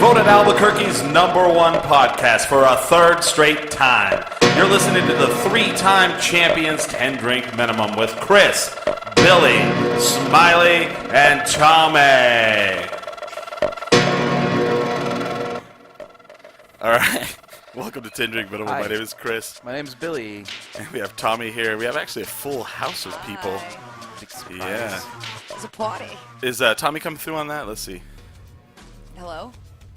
voted Albuquerque's #1 podcast for a third straight time. You're listening to the 3-time champions 10-drink minimum with Chris, Billy, Smiley, and Tommy. All right. Welcome to 10-drink minimum. Hi. My name is Chris. My name's Billy. And we have Tommy here. We have actually a full house of people. Yeah. It's a party. Is Tommy coming through on that? Let's see. Hello?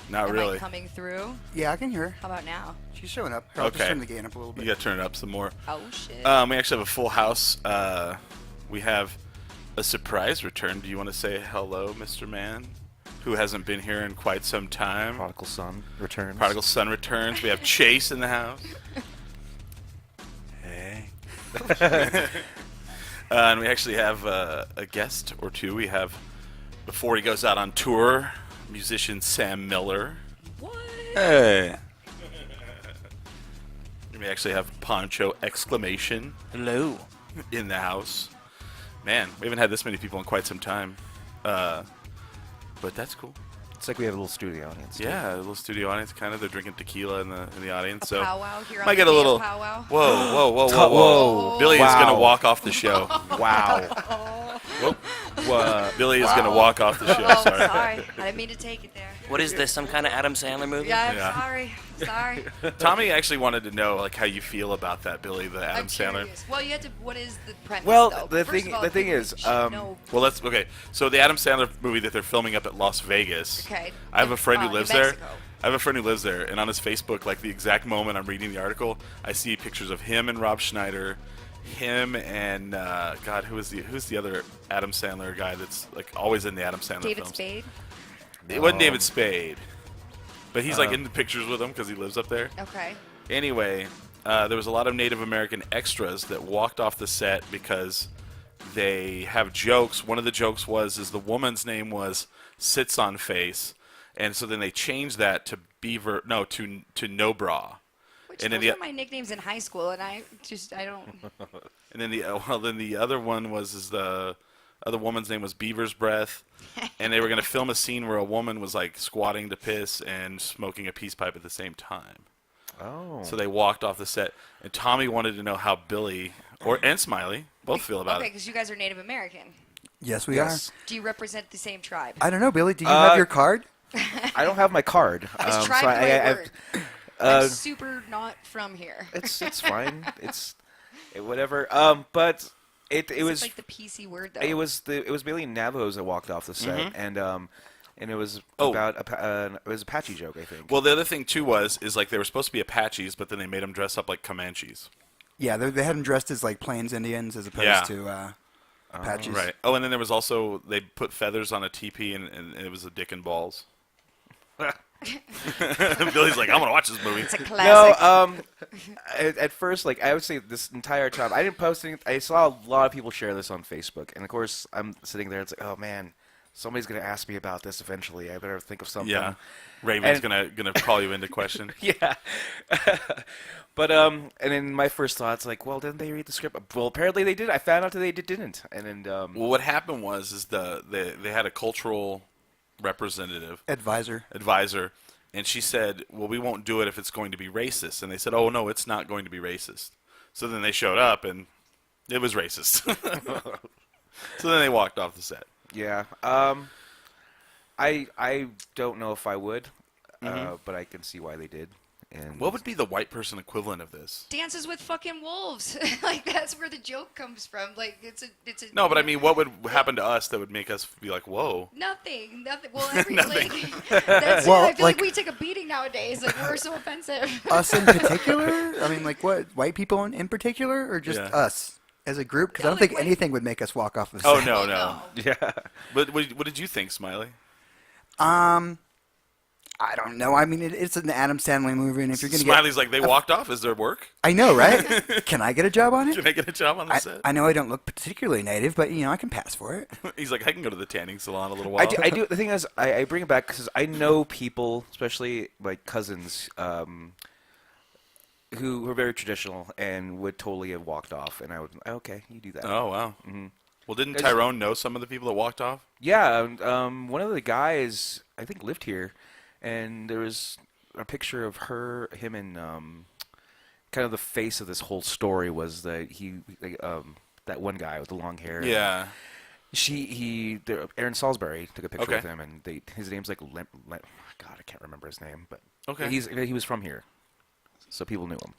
Not Am really. I coming through? Yeah, I can hear her. How about now? She's showing up. I'll just Okay. turn the gain up a little bit. You gotta turn it up some more. Oh, shit. We actually have a full house. We have a surprise return. Do you want to say hello, Mr. Man, who hasn't been here in quite some time? Prodigal son returns. Prodigal son returns. We have Chase in the house. Hey. And we actually have a guest or two. We have, before he goes out on tour, musician Sam Miller. What? Hey. We actually have Pancho exclamation Hello. in the house. Man, we haven't had this many people in quite some time. But that's cool. It's like we have a little studio audience. Yeah, a little studio audience, kind of. They're drinking tequila in the audience. A So powwow here on might the get a damn little. powwow? Whoa. Billy is Wow. going to walk off the show. Wow. Whoop. Billy is going to walk off the show. Oh, Sorry. sorry. I didn't mean to take it there. What is this? Some kind of Adam Sandler movie? Yeah, I'm Yeah. sorry. Sorry. Tommy actually wanted to know like how you feel about that, Billy, the Adam I'm Sandler. curious. Well, you had to. What is the premise? Well, though? the First thing- of all, the thing people is, should know. Well, let's okay. So the Adam Sandler movie that they're filming up at Las Vegas. Okay. I have a friend who New lives there. Mexico. I have a friend who lives there, and on his Facebook, like the exact moment I'm reading the article, I see pictures of him and Rob Schneider, him and God, who's the other Adam Sandler guy that's like always in the Adam Sandler David films? Spade. It wasn't David Spade, but he's like in the pictures with him because he lives up there. Okay. Anyway, there was a lot of Native American extras that walked off the set because they have jokes. One of the jokes is the woman's name was Sits on Face, and so then they changed that to to No Bra. Which And then those the- were my nicknames in high school, and I don't. And then the other one was the other woman's name was Beaver's Breath, and they were going to film a scene where a woman was like squatting to piss and smoking a peace pipe at the same time. Oh. So they walked off the set, and Tommy wanted to know how Billy and Smiley both feel about Okay, it. because you guys are Native American. Yes, we Yes. Do you represent the same tribe? are. I don't know, Billy. Do you have your card? I don't have my card. Is tribe so the right I word? uh, I'm super not from here. it's fine. Whatever. But it was It's like the PC word though. it was mainly Navajos that walked off the set, and it was Oh. about it was Apache joke, I think. Well, the other thing too is like they were supposed to be Apaches, but then they made them dress up like Comanches. Yeah, they had them dressed as like Plains Indians as opposed Yeah. to Apaches. Right. Oh, and then there was also they put feathers on a teepee, and it was a dick and balls. Billy's like, I'm gonna watch this movie. It's a No, classic. at first, like I would say, this entire time, I didn't post anything. I saw a lot of people share this on Facebook, and of course, I'm sitting there. It's like, oh man, somebody's gonna ask me about this eventually. I better think of something. Yeah. Raven's And- gonna call you into question. Yeah. But and then my first thought's like, well, didn't they read the script? Well, apparently they did. I found out that they didn't. And then Well, what happened is they had a cultural representative Advisor. and she said, well, we won't do it if it's going to be racist. And they said, oh no, it's not going to be racist. So then they showed up and it was racist. So then they walked off the set. yeah. I don't know if I would, but I can see why they did. And What would be the white person equivalent of this? Dances with fucking wolves. Like that's where the joke comes from. Like it's a. No, but I mean, what would happen to us that would make us be like, whoa? Nothing. Well, Nothing. That's Well, it. I feel like like- we take a beating nowadays. Like we're so offensive. Us in particular? I mean, like what? White people in particular, or just Yeah. us as a group? Because No, I don't like think white- anything would make us walk off the set. Oh no. yeah. But what did you think, Smiley? I don't know. I mean, it's an Adam Sandler movie, and if you're gonna Smiley's like, they walked off. Is there work? I know, right? Can I get a job on it? Can I get a job on the set? I know I don't look particularly native, but I can pass for it. He's like, I can go to the tanning salon a little while. I do. The thing is, I bring it back because I know people, especially my cousins, who were very traditional and would totally have walked off, and I would, okay, you do that. Oh wow. Mm-hmm. Well, didn't Tyrone know some of the people that walked off? Yeah, one of the guys I think lived here, and there was a picture of him, and kind of the face of this whole story was that that one guy with the long hair. Yeah. Aaron Salisbury took a picture Okay. with him, and his name's like God, I can't remember his name, but Okay. he was from here, so people knew him.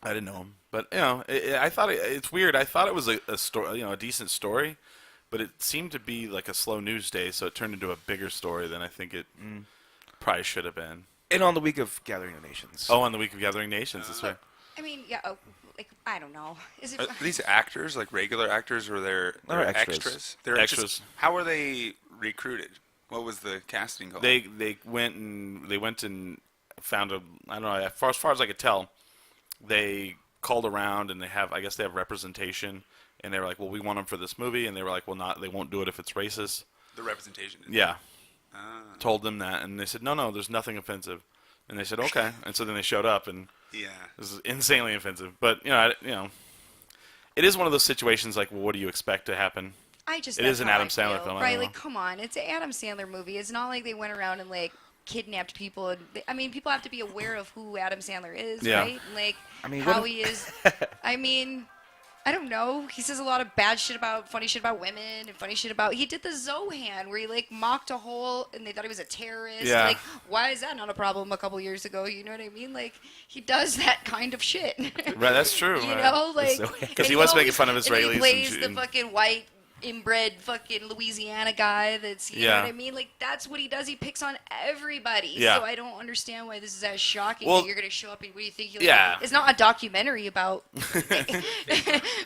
I didn't know him, but I thought it's weird. I thought it was a story, a decent story, but it seemed to be like a slow news day, so it turned into a bigger story than I think it probably should have been. And on the week of Gathering of Nations. Oh, on the week of Gathering Nations, that's right. I mean, yeah, I don't know. Is it? Are these actors, like regular actors, or they're extras? They're Extras. How were they recruited? What was the casting called? They went and found I don't know, as far as I could tell, they called around and I guess they have representation, and they were like, well, we want them for this movie, and they were like, well, they won't do it if it's racist. The representation. Yeah. Told them that, and they said, no, there's nothing offensive. And they said, okay. And so then they showed up, and Yeah. this is insanely offensive. But, it is one of those situations like, well, what do you expect to happen? It is an Adam Sandler film, I right? don't know. Like, come on, it's an Adam Sandler movie. It's not like they went around and like kidnapped people. And people have to be aware of who Adam Sandler is, Yeah. right? Like, I mean, how what he is. I mean, I don't know. He says a lot of funny shit about women, and funny shit about. He did the Zohan where he like mocked a hole, and they thought he was a terrorist. Yeah. Like, why is that not a problem a couple years ago? You know what I mean? Like, he does that kind of shit. Right, that's true. You right. know, like, Because he and was always- making fun of and Israelis. he plays and the fucking white inbred fucking Louisiana guy that's, you know Yeah. what I mean? Like, that's what he does. He picks on everybody. Yeah. So I don't understand why this is as shocking Well, that you're going to show up and what do you think? Yeah. It's not a documentary about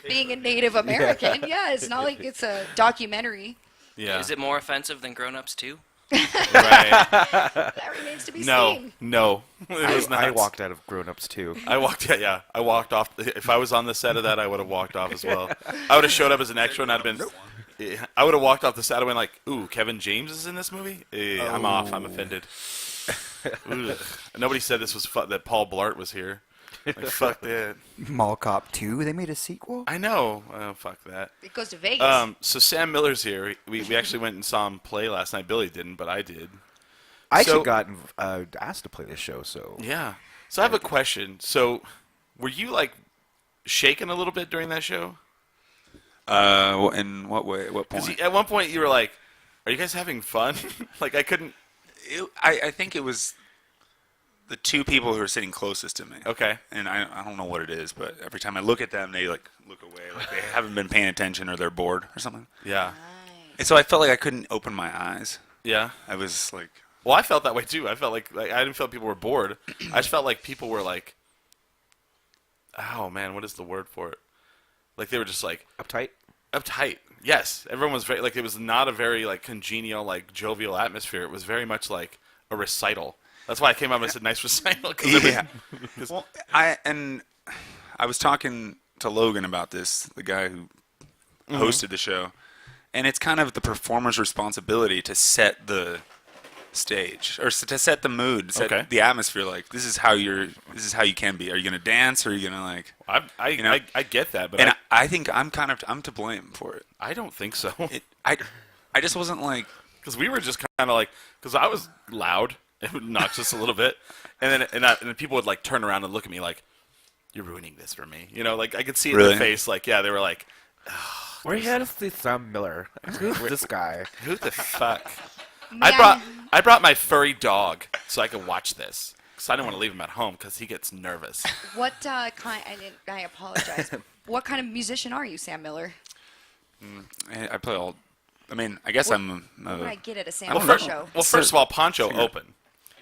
being a Native American. Yeah, it's not like it's a documentary. Yeah. Is it more offensive than Grown Ups 2? Right. That remains to be seen. No. It was not. I walked out of Grown Ups too. I walked off. If I was on the set of that, I would have walked off as well. I would have showed up as an extra, and I'd been. I would have walked off the set and went like, "Ooh, Kevin James is in this movie. I'm off. I'm offended." Ugh. Nobody said this was that Paul Blart was here. Like, fuck that. Mall Cop 2, they made a sequel? I know. Oh, fuck that. It goes to Vegas. So Sam Miller's here. We actually went and saw him play last night. Billy didn't, but I did. I So- actually got asked to play this show, so Yeah. So I have a question. So, were you like shaking a little bit during that show? In what way? What Because point? at one point you were like, "Are you guys having fun?" Like I couldn't. I think it was the two people who are sitting closest to me. Okay. And I don't know what it is, but every time I look at them, they like look away, like they haven't been paying attention or they're bored or something. Yeah. And so I felt like I couldn't open my eyes. Yeah. I was like, Well, I felt that way too. I felt like I didn't feel people were bored. I just felt like people were like, "Oh man, what is the word for it?" Like they were just like uptight. uptight. Yes, everyone was very like it was not a very like congenial like jovial atmosphere. It was very much like a recital. That's why I came up and said nice recital. yeah. Well, I was talking to Logan about this, the guy who hosted the show, and it's kind of the performer's responsibility to set the stage or to set the mood, set the atmosphere. Like this is how you can be. Are you gonna dance or are you gonna like? I get that, but And I think I'm to blame for it. I don't think so. I just wasn't like Because we were just kind of like, because I was loud and obnoxious a little bit, and then people would like turn around and look at me like, "You're ruining this for me," you know. Like I could see it in Really? their face, like yeah, they were like, Where you had to see Sam Miller? Who's this guy? "Who the fuck?" Man. I brought my furry dog so I could watch this because I didn't want to leave him at home because he gets nervous. What kind? I apologize. What kind of musician are you, Sam Miller? I play all. I mean, I guess I'm. What would I get at a Sam Well, Miller fir- show? well, first of all, Pancho opened,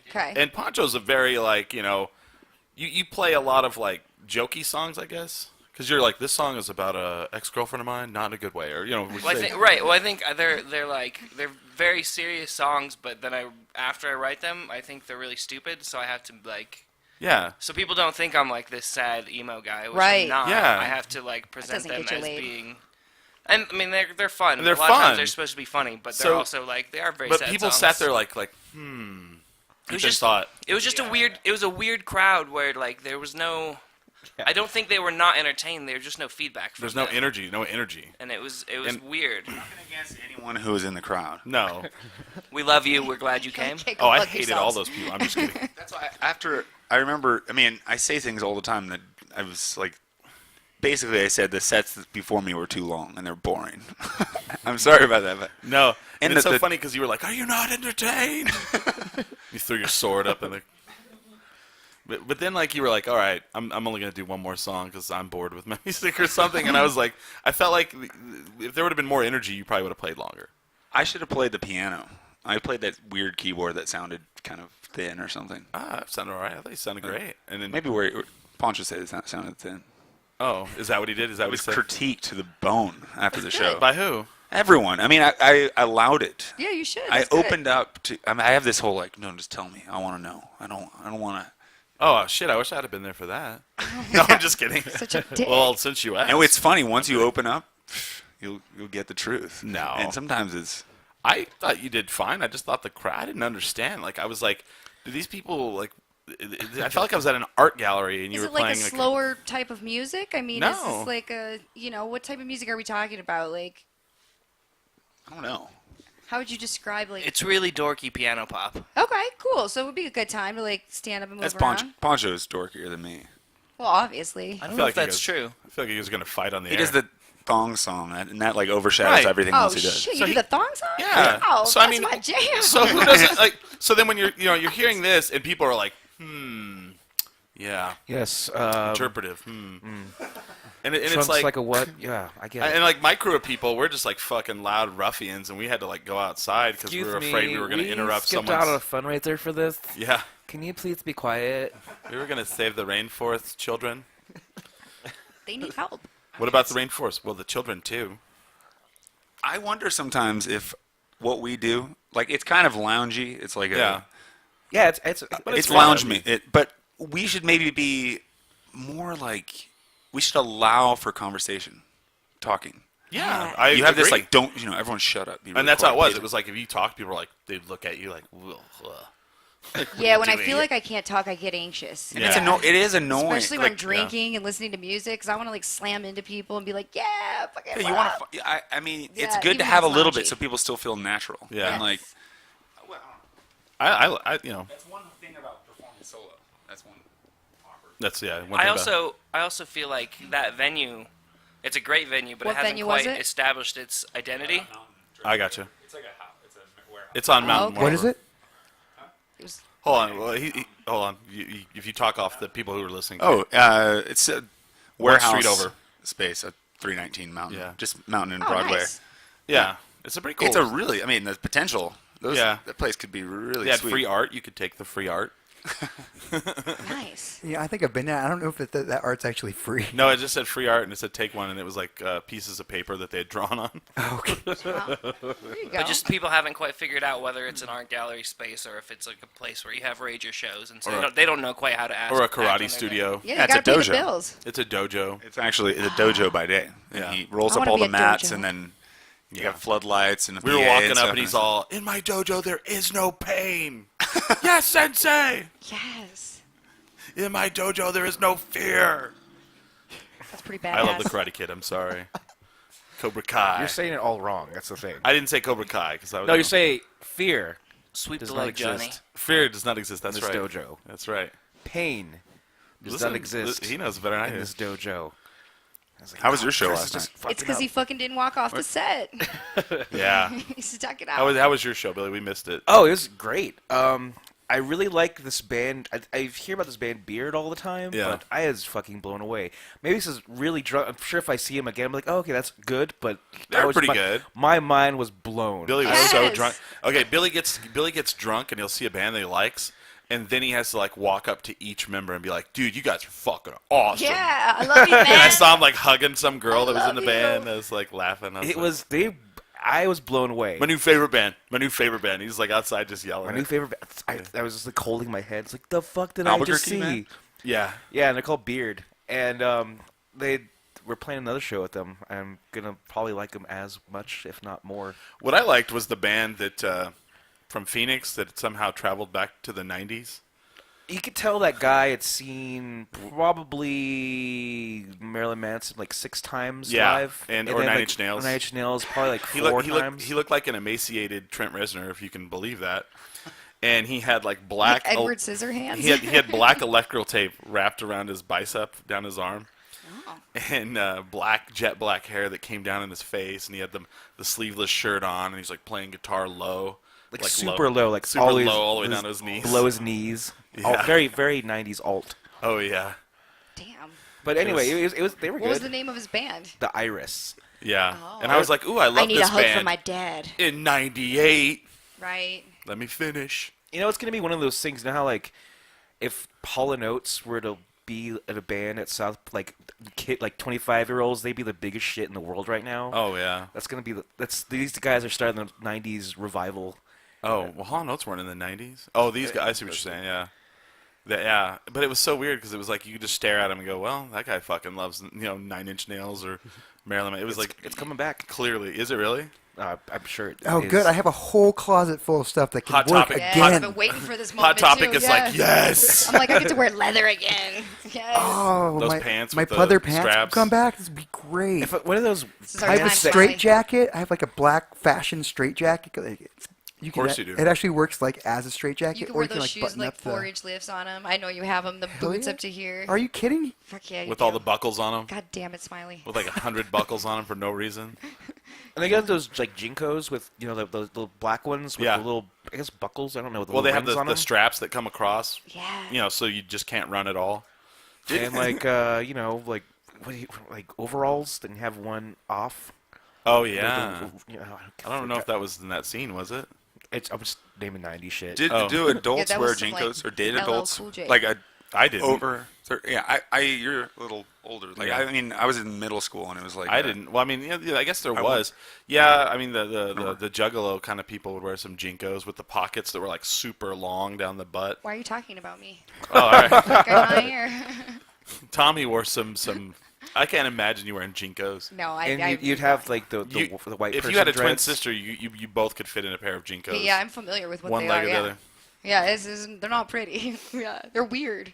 Okay. and Pancho's a very like you play a lot of like jokey songs, I guess. Because you're like, this song is about a ex-girlfriend of mine, not in a good way, or Well, I think Well, I think they're very serious songs, but then after I write them, I think they're really stupid. So I have to like. yeah, So people don't think I'm like this sad emo guy, which Right. I'm not. Yeah. I have to like present doesn't them get you as laid. being. And I mean, they're fun. They're a lot of fun. times they're supposed to be funny, but they're So- also like they are very. but sad people songs. sat there like It was just just thought It was just a weird. It was a weird crowd where like there was no. I don't think they were not entertained. There was just no feedback from There's no them. energy. And it was And- weird. Nothing against anyone who was in the crowd. No. We love you. We're glad you came. Okay, go Oh, I fuck hated all yourselves. those people. I'm just kidding. That's why I remember. I mean, I say things all the time that I was like. Basically, I said the sets before me were too long and they're boring. I'm sorry about that, but No. And it's so the- funny because you were like, "Are you not entertained?" You threw your sword up in the. But then like you were like, "All right, I'm only gonna do one more song because I'm bored with my music or something." And I was like, I felt like if there would have been more energy, you probably would have played longer. I should have played the piano. I played that weird keyboard that sounded kind of thin or something. Ah, that sounded all right. I thought you sounded great. And then Maybe where Pancho said it sounded thin. oh, is that what he did? Is that It what was he said? critiqued to the bone after the show. By who? Everyone. I mean, I allowed it. Yeah, you should. I That's good. opened up to. I mean, I have this whole like, no, just tell me. I want to know. I don't want to. Oh shit! I wish I'd have been there for that. No, I'm just kidding. Such a dick. Well, since you asked, And it's funny once you open up, you'll get the truth. No. And sometimes it's. I thought you did fine. I just thought the crowd. I didn't understand. Like I was like, do these people like? I felt like I was at an art gallery and you Is were it like playing a slower type of music? I mean, is No. this like a, what type of music are we talking about? Like, I don't know. how would you describe like? It's really dorky piano pop. Okay, cool. So it would be a good time to like stand up and move That's around. Poncho's dorkier than me. Well, obviously. I don't feel know like if you that's guys- true. I feel like he was gonna fight on the He air. does the thong song, and that like overshadows Right. everything Oh else he does. shit! You So do he- the thong song? Yeah. Wow, So, I that's mean, my jam. So who doesn't like? So then when you're hearing this and people are like, yeah, Yes. interpretive, and it's Trump's like. like a what? Yeah, I get it. And like my crew of people, we're just like fucking loud ruffians, and we had to like go outside because we Excuse were afraid me, we were going to interrupt skipped someone's. out on a fundraiser for this. Yeah, Can you please be quiet? we were going to save the rainforest children. They need help. What about the rainforest? Well, the children too. I wonder sometimes if what we do, like it's kind of loungy. It's like Yeah. Yeah, it's it's fun. lounge me. But we should maybe be more like we should allow for conversation, talking. Yeah, Yeah. I You have this agree. like don't everyone shut up. Be really and that's how it quiet. was. It was like if you talk, people were like they'd look at you like, ugh. Like, what are Yeah, you when I doing? feel like I can't talk, I get anxious. Yeah. It is annoying. Especially when like, I'm drinking and listening to music, because I want to like slam into people and be like, "Yeah, fucking." yeah, you want to. I mean, it's Yeah, good to even have a when it's little loungy. bit so people still feel natural. Yeah. And like, I that's one thing about performing solo. That's one awkward. that's one I thing about- also feel like that venue, it's a great venue, but What it hasn't venue was quite it? established its identity. I got you. It's like a house. It's a warehouse. It's on Mountain. okay. What is it? It was- Hold on. Well, hold on. If you talk off the people who are listening. Oh, it's a One warehouse street over. space at 319 Mountain. Yeah. Just Mountain and Oh, Broadway. nice. Yeah, it's a pretty cool. It's a really, I mean, the potential. Yeah. That place could be really They had sweet. free art. You could take the free art. Nice. Yeah, I think I've been there. I don't know if that art's actually free. No, it just said free art, and it said take one, and it was like pieces of paper that they had drawn on. Okay. Wow. There you go. But just people haven't quite figured out whether it's an art gallery space or if it's like a place where you have rager shows, and so Or a- they don't know quite how to ask. Or a act when karate they're studio. yeah, Yeah, you it's a gotta pay dojo. the bills. It's a dojo. It's actually a dojo by day. And Yeah. he rolls I up wanna all be the a mats, dojo. and then you Yeah. got floodlights and a We were PA walking up, stuff, and he's all, "In my dojo, there is no pain." Yes, sensei. Yes. In my dojo, there is no fear. That's pretty badass. I love the Karate Kid. I'm sorry. Cobra Kai. You're saying it all wrong. That's the thing. I didn't say Cobra Kai because I was. No, you say fear Sweep does the not leg, Johnny. exist. fear does not exist. That's in this right. dojo. That's right. Pain does Listen, not exist He knows better than I in do. this dojo. I was like, How was your show Chris last is just night? fucking It's because up. he fucking didn't walk off the set. Yeah. He stuck it out. How was your show, Billy? We missed it. Oh, it was great. I really like this band. I hear about this band Beard all the time, Yeah. but I was fucking blown away. Maybe this is really drunk. I'm sure if I see him again, I'm like, oh, okay, that's good. But They're pretty good. My mind was blown. Billy was so Yes. drunk. Okay, Billy gets drunk and he'll see a band that he likes, and then he has to like walk up to each member and be like, "Dude, you guys are fucking awesome." yeah, I love you, man. And I saw him like hugging some girl I that was in the love you. band. I was like laughing. It was they. I was blown away. my new favorite band. My new favorite band. He's like outside just yelling. My it. new favorite. I was just like holding my head. It's like the fuck did I just Albuquerque, see? man? Yeah. Yeah, and they're called Beard, and they. We're playing another show with them. I'm gonna probably like them as much, if not more. What I liked was the band that from Phoenix that somehow traveled back to the '90s. You could tell that guy had seen probably Marilyn Manson like 6 times live, or then, Nine like, Inch Nails. Nine Inch Nails probably like He 4 looked, times. he looked like an emaciated Trent Reznor, if you can believe that. And he had like black Like Edward Scissorhands. he had black electrical tape wrapped around his bicep, down his arm, and jet black hair that came down in his face, and he had the sleeveless shirt on, and he's like playing guitar low, like super low, like super always, low, all the way down to his knees, below his knees. Yeah. Very very 90s alt. Oh yeah, Damn. But anyway, it was they were What good. was the name of his band? The Iris. yeah. Oh. And I was like, ooh, I love I need this a hug band. from my dad. In '98, Right. let me finish. You know, it's gonna be one of those things. You know how like if Hall & Oates were to be in a band at South, like 25-year-olds, they'd be the biggest shit in the world right now. Oh yeah. That's gonna be these guys are starting the '90s revival. Oh well, Hall & Oates weren't in the '90s. Oh, these guys. I see what you're saying. Yeah. Yeah, but it was so weird because it was like you could just stare at him and go, "Well, that guy fucking loves Nine Inch Nails or Marilyn." It was like It's coming back. clearly, is it really? I'm sure. It Oh, is. good. I have a whole closet full of stuff that can Hot work Topic. Yeah, again. I've been waiting for this moment Hot Topic too. is yeah. like yes. I'm like, I get to wear leather again. Yes. Oh, Those my, pants my with the pleather pants straps. come back. This would be great. If one of those, This is our I have a time, straight Smiley. jacket. I have like a black fashion straight jacket. Of course you do. It actually works like as a straight jacket, You can or wear you can those like shoes button like up the. 4-inch lifts on them. I know you have them. The Hell boots yeah. up to here. Are you kidding? Fuck yeah, you With do. all the buckles on them, God damn it, Smiley. with like 100 buckles on them for no reason. and they got those like Jinkos with the little black ones with Yeah. the little buckles. I don't know. With the Well, they little have rings on the them. straps that come across. Yeah. So you just can't run at all. And like like what do you like overalls? Then you have one off. Oh yeah. I don't know if forgot. that was in that scene, was it? I'm just naming '90s shit. Do Oh. adults that wear was some, like, Jinkos, or did LL adults Cool J. like a I didn't. over? Yeah, you're a little older. Like Yeah. I mean, I was in middle school and it was like I didn't. Well, I mean, I guess there I was. Yeah, I mean, the Juggalo kind of people would wear some Jinkos with the pockets that were like super long down the butt. Why are you talking about me? Oh, all right. Like, am I or- Tommy wore some. I can't imagine you wearing Jinkos. No, I. And you'd have like the white. If person you had a twin dreads. sister, you both could fit in a pair of Jinkos. Yeah, I'm familiar with what one they leg are. or the Yeah. other. Yeah, they're not pretty. Yeah, they're weird.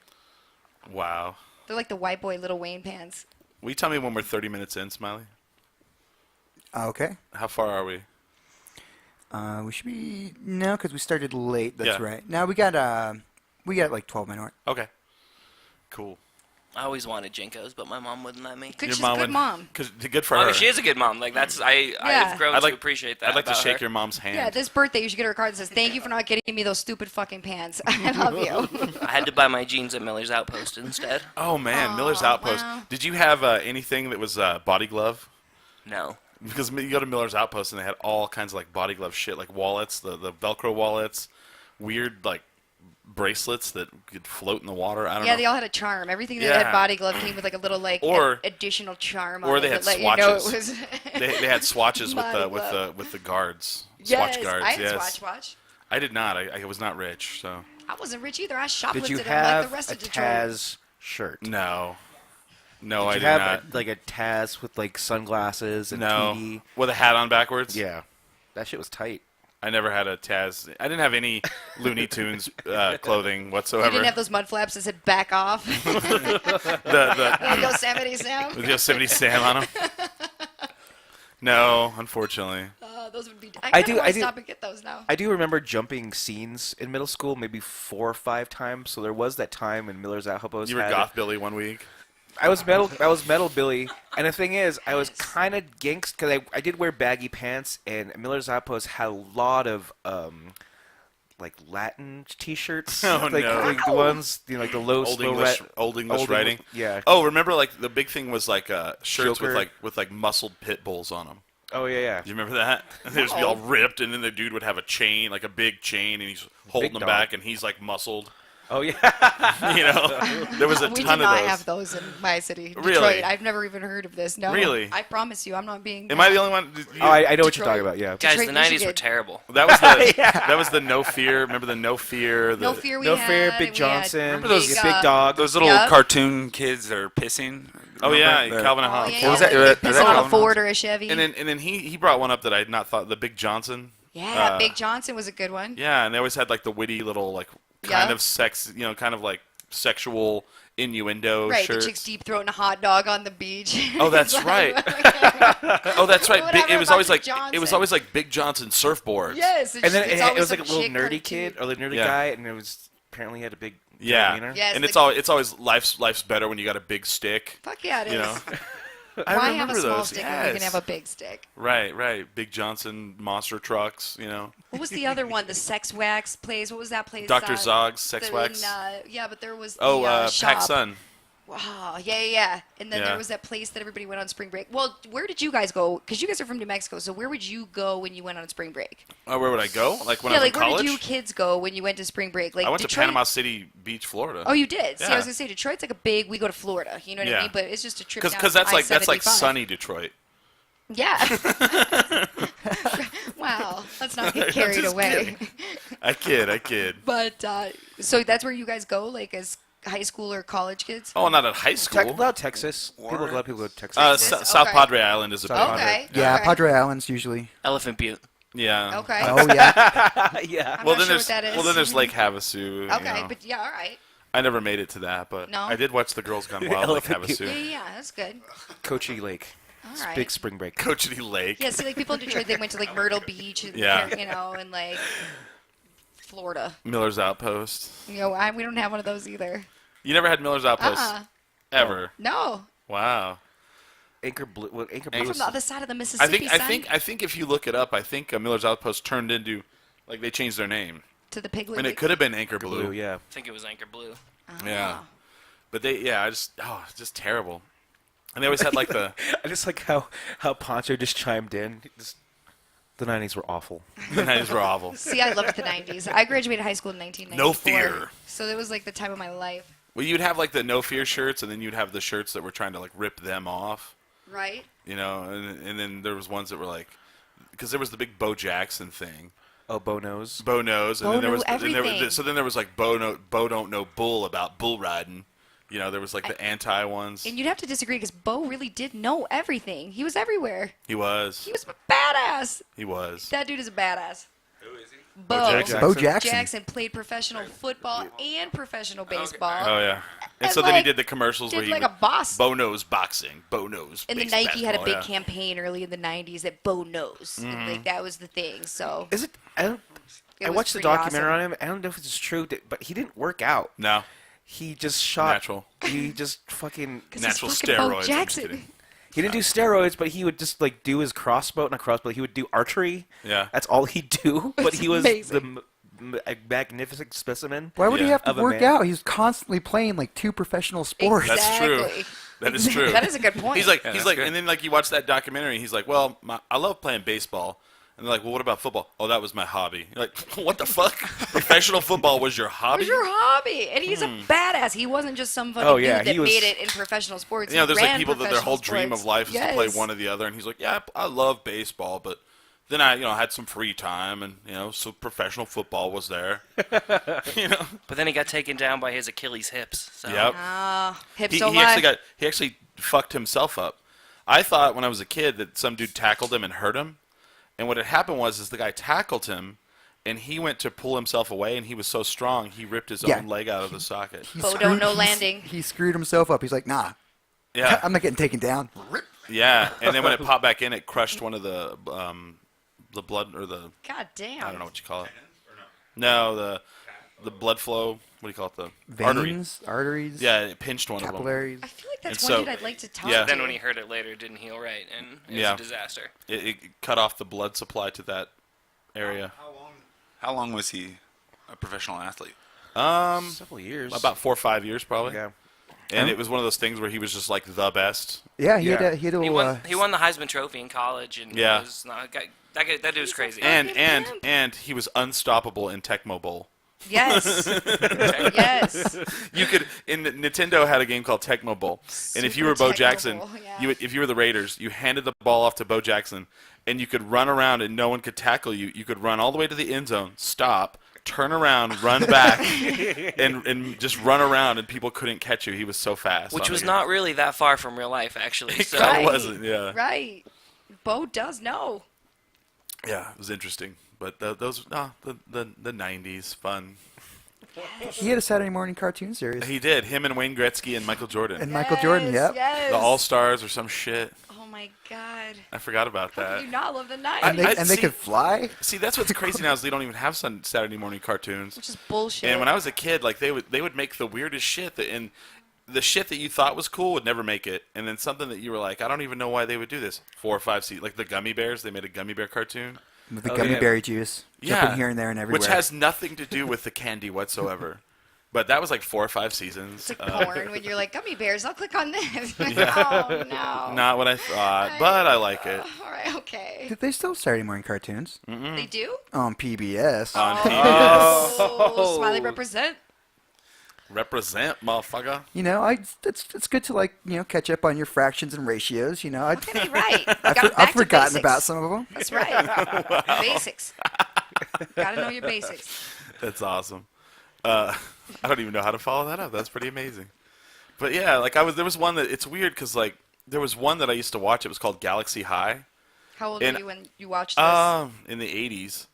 Wow. They're like the white boy Little Wayne pants. Will you tell me when we're 30 minutes in, Smiley? Okay. How far are we? We should be no, because we started late. That's Yeah. right. Now we got like 12 minutes. Okay. Cool. I always wanted Jinkos, but my mom wouldn't let me. Good, she's a good mom. Good for I her. mean, she is a good mom. Like that's Yeah. I've grown I'd like- to appreciate that. I'd like to about shake her. your mom's hand. Yeah, this birthday you should get her a card that says, "Thank you for not getting me those stupid fucking pants. I love you." I had to buy my jeans at Miller's Outpost instead. Oh man, Miller's Aw, Outpost. wow. Did you have anything that was body glove? No. Because you go to Miller's Outpost and they had all kinds of like body glove shit, like wallets, the Velcro wallets, weird like bracelets that could float in the water. I don't Yeah, know. they all had a charm. Everything that Yeah. had body glove came with like a little like Or- additional charm or on they it had that let you know it swatches. was. they had swatches with Body the glove. with the guards, Yes, swatch guards. I had yes, Swatch Watch. I did not. I was not rich, so I wasn't rich either. I Did you shoplifted them like have the rest a of Detroit. Taz shirt? no, Did I you did have not. like a Taz with like sunglasses and No, TD? with a hat on backwards. Yeah, that shit was tight. I never had a Taz. I didn't have any Looney Tunes clothing whatsoever. You didn't have those mud flaps that said "back off." the Like Yosemite Sam. with Yosemite Sam on them. No, unfortunately. Those would be. I I do- do. I I do- stop and get those now. I do remember jumping scenes in middle school, maybe 4 or 5 times. So there was that time in Miller's Outpost. You were had- Goth Billy one week. I was metal Billy, and the thing is, I was kind of gangst because I did wear baggy pants, and Miller's Outpost had a lot of like Latin T-shirts, Oh, like, no. like the ones like the low Old slow English, ra- old English Old writing. English- yeah. Oh, remember like the big thing was like shirts Joker. with like muscled pit bulls on them. Oh yeah. Do you remember that? They would be all ripped, and then the dude would have a chain, like a big chain, and he's holding them dog. back, and he's like muscled. Oh yeah. You know, there was a We do ton of not those. have those in my city, Detroit. Really? I've never even heard of this. No. Really? I promise you, I'm not being. Am I the only one? Oh, I know what you're Detroit. talking about. Yeah. Guys, Detroit, the 90s were Michigan. terrible. That was the that was the No Fear. Remember the No Fear? The, No fear. We No had, Fear, and Big we Johnson, had Remember those Big Dog. those little Yep. cartoon kids that are pissing. Oh yeah, Remember the- Calvin and Oh, Hobbes. yeah, What was yeah, that? like Was pissing that on a Calvin Ford or a Chevy. And then he brought one up that I had not thought. The Big Johnson. yeah, Big Johnson was a good one. Yeah, and they always had like the witty little like kind Yeah. of kind of like sexual innuendo Right, shirts. the chick's deep throating a hot dog on the beach. Oh, that's It's right. Oh, that's right. Whatever It was about always Big like it was Johnson. always like Big Johnson surfboards. Yes, And then it's it always was like a some little chick nerdy cartoon. kid or the nerdy Yeah. guy, and it was apparently he had a big Yeah, wiener. Yes, and the- it's always life's better when you got a big stick. Fuck yeah, it is. You know, I Why have remember a small those. stick when you can Yes. have a big stick? Right. Big Johnson monster trucks. You know, What was the other one? The sex wax place. What was that place? Dr. Zog's sex wax. Yeah, but there was Oh, the shop. Pac Sun. Wow, yeah. And then Yeah. there was that place that everybody went on spring break. Well, where did you guys go? Because you guys are from New Mexico, so where would you go when you went on spring break? Oh, where would I go? Like when yeah, I was like in where college? did you kids go when you went to spring break? Like I went to Detroit? Panama City Beach, Florida. Oh, you did. See, I Yeah. was gonna say Detroit's like a big. We go to Florida. You know what I Yeah. mean? But it's just a trip. Because down that's like I-75. sunny Detroit. Yeah. Wow, let's not get carried just away. I kid. But so that's where you guys go, like as high school or college kids. Oh, not at high school. A lot of Texas. A lot of people go to Texas. South Okay. Padre Island is a big South one. Okay. Yeah, okay. Padre Islands usually. Elephant Butte. Yeah. Okay. Oh yeah. yeah. I'm Well, not then sure what that is. there's Lake Havasu. you Okay, know. but yeah, all right. I never made it to that, but No? I did watch the Girls Gone Wild Lake Elephant Butte. Yeah, Havasu. yeah, that's good. Cochise Lake. All It's right. big spring break. Cochise Lake. Yeah, see, like people in Detroit, they went to like Myrtle Beach, and, Yeah. you know, and like Florida. Miller's Outpost. You know, we don't have one of those either. You never had Miller's Outpost ever. No, Wow. Anchor Blue. What Anchor I'm Blue? from the other side of the I Mississippi. think if you look it up, I think Miller's Outpost turned into like they changed their name, to the Piggly. and it could have been Anchor Blue. Blue. Yeah. I think it was Anchor Blue. Yeah. But it's just terrible. And they always had like the I just like how Pancho just chimed in. The 90s were awful. the 90s were awful. See, I loved the 90s. I graduated high school in 1994. No fear. So it was like the time of my life, Well, you'd have like the No Fear shirts, and then you'd have the shirts that were trying to like rip them off, right? you know. And then there was ones that were like, because there was the big Bo Jackson thing, Oh, Bo knows. Bo knows, and Bo then there knew was everything. so then there was like Bo don't know bull about bull riding, you know. There was like the anti ones. And you'd have to disagree because Bo really did know everything. He was everywhere. He was. He was a badass. He was. That dude is a badass. Who is he? Bo Jackson. Bo Jackson. Jackson played professional football and professional baseball. Oh yeah. And And, so then he like, did the commercials where Did he like would, a boss. Bo knows boxing. Bo knows. And then base Nike had a big basketball, yeah. campaign early in the 90s that Bo knows. Mm-hmm. And, like that was the thing. So Is it? I It was watched the pretty documentary awesome. on him. I don't know if it's true, but he didn't work out. No. He just shot. Natural. He just fucking. 'cause Natural it's fucking Bo steroids. I'm just Jackson. kidding. He didn't do steroids, but he would just like do his not crossbow. He would do archery. Yeah. That's all he'd do. But It's he was amazing. a magnificent specimen. Why would he Yeah. have to Of a work man. out? He's constantly playing like two professional sports. That's true. Exactly. That is true. That is a good point. He's like, that's good. and then like you watch that documentary, he's like, well, I love playing baseball. And they're like, well, what about football? Oh, that was my hobby. You're like, what the fuck? Professional football was your hobby? was your hobby, and he's a badass. He wasn't just some fucking Oh, yeah, dude that he was- made it in professional sports. You know, He there's like ran people that their whole dream professional of life is to play sports. one or the other. And he's like, yeah, I love baseball, but then I, had some free time, and so professional football was there. But then he got taken down by his Achilles hips. So. Yep. Hips He, don't he lie. actually fucked himself up. I thought when I was a kid that some dude tackled him and hurt him, and what had happened was the guy tackled him, and he went to pull himself away, and he was so strong he ripped his Yeah. own leg out of the socket. He Bo don't know he's- landing. He screwed himself up. He's like, nah, Yeah, I'm not getting taken down. yeah. And then when it popped back in, it crushed one of the blood or the God damn. I don't know what you call it. No, the blood flow. What do you call it? The artery. Veins, arteries, Yeah, it pinched one capillaries. I feel like that's And one so- dude I'd like to talk yeah. to. Then when he hurt it later, it didn't heal right, and it was Yeah. a disaster. of them. It cut off the blood supply to that area. How long was he a professional athlete? Several years. About 4 or 5 years probably. Yeah. And it was one of those things where he was just like the best. Yeah, he Yeah. had a He little. won the Heisman Trophy in college, and Yeah. was not, that dude was crazy. And he was unstoppable in Tecmo Bowl. Yes. yes. You could Nintendo had a game called Tecmo Bowl, and if you were Bo Tecmo Jackson, Bowl, yeah. if you were the Raiders, you handed the ball off to Bo Jackson, and you could run around and no one could tackle you. You could run all the way to the end zone, stop, turn around, run back, and just run around, and people couldn't catch you. He was so fast. Which on was the not really that far from real life, actually. It So. kinda Right. wasn't, yeah. Right. Bo does know. Yeah, it was interesting. But the 90s, fun. He had a Saturday morning cartoon series. He did. Him and Wayne Gretzky and Michael Jordan. And Michael Jordan, yep. Yes. The All-Stars or some shit. Oh my god. I forgot about How that. could you not love the night? And they see- could fly. See, that's what's crazy now is they don't even have Saturday morning cartoons. Which is bullshit. And when I was a kid, like they would make the weirdest shit and the shit that you thought was cool would never make it. And then something that you were like, I don't even know why they would do this. 4 or 5 seasons. Like the Gummy Bears, they made a Gummy Bear cartoon. With the gummy berry juice. Jumping here and there and everywhere. Which has nothing to do with the candy whatsoever. But that was like 4 or 5 seasons. it's like porn when you're like, gummy bears, I'll click on this. Oh, no. Not what I thought, but I like it. All right, okay. Did they still have Saturday morning cartoons? They do? On PBS. On TV. Oh, Smiley represent. Represent, motherfucker. You know, it's good to catch up on your fractions and ratios. You know, Okay, right. I've forgotten about some of them. That's right. Basics. Gotta know your basics. That's awesome. I don't even know how to follow that up. That's pretty amazing. But yeah, like there was one that it's weird because like there was one that I used to watch. It was called Galaxy High. How old And- were you when you watched this? In the 80s.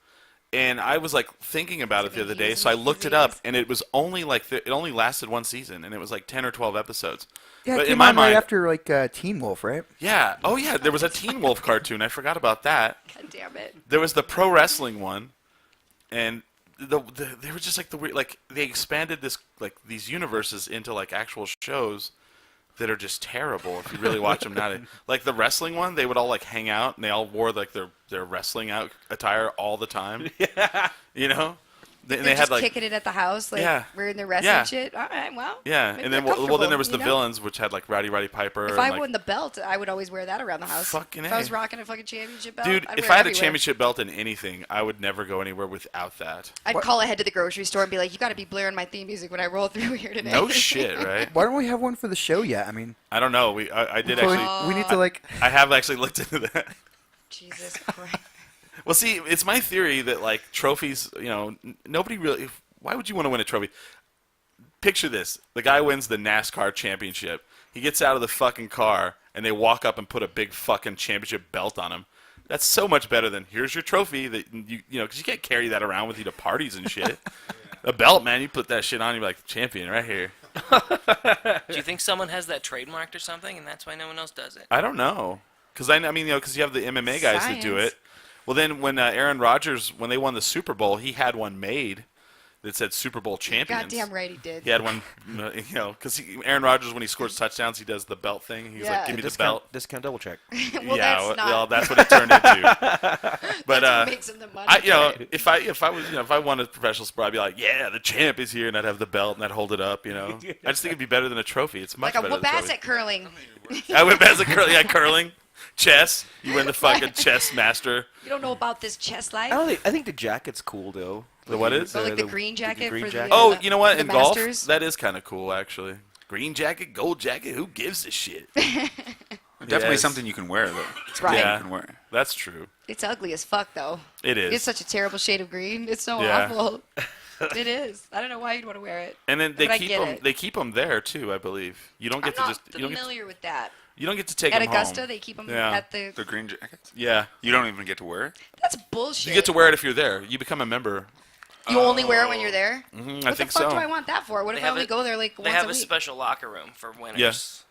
And I was like thinking about it the other day, Disease so I and looked it up, disease. and it was only like it only lasted 1 season, and it was like 10 or 12 episodes. Yeah, it but came in my on mind, right after Teen Wolf, right? yeah, oh yeah, there was a Teen Wolf cartoon. I forgot about that. God damn it. There was the pro wrestling one, and they were just like the weird, like they expanded these universes into like actual shows that are just terrible if you really watch them now. Like the wrestling one, they would all like hang out and they all wore like their wrestling attire all the time. Yeah. You know? They're They had just like kicking it at the house, like Yeah. wearing their wrestling Yeah. shit. All right, well. yeah, maybe and then they're then there was comfortable, the you know? villains, which had like Rowdy Piper. If and, I like, won the belt, I would always wear that around the house. Fucking if I was A. rocking a fucking championship belt, dude, I'd if wear I it had a everywhere. championship belt in anything, I would never go anywhere without that. I'd call ahead to the grocery store and be like, "You got to be blaring my theme music when I roll through here today." No shit, right? Why don't we have one for the show yet? I mean, I don't know. I did Chloe, actually. we need to I have actually looked into that. Jesus Christ. Well, see, it's my theory that like trophies, nobody really. Why would you want to win a trophy? Picture this: the guy wins the NASCAR championship. He gets out of the fucking car, and they walk up and put a big fucking championship belt on him. That's so much better than here's your trophy that because you can't carry that around with you to parties and shit. A belt, man, you put that shit on, you're like champion right here. Do you think someone has that trademarked or something, and that's why no one else does it? I don't know, because because you have the MMA guys that do Science. it. Well, then when Aaron Rodgers, when they won the Super Bowl, he had one made that said Super Bowl champions. Goddamn right he did. He had one, because Aaron Rodgers, when he scores touchdowns, he does the belt thing. He's Yeah. like, "Give me the belt." Discount double check. Well, that's not. that's what it turned into. But That's what makes him the money. if I won a professional sport, I'd be like, "Yeah, the champ is here," and I'd have the belt and I'd hold it up. I just think it'd be better than a trophy. It's much like a better than a whoop ass trophy. at curling. I went as a curling, curling, chess. You win the fucking chess master. You don't know about this chess life? I think the jacket's cool though. The what is? Or like the green jacket green for jacket. the Oh, you know what? for In the golf, Masters? that is kind of cool, actually. Green jacket, gold jacket. Who gives a shit? Definitely Yes. something you can wear, though. Right. Yeah. You can wear. That's true. It's ugly as fuck though. It is. It's such a terrible shade of green. It's so Yeah. awful. It is. I don't know why you'd want to wear it. And then But I they get keep them. it. They keep them there too, I believe. You don't I'm get to not just. You don't get. familiar with that. You don't get to take At them Augusta, home. they keep them Yeah. at the. The green jackets? Yeah. You don't even get to wear it? That's bullshit. You get to wear it if you're there. You become a member. You only wear it when you're there. I What think the fuck so. do I want that for? What They if I have only it- go there like They once have a a week? special locker room for winners. Yes.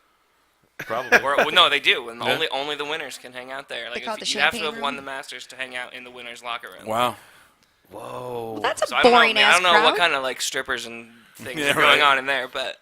Probably. Well, no, they do, and Yeah. only the winners can hang out there. Like call it the you have to champagne have won room? the Masters to hang out in the winners' locker room. Wow. Well, that's a So I don't know, boring man, ass I don't know crowd. what kind of like strippers and things Yeah, are going right. on in there, but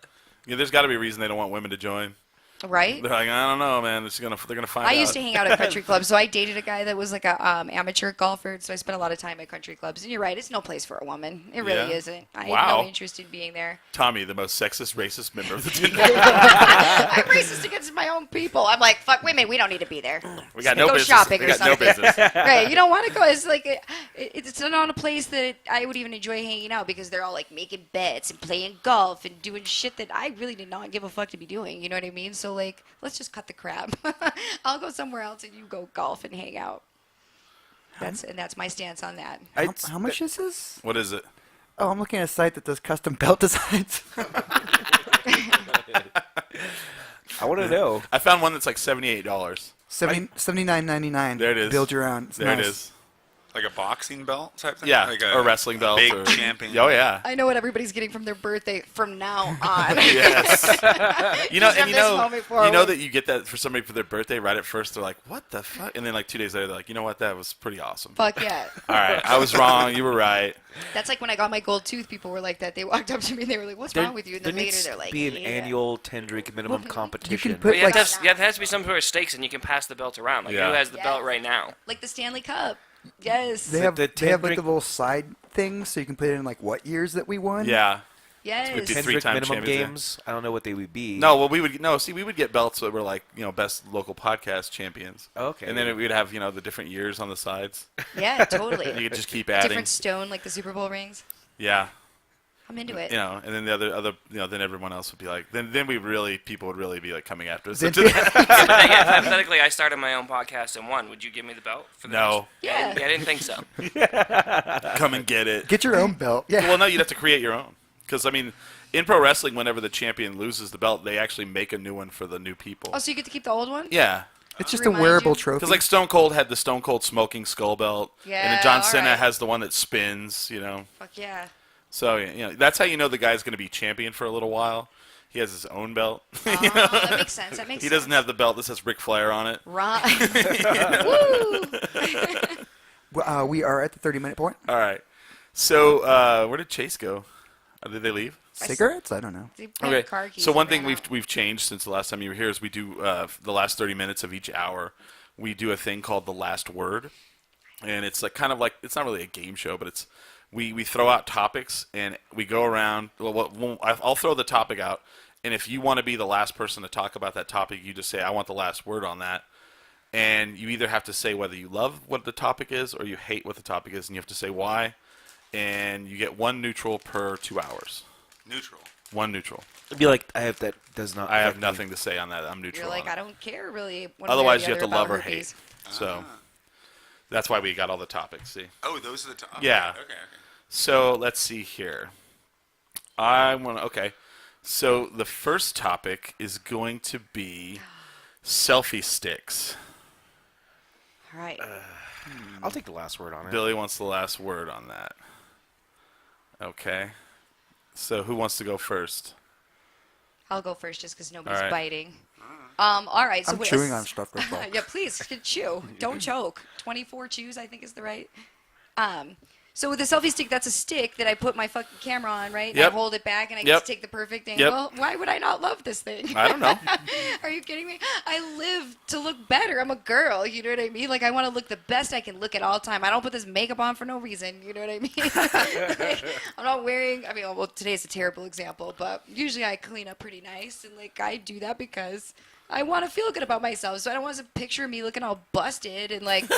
Yeah, there's got to be a reason they don't want women to join. Right? They're like, I don't know, man. They're gonna find out. I used to hang out at country clubs, so I dated a guy that was like a amateur golfer. So I spent a lot of time at country clubs. And you're right, it's no place for a woman. It really Yeah. isn't. I Wow. have no interest in being there. Tommy, the most sexist, racist member of the team. I'm racist against my own people. I'm like, fuck women, we don't need to be there. We got Go no business. shopping We or got no something. business. Right? You don't want to go. It's like it's not a place that I would even enjoy hanging out because they're all like making bets and playing golf and doing shit that I really did not give a fuck to be doing. You know what I mean? So like, let's just cut the crap. I'll go somewhere else and you go golf and hang out. That's my stance on that. How much is this? What is it? Oh, I'm looking at a site that does custom belt designs. I want to know. I found one that's like $78. $79.99. There it is. Build your own. It's There nice. it is. Like a boxing belt type thing? Yeah, Like or wrestling belt. Big or, champion. Oh, yeah. I know what everybody's getting from their birthday from now on. Yes. You know, Just and from this moment you know forward. that you get that for somebody for their birthday right at first. They're like, "What the fuck?" And then like 2 days later, they're like, "You know what? That was pretty awesome." Fuck yeah. All right, I was wrong. You were right. That's like when I got my gold tooth. People were like that. They walked up to me and they were like, "What's wrong with you?" And there then later needs they're to like, be an "Yeah." annual 10-drink minimum competition. put- But you have, like- to have, there has to be some sort of stakes, and you can pass the belt around. Like Yeah. who has the Yes. belt right now? Like the Stanley Cup. Yes. They have the they have like 10 the little side things, so you can put in like what years that we won. Yeah. Yes. We'd be 10-drink three-time minimum champions, yeah. games. I don't know what they would be. No, well, we would get belts that were like, best local podcast champions. Okay. And then we'd have, the different years on the sides. Yeah, totally. You could just keep adding. Different stone, like the Super Bowl rings. Yeah. I'm into it. And then the other, then everyone else would be like, then people would really be like coming after us. Then- But yeah, hypothetically, I started my own podcast and won. Would you give me the belt? For the No. Yeah. I didn't think so. Come and get it. Get your own belt. Yeah. Well, no, you'd have to create your own. Because, in pro wrestling, whenever the champion loses the belt, they actually make a new one for the new people. Oh, so you get to keep the old one? Yeah. It's just a Remind wearable you. trophy. Because, like, Stone Cold had the Stone Cold smoking skull belt. And Yeah, then John all Cena right. has the one that spins, Fuck yeah. So, that's how you know the guy's going to be champion for a little while. He has his own belt. Oh, that makes sense. That makes He sense. doesn't have the belt that says Ric Flair on it. Right. Woo! Well, we are at the 30-minute point. All right. So, where did Chase go? Did they leave? Cigarettes? I don't know. They had Okay. car keys So one and thing ran out. we've changed since the last time you were here is we do the last 30 minutes of each hour. We do a thing called the last word, and it's like kind of like it's not really a game show, but it's we throw out topics and we go around. I'll throw the topic out, and if you want to be the last person to talk about that topic, you just say I want the last word on that. And you either have to say whether you love what the topic is or you hate what the topic is, and you have to say why. And you get one neutral per 2 hours. Neutral. One neutral. It'd be like that does not. I have affect me. nothing to say on that. I'm neutral. You're like, on I it. don't care really. one way or Otherwise, the you have to other love about or hate. herpes. So that's why we got all the topics. See. Oh, those are the top. Yeah. Okay. So let's see here. Okay. So the first topic is going to be selfie sticks. All right. I'll take the last word on it. Billy wants the last word on that. Okay. So who wants to go first? I'll go first just because nobody's All right. biting. All right. So I'm wait, chewing on stuff that's all. Yeah, please chew. Don't choke. 24 chews, I think, is the right. So with the selfie stick, that's a stick that I put my fucking camera on, right? And Yep. I hold it back and I Yep. get to take the perfect angle. Why would I not love this thing? I don't know. Are you kidding me? I live to look better. I'm a girl. You know what I mean? Like, I want to look the best I can look at all time. I don't put this makeup on for no reason. You know what I mean? Like, I'm not wearing, well, today's a terrible example, but usually I clean up pretty nice. And, like, I do that because I want to feel good about myself. So I don't want to picture me looking all busted. And, like,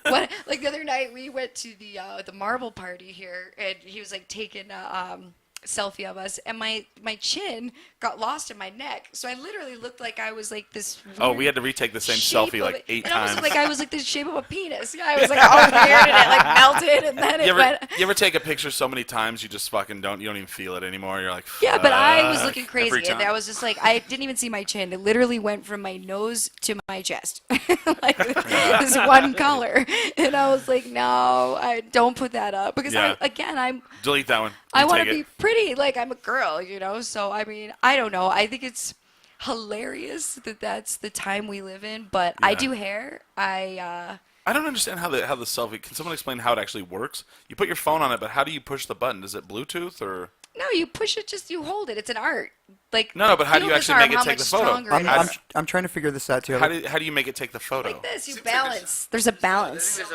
like the other night we went to the marble party here, and he was, like, taking selfie of us, and my chin got lost in my neck, so I literally looked like I was like this Oh, weird we had to retake the same shape selfie of like it. 8 and times. I was like the shape of a penis. Yeah, I was like all weird, and it like melted, and then it You went. ever take a picture so many times you just fucking don't even feel it anymore? You're like, Yeah, but I was "Fuck." looking crazy, every and time. I was just like, I didn't even see my chin. It literally went from my nose to my chest, like this one color. And I was like, no, I don't put that up because Yeah. I'm Delete that one. I want Retake to it. be pretty, like I'm a girl, you know. So I mean, I don't know. I think it's hilarious that that's the time we live in. But I Yeah. do hair. I don't understand how the selfie. Can someone explain how it actually works? You put your phone on it, but how do you push the button? Is it Bluetooth or? No, you push it, just you hold it. It's an art. Like No, but how do feel you this actually make arm, it how take much the photo? stronger I'm, it I'm, is. I'm trying to figure this out too. How do you make it take the photo? Like this, you Seems like there's balance. There's a balance. There's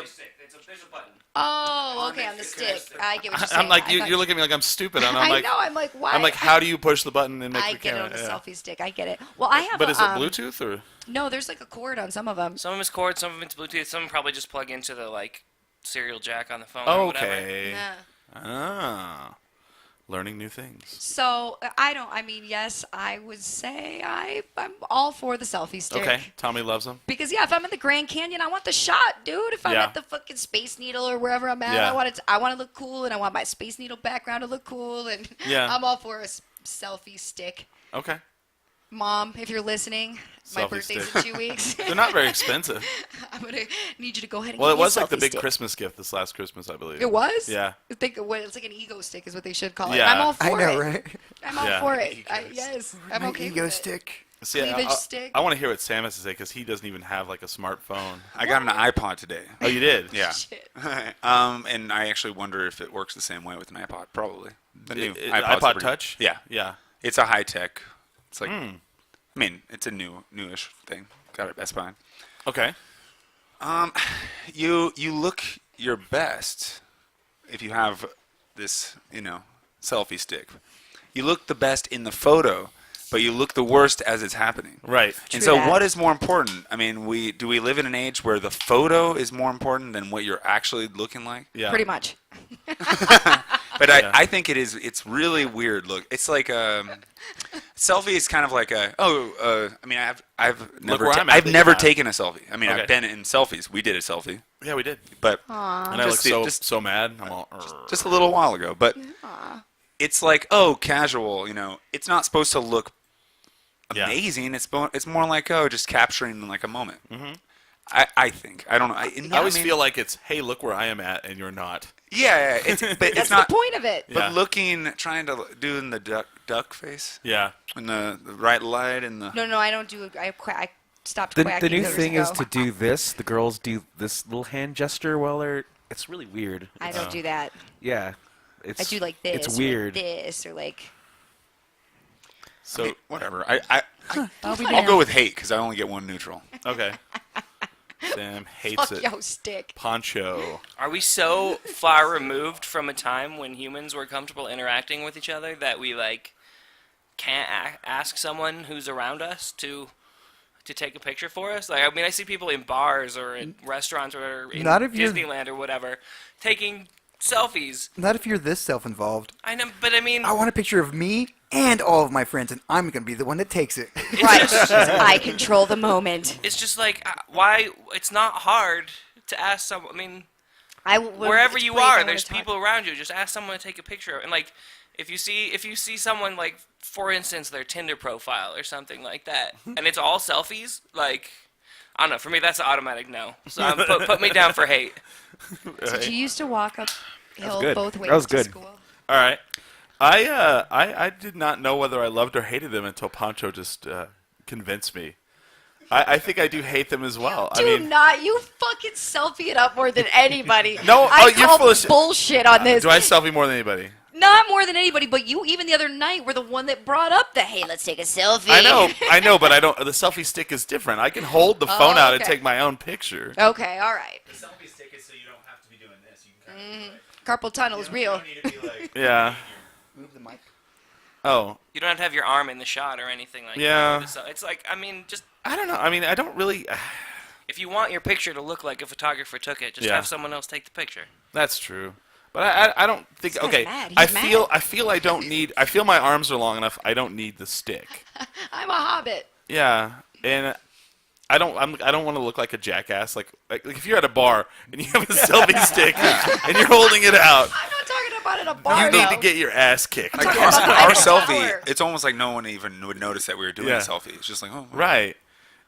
a button. Oh, okay, on the stick. I get what you're saying. I'm like, I thought- you're looking at me like I'm stupid. And I'm I like, know. I'm like, why? I'm like, how do you push the button and make I the get it camera? on the Yeah. selfie stick. I get it. Well, I have. But a, is it Bluetooth or? No, there's like a cord on some of them. Some of them is cord, some of them it's Bluetooth, some of them probably just plug into the like serial jack on the phone or whatever. Okay. Yeah. Ah, learning new things. So I don't. I mean, yes, I would say I'm all for the selfie stick. Okay, Tommy loves them. Because yeah, if I'm in the Grand Canyon, I want the shot, dude. If I'm Yeah. at the fucking Space Needle or wherever I'm at, Yeah. I want to look cool, and I want my Space Needle background to look cool, and Yeah. I'm all for a selfie stick. Okay. Mom, if you're listening, my Selfie birthday's stick. in 2 weeks. They're not very expensive. I'm gonna need you to go ahead and Well, get it me a was like the selfie big stick. Christmas gift this last Christmas, I believe. It was? Yeah. I think it's like an ego stick is what they should call it. Yeah. I'm all for I know, it. right? I'm all Yeah. for it. Yes, I'm My okay ego with it. stick. See, Cleavage stick. I want to hear what Sam has to say because he doesn't even have like a smartphone. I got an iPod today. Oh, you did? Yeah. Shit. And I actually wonder if it works the same way with an iPod. Probably. The new iPods are iPod pretty- Touch? Yeah. Yeah. It's a high tech. It's like, Hmm. I mean, it's a newish thing. Got it at Best Buy. Okay. You look your best if you have this, selfie stick. You look the best in the photo, but you look the worst as it's happening. Right. And True so, that. what is more important? I mean, do we live in an age where the photo is more important than what you're actually looking like? Yeah. Pretty much. But Yeah. I think it is. It's really weird. Look, it's like selfie is kind of like I mean, I've never where I'm at, I've look never at that. taken a selfie. I mean, Okay. I've been in selfies. We did a selfie, Yeah, we did. but And I Just look the- so mad. I'm all. just a little while ago. But it's like casual. It's not supposed to look Yeah. amazing. It's more like just capturing like a moment. Mm-hmm. I think I don't know. I always feel like it's, hey, look where I am at, and you're not. yeah. It's but That's it's not. the point of it. But Yeah. trying to do in the duck face Yeah. in the right light and the. No, I don't do it. I stopped The quacking new years thing is ago. to do this. The girls do this little hand gesture while they're. It's really weird. I don't do that. Yeah. It's, I do like this. It's or like weird. this or like. So I mean, whatever. I'll be go down. with hate because I only get one neutral. okay. Sam hates Fuck it. yo stick. Poncho. Are we so far removed from a time when humans were comfortable interacting with each other that we can't ask someone who's around us to take a picture for us? Like, I mean, I see people in bars or in restaurants or in Not if you're- Disneyland or whatever taking selfies. Not if you're this self-involved. I know, but I mean, I want a picture of me and all of my friends, and I'm going to be the one that takes it. Right. I control the moment. it's just like why it's not hard to ask someone. I mean, wherever it's you great, I are, wanna there's talk. people around you. Just ask someone to take a picture. And like, if you see someone like, for instance, their Tinder profile or something like that, and it's all selfies, like, I don't know. For me, that's an automatic no. So put me down for hate. Did you used to walk uphill good. both ways That was to good. school? All right. I did not know whether I loved or hated them until Poncho just convinced me. I think I do hate them as well. Do I mean, not. You fucking selfie it up more than anybody. No, I you're call full of shit. bullshit on this. do I selfie more than anybody? Not more than anybody, but you even the other night were the one that brought up the, hey, let's take a selfie. I know, but I don't. The selfie stick is different. I can hold the phone out and okay. take my own picture. Okay, all right. The selfie stick is so you don't have to be doing this. You can Carpal tunnel is real. need to be like. Yeah. Move the mic. Oh, You don't have to have your arm in the shot or anything like Yeah. that. So it's like, I mean, just I don't know. I mean, I don't really. if you want your picture to look like a photographer took it, just Yeah. have someone else take the picture. That's true. But I don't think. This guy's Okay, mad. I He's feel mad. I feel I don't need. I feel my arms are long enough. I don't need the stick. I'm a hobbit. Yeah, and I don't want to look like a jackass. Like if you're at a bar and you have a selfie stick and you're holding it out, I'm not talking about in a bar. you need though. to get your ass kicked. Like talking about the our Eiffel selfie, Tower. it's almost like no one even would notice that we were doing Yeah. a selfie. It's just like, oh, Right.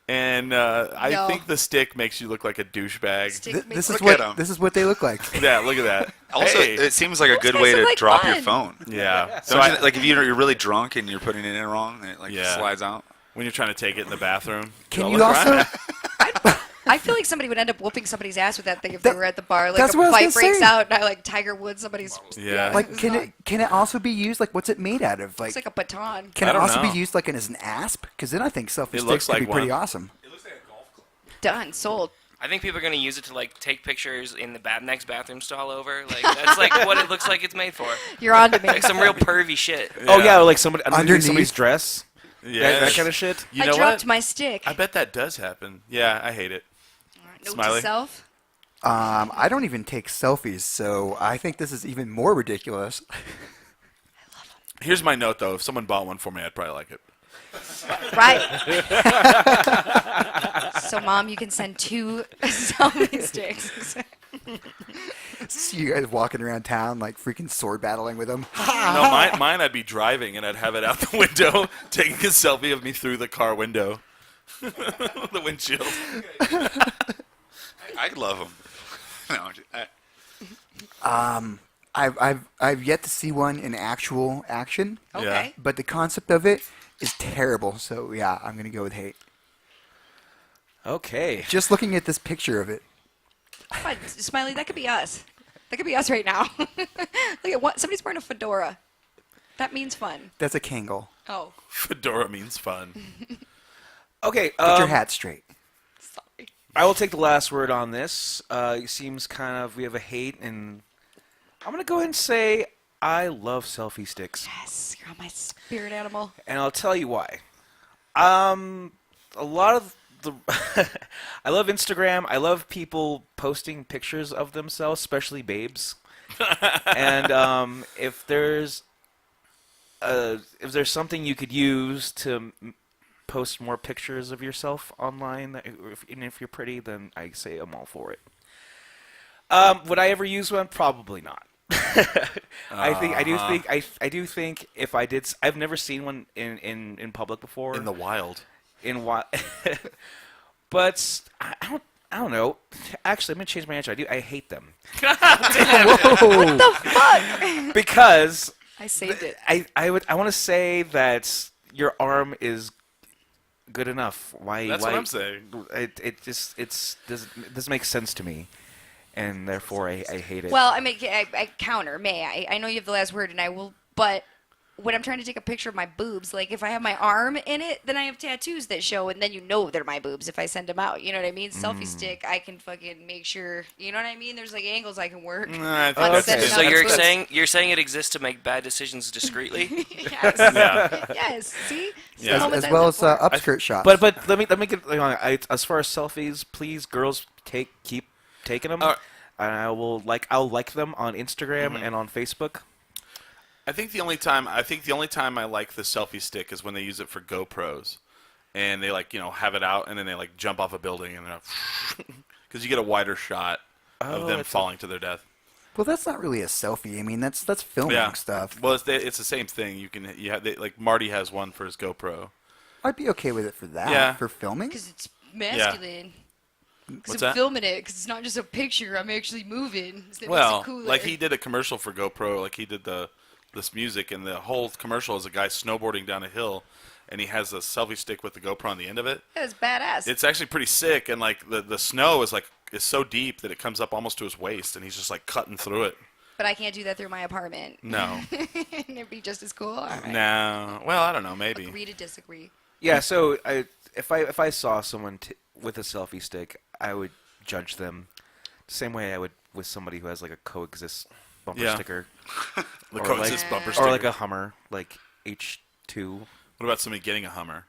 And I No. think the stick makes you look like a douchebag. Stick Th- makes this me- is Look at what 'em. this is what they look like. Yeah, look at that. Also, Hey. it seems like a good guys way are to like drop your fun. Oh, phone. Yeah. So Don't you, like if you're really drunk and you're putting it in wrong, and it like Yeah. slides out. when you're trying to take it in the bathroom, Can oh, you look where I'm also? at. I feel like somebody would end up whooping somebody's ass with that thing if they That- were at the bar. Like that's a what I was fight gonna breaks say. out, and I like Tiger Woods somebody's. Yeah. Like, it's can it also be used? Like, what's it made out of? Like, It's like a baton. can I it don't also know. be used like as an asp? Because then I think selfie It sticks looks could like be pretty one. awesome. Done. Sold. I think people are going to use it to like take pictures in the next bathroom stall over. Like that's like what it looks like it's made for. You're on to me. Like some real pervy shit. Oh yeah, like somebody underneath Underneath. somebody's dress. Yeah. That kind of shit. You I know dropped what? my stick. I bet that does happen. Yeah, I hate it. Note Smiley. to self. I don't even take selfies, so I think this is even more ridiculous. Here's my note though. If someone bought one for me, I'd probably like it. Right. So, Mom, you can send 2 selfie sticks. see you guys walking around town like freaking sword battling with them. No, mine I'd be driving and I'd have it out the window, taking a selfie of me through the car window, the windshield. I love them. No, I've yet to see one in actual action, Okay. but the concept of it is terrible. So yeah, I'm gonna go with hate. Okay. Just looking at this picture of it. Come on, Smiley, that could be us. That could be us right now. Look at what somebody's wearing a fedora. That means fun. That's a Kangol. Oh, Fedora means fun. Okay. Get your hat straight. sorry. I will take the last word on this. It seems kind of we have a hate, and I'm gonna go ahead and say I love selfie sticks, Yes, you're on my spirit animal. and I'll tell you why. A lot of the I love Instagram. I love people posting pictures of themselves, especially babes. And if there's something you could use to post more pictures of yourself online, even if you're pretty, then I say I'm all for it. Would I ever use one? Probably not. I do think if I did, I've never seen one in public before. In the wild. But I don't know. Actually, I'm gonna change my answer. I hate them What the fuck? because I saved it. I want to say that your arm is good enough. Why? That's why, what I'm saying. It doesn't make sense to me, and therefore I hate it. Well, I counter. I know you have the last word, and I will. But when I'm trying to take a picture of my boobs, like if I have my arm in it, then I have tattoos that show, and then you know they're my boobs if I send them out. You know what I mean? Selfie stick, I can fucking make sure. You know what I mean? There's like angles I can work. I think on that's sending good. So out you're saying it exists to make bad decisions discreetly? yes. Yeah. Yes. See? It's the Yeah. moments As I well live as for. upskirt shots. but let me get as far as selfies, please, girls, keep taking them. And I'll like them on Instagram and on Facebook. I think the only time I like the selfie stick is when they use it for GoPros, and they have it out and then they jump off a building and because you get a wider shot of them falling to their death. Well, that's not really a selfie. I mean, that's filming stuff. Well, it's the same thing. Marty has one for his GoPro. I'd be okay with it for that. Yeah. For filming. Because it's masculine. Because What's I'm that? filming it. Because it's not just a picture. I'm actually moving. So that Well, makes it cooler. like he did a commercial for GoPro. Like he did this music, and the whole commercial is a guy snowboarding down a hill, and he has a selfie stick with the GoPro on the end of it. That's badass. It's actually pretty sick, and the snow is so deep that it comes up almost to his waist, and he's just cutting through it. But I can't do that through my apartment. No, And it'd be just as cool. All right. no. Well, I don't know. Maybe. Agree to disagree. Yeah. So if I saw someone with a selfie stick, I would judge them the same way I would with somebody who has a coexist bumper Yeah. sticker. The Or coexist like- bumper Or sticker. a Hummer, like H2. What about somebody getting a Hummer?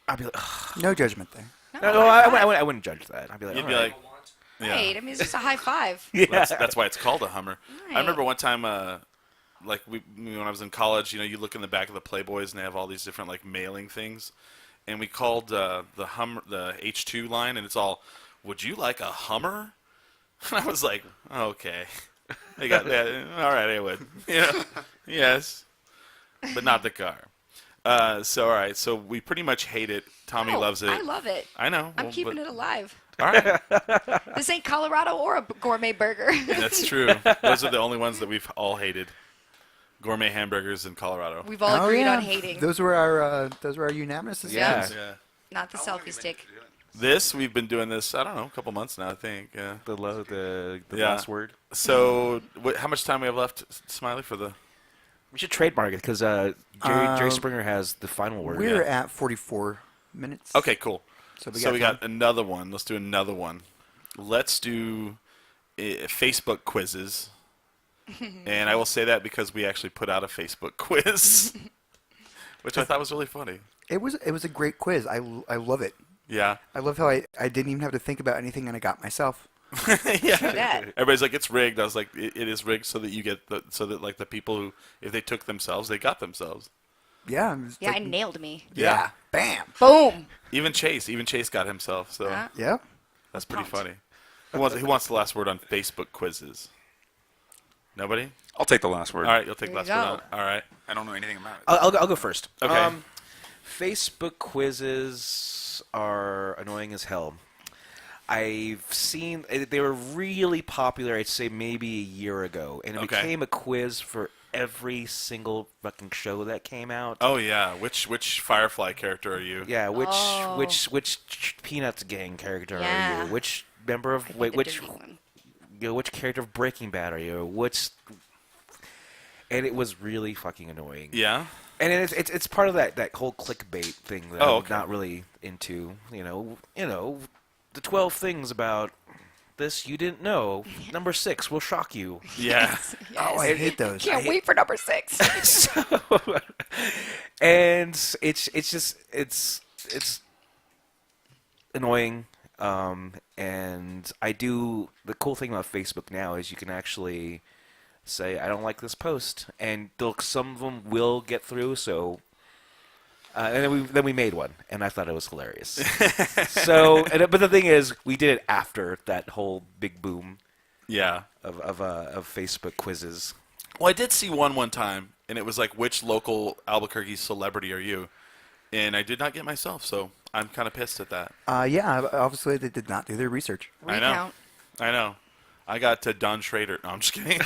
I'd be like, ugh. No judgment there. No, I wouldn't judge that. I'd be like, You'd all be right. like, yeah. Right. I mean, it's just a high five. That's why it's called a Hummer. Right. I remember one time, when I was in college, you look in the back of the Playboys and they have all these different mailing things, and we called the H2 line, and it's all, "Would you like a Hummer?" And I was like, okay, they got that. All right, I would. Yeah, yes, but not the car. So all right, so we pretty much hate it. Tommy Oh, loves it. I love it. I know. I'm keeping it alive. All right, This ain't Colorado or a gourmet burger. that's true. Those are the only ones that we've all hated. Gourmet hamburgers in Colorado. We've all agreed on hating. Those were our unanimous Yeah. decisions. Yeah. Not the selfie stick. We've been doing this, I don't know, a couple months now, I think. Yeah. The Yeah. last word. So, how much time we have left, Smiley, for the... We should trademark it because Jerry Springer has the final word. We're at 44 minutes. Okay, cool. So So we time. got another one. Let's do another one. Let's do Facebook quizzes. And I will say that because we actually put out a Facebook quiz, which I thought was really funny. It was a great quiz. I love it. Yeah. I love how I didn't even have to think about anything and I got myself. Yeah. that. Everybody's like, it's rigged. I was like, it is rigged so that you get the people who, if they took themselves, they got themselves. Yeah. it was Yeah, like- I nailed me. Yeah. Bam. Boom. Even Chase got himself. So Uh-huh. Yep. that's pretty Pumped. funny. Who wants the last word on Facebook quizzes? Nobody? I'll take the last word. All right, you'll take There last you word go. on it. All right. I don't know anything about it. I'll go first. Okay. Facebook quizzes are annoying as hell. I've seen they were really popular. I'd say maybe a year ago, and it Okay. became a quiz for every single fucking show that came out. Oh yeah. Which Firefly character are you? Yeah, Oh. which Peanuts gang character are Yeah. you? Which member of The which dirty one. which character of Breaking Bad are you? And it was really fucking annoying. Yeah. And it's part of that whole clickbait thing that Oh, I'm okay. not really into. You know, the 12 things about this you didn't know. Number 6 will shock you. Yeah. Oh, I hate those. Can't wait for number 6. So, and it's annoying. And the cool thing about Facebook now is you can actually say I don't like this post, and some of them will get through. So, and then we made one, and I thought it was hilarious. But the thing is, we did it after that whole big boom Yeah. of Facebook quizzes. Well, I did see one time, and it was like, which local Albuquerque celebrity are you? And I did not get myself, so I'm kind of pissed at that. Yeah, obviously they did not do their research. I know. Recount. I know. I got to Don Schrader. No, I'm just kidding.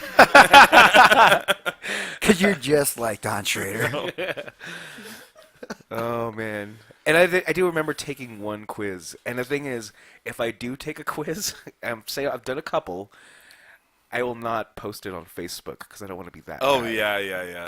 Because you're just like Don Schrader. Oh man! And I do remember taking one quiz. And the thing is, if I do take a quiz, say I've done a couple, I will not post it on Facebook because I don't want to be that. Oh, guy. yeah.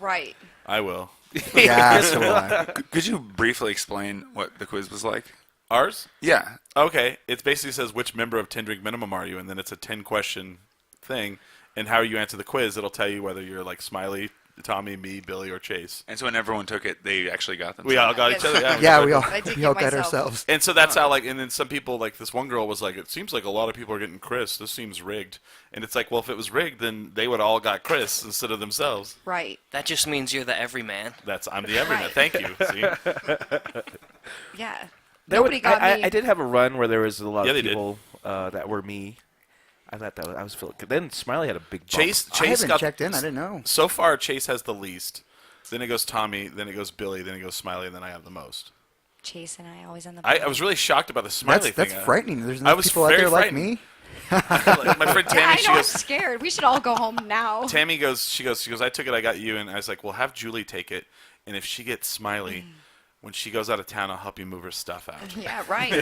Right. I will. Yeah, so will I. Could you briefly explain what the quiz was like? Ours? Yeah. Okay. It basically says, which member of 10 Drink Minimum are you? And then it's a 10-question thing. And how you answer the quiz, it'll tell you whether you're like Smiley, Tommy, me, Billy, or Chase. And so when everyone took it, they actually got them. We all got each other. Yeah, we all I did we all get got myself. ourselves. And so that's how, like, and then some people, like this one girl was like, it seems like a lot of people are getting Chris. This seems rigged. And it's like, well, if it was rigged, then they would all got Chris instead of themselves. Right. That just means you're the everyman. I'm the everyman. Right. Thank you. See? Yeah. There Nobody would- got me. I did have a run where there was a lot Yeah, of they did. people that were me. I thought that I was feeling. Then Smiley had a big bump. Chase I haven't got checked in. I didn't know. So far, Chase has the least. Then it goes Tommy. Then it goes Billy. Then it goes Smiley. And then I have the most. Chase and I always end up. I was really shocked about the Smiley That's thing. frightening. There's I no was people out very there like frightened. me. Like, my friend Yeah, Tammy, I she know. I'm goes. scared. We should all go home now. Tammy goes. She goes. I took it. I got you. And I was like, well, have Julie take it. And if she gets Smiley, when she goes out of town, I'll help you move her stuff out. Yeah, right.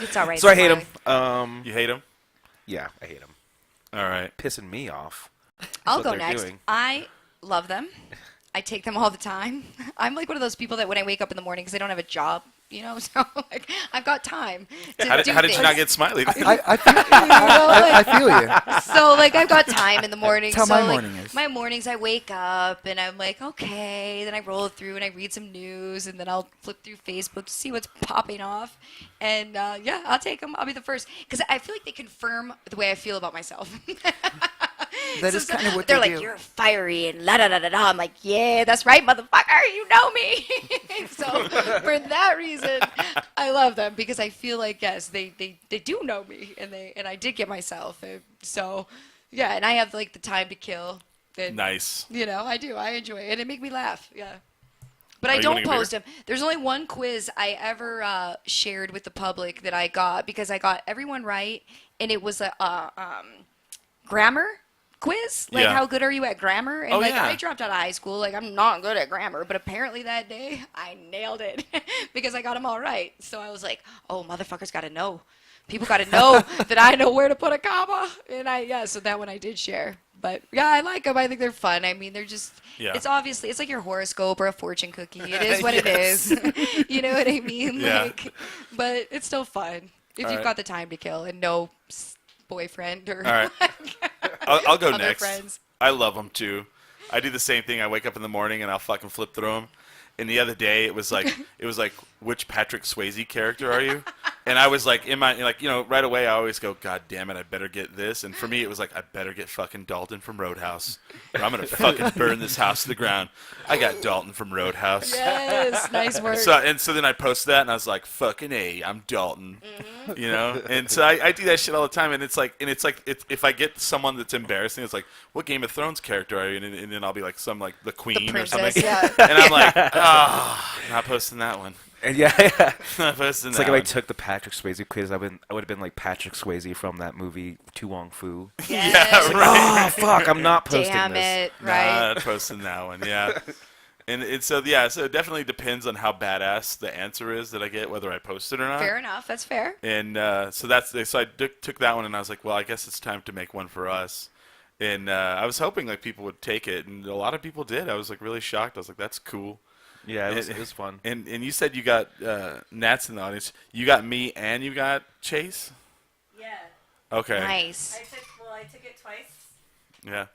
It's all right. So I hate Smiley. him. You hate him? Yeah, I hate him. All right. Pissing me off. I'll what go they're next. doing. I love them. I take them all the time. I'm like one of those people that when I wake up in the morning because I don't have a job, you know, so like I've got time to How do did you things. not get Smiley? I feel you. So like I've got time in the morning. That's so how my like, morning is. My mornings I wake up and I'm like, okay. Then I roll through and I read some news and then I'll flip through Facebook to see what's popping off. And yeah, I'll take them. I'll be the first because I feel like they confirm the way I feel about myself. That is kind of what they're they like, do. you're fiery and la da da da da. I'm like, yeah, that's right, motherfucker. You know me. So for that reason, I love them because I feel like yes, they do know me and I did get myself. And so yeah, and I have like the time to kill. And, Nice. You know, I do. I enjoy it. And it make me laugh. Yeah. But Are I you don't wanting a beer? post them. There's only one quiz I ever shared with the public that I got because I got everyone right, and it was a grammar quiz. Like, Yeah. how good are you at grammar? And Oh, like, yeah. I dropped out of high school. Like, I'm not good at grammar, but apparently that day I nailed it because I got them all right. So I was like, oh, motherfuckers got to know. People got to know that I know where to put a comma. And so that one I did share. But yeah, I like them. I think they're fun. I mean, they're just, Yeah. it's obviously, it's like your horoscope or a fortune cookie. It is what it Yes. is. You know what I mean? Yeah. Like, but it's still fun if All you've right. got the time to kill and no boyfriend or All right. I'll go other next. friends. I love them too. I do the same thing. I wake up in the morning and I'll fucking flip through them. And the other day it was like which Patrick Swayze character are you? And I was like, right away, I always go, God damn it, I better get this. And for me, it was like, I better get fucking Dalton from Roadhouse, or I'm gonna fucking burn this house to the ground. I got Dalton from Roadhouse. Yes, nice work. So then I posted that, and I was like, fucking A, I'm Dalton. And so I do that shit all the time, and it's like if I get someone that's embarrassing, it's like, what Game of Thrones character are you? And then I'll be like the queen or princess, something. yeah. And I'm like, not posting that one. And yeah. Not posting It's that like if one. I took the Patrick Swayze quiz, I would have been like Patrick Swayze from that movie Tu Wong Fu. Yes. Oh fuck! I'm not posting Damn this. it, right? Not posting that one, yeah. And so it definitely depends on how badass the answer is that I get, whether I post it or not. Fair enough. That's fair. And so I took that one, and I was like, well, I guess it's time to make one for us. And I was hoping like people would take it, and a lot of people did. I was like really shocked. I was like, that's cool. Yeah, it was fun. And you said you got Nats in the audience. You got me and you got Chase? Yeah. Okay. Nice. I took it twice. Yeah.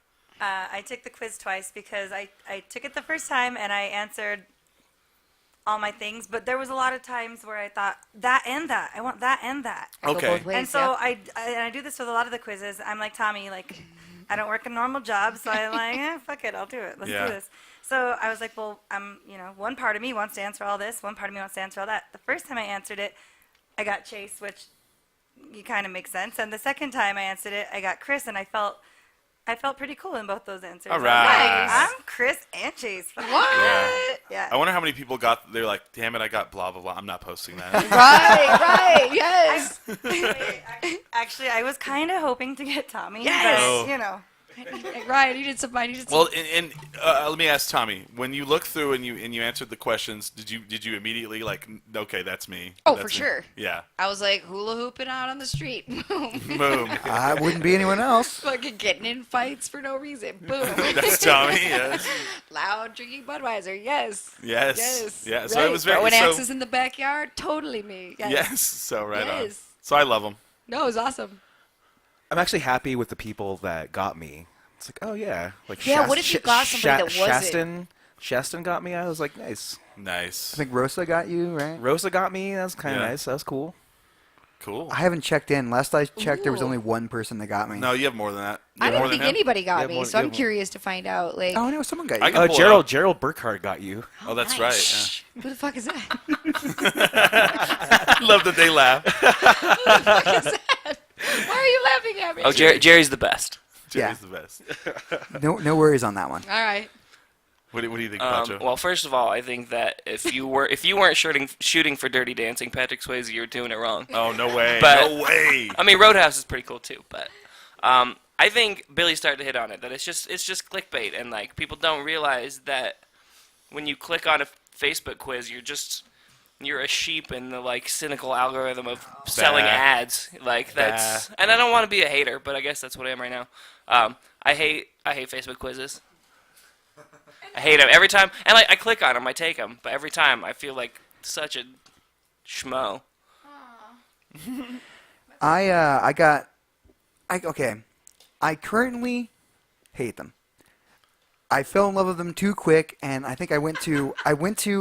I took the quiz twice because I took it the first time and I answered all my things, but there was a lot of times where I thought that and that. I want that and that. Go Okay. both ways, And so yeah. I do this with a lot of the quizzes. I'm like Tommy, like I don't work a normal job, so I'm like, fuck it, I'll do it. Let's Yeah. do this. So I was like, well, one part of me wants to answer all this, one part of me wants to answer all that. The first time I answered it, I got Chase, which you kind of makes sense. And the second time I answered it, I got Chris, and I felt pretty cool in both those answers. All I was like, right. I'm Chris and Chase. What? Yeah. I wonder how many people they're like, damn it, I got blah, blah, blah. I'm not posting that. Right, yes. Actually, I was kind of hoping to get Tommy. Yes. Oh. But, Right, I needed some. Well, and let me ask Tommy. When you look through and you answered the questions, did you immediately like, okay, that's me? Oh, That's for me. sure. Yeah. I was like hula hooping out on the street. Boom. Boom. I wouldn't be anyone else. Fucking getting in fights for no reason. Boom. That's Tommy. Yes. Loud drinking Budweiser. Yes. Yes. Yes. Yeah. So Right. it was very. Throwing so, axes in the backyard. Totally me. Yes. yes. So right on. Yes. So I love them. No, it was awesome. I'm actually happy with the people that got me. It's like, oh yeah, like Yeah, what if you got somebody that wasn't? Shaston got me. I was like, nice. Nice. I think Rosa got you, right? Rosa got me. That was kind of Yeah. nice. That was cool. Cool. I haven't checked in. Last I checked, there was Ooh. only one person that got me. No, you have more than that. You I have don't more think than him? anybody got Yeah, me, more- so I'm yeah. curious to find out. Like, Oh no, someone got I you. can pull it up. Gerald Burkhart got you. Oh, that's nice. right. Who the fuck is that? Yeah. Love that they laugh. Why are you laughing at me? Oh, Jerry's the best. Jerry's the best. No worries on that one. All right. What do you think, Pancho? Well, first of all, I think that if you weren't shooting for Dirty Dancing, Patrick Swayze, you're doing it wrong. Oh, no way. But- No way. I mean, Roadhouse is pretty cool too, but I think Billy started to hit on it that it's just clickbait, and like people don't realize that when you click on a Facebook quiz, you're a sheep in the like cynical algorithm of selling ads. Like that's, and I don't want to be a hater, but I guess that's what I am right now. I hate Facebook quizzes. I hate them every time, and like I click on them, I take them, but every time I feel like such a schmo. I currently hate them. I fell in love with them too quick, and I think I went to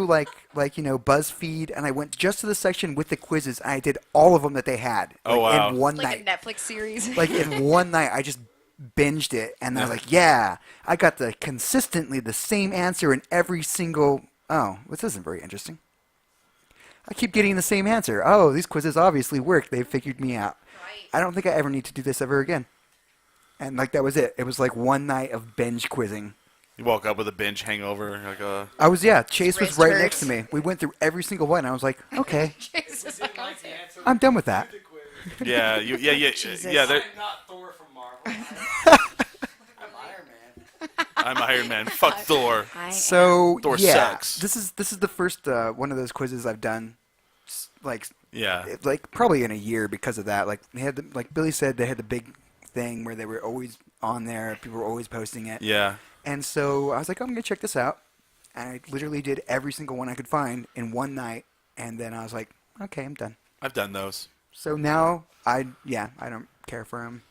like BuzzFeed, and I went just to the section with the quizzes, and I did all of them that they had. Oh, wow. In one Like night. a Netflix series. Like in one night, I just binged it, and I was like, yeah, I got consistently the same answer in every single. Oh, this isn't very interesting. I keep getting the same answer. Oh, these quizzes obviously work. They figured me out. Right. I don't think I ever need to do this ever again. And like that was it. It was like one night of binge quizzing. You woke up with a binge hangover. Like, I was Chase was wrist right hurts. next to me. We went through every single one. I was like, okay, Jesus. I'm done with that. yeah, Jesus. yeah. I'm not Thor from Marvel. I'm Iron Man. I'm Iron Man. Fuck Thor. So Thor yeah, sucks. this is the first one of those quizzes I've done, like Yeah. probably in a year because of that. Like they had like Billy said, they had the big thing where they were always on there. People were always posting it. Yeah. And so I was like, I'm gonna check this out. And I literally did every single one I could find in one night. And then I was like, okay, I'm done. I've done those. So now I don't care for him.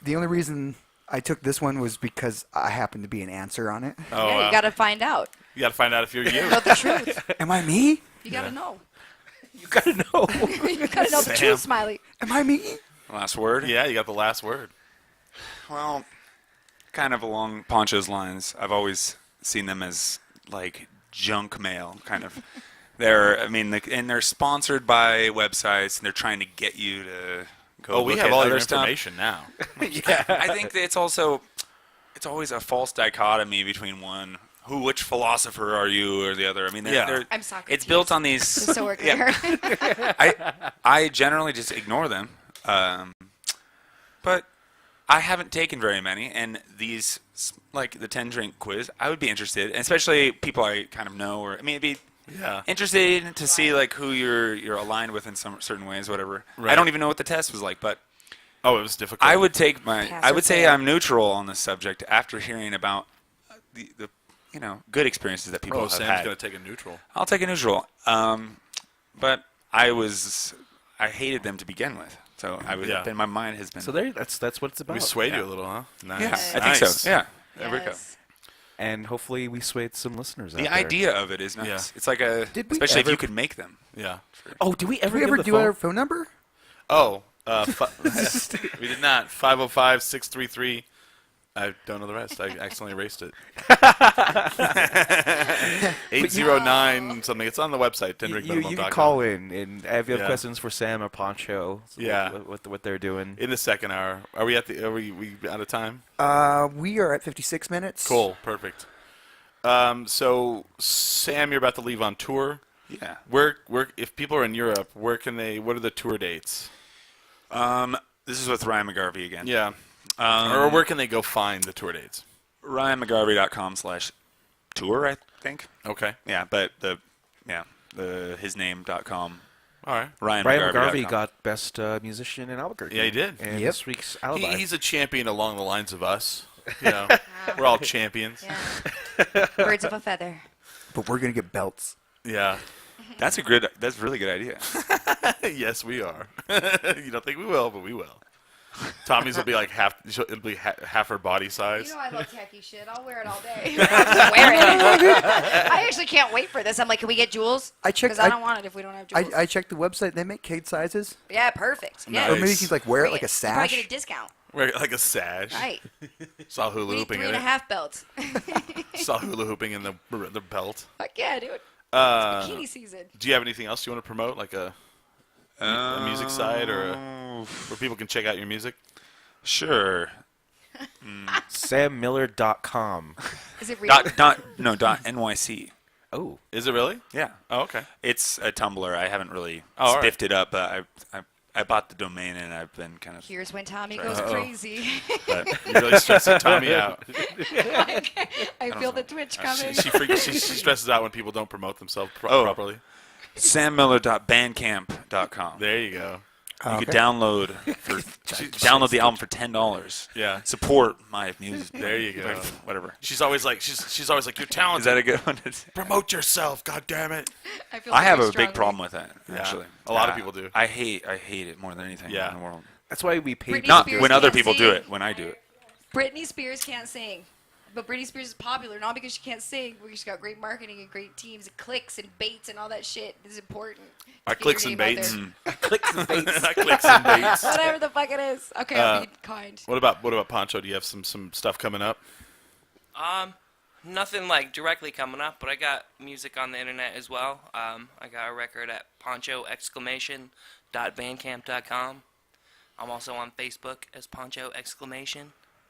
The only reason I took this one was because I happened to be an answer on it. Oh, Yeah, wow. you gotta find out. You gotta find out if you're you. Know the truth. Am I me? You gotta know. You gotta know. You gotta know the Sam. truth, Smiley. Am I me? Last word? Yeah, you got the last word. Well, kind of along Pancho's lines, I've always seen them as like junk mail, kind of. And they're sponsored by websites, and they're trying to get you to go. Oh, we look have at all other your stuff. information now. I think that it's always a false dichotomy between which philosopher are you or the other. I mean, I'm Socrates. it's built on these. So we're clear. I generally just ignore them, but I haven't taken very many, and these, like the 10-drink quiz, I would be interested, and especially people I kind of know, or I mean, it'd be Yeah. interested to see like who you're aligned with in some certain ways, whatever. Right. I don't even know what the test was like, but Oh, it was difficult. I would take Pass I or would say fail. I'm neutral on this subject after hearing about the good experiences that people Oh, have Sam's had. going to take a neutral. I'll take a neutral. But I hated them to begin with. So Yeah. my mind has been. So that's what it's about. We swayed you a little, huh? Nice. yeah, I think Nice. so. Yeah. There we go. Yes. And hopefully we swayed some listeners out The there. idea of it is nice. Yeah. It's like Did we especially ever- if you could make them. Yeah. Oh, did we Did ever we give ever the do phone? our phone number? Oh, we did not. 505-633. I don't know the rest. I accidentally erased it. 809 something. It's on the website, You can call 10drinkminimum.com. in, and if you have Yeah. questions for Sam or Pancho, Yeah. what they're doing. In the second hour. Are we we out of time? We are at 56 minutes. Cool. Perfect. So Sam, you're about to leave on tour. Yeah. Where if people are in Europe, what are the tour dates? This is with Ryan McGarvey again. Yeah. Or where can they go find the tour dates? RyanMcGarvey.com/tour, I think. Okay. Yeah, but hisname.com. All right. Brian RyanMcGarvey McGarvey got best musician in Albuquerque. Yeah, he did. And Yep. this week's alibi. He's a champion along the lines of us. You know, we're all champions. Yeah. Birds of a feather. But we're going to get belts. Yeah. That's a really good idea. Yes, we are. You don't think we will, but we will. Tommy's will be like it'll be half her body size. You know I love tacky shit. I'll wear it all day. Just wear it. I actually can't wait for this. I'm like, can we get jewels? I checked- Because I don't want it if we don't have jewels. I checked the website. They make cade sizes. Yeah, perfect. Yeah. Nice. Or maybe you can like wear it like a You probably sash. get a discount. Wear like a sash. Right. Saw hula We need hooping in 3.5 it. belts. Saw hula hooping in the belt. Fuck yeah, dude. Uh, Bikini season. do you have anything else you want to promote, like a music site or where people can check out your music? Sure. SamMiller.com. Is it real? .nyc. Oh. Is it really? Yeah. Oh, okay. It's a Tumblr. I haven't really Oh, all right. spiffed it up, but I bought the domain and I've been kind of. Here's when Tommy Sorry. goes Uh-oh. crazy. But You're really stressing Tommy out. I feel the twitch coming. She stresses out when people don't promote themselves Oh. properly. SamMiller.bandcamp.com. There you go. You can download download the album for $10. Yeah. Support my music. There you go. Whatever. She's always like, you're talented. Is that a good one? Promote yourself, God damn it. I feel I have very a big strongly. problem with that. Yeah. Actually, A lot of people do. I hate it more than anything Yeah. in the world. That's why we paid. Britney Not Spears when other can't people do sing. it. When I do it. Britney Spears can't sing. But Britney Spears is popular not because she can't sing, but she's got great marketing and great teams and clicks and baits and all that shit is important. Our Get your clicks and name out baits. there. Clicks and baits. Our clicks and baits. Whatever the fuck it is. Okay, I'll be kind. What about Pancho? Do you have some stuff coming up? Nothing like directly coming up, but I got music on the internet as well. I got a record at poncho!! .bandcamp.com. I'm also on Facebook as Pancho!!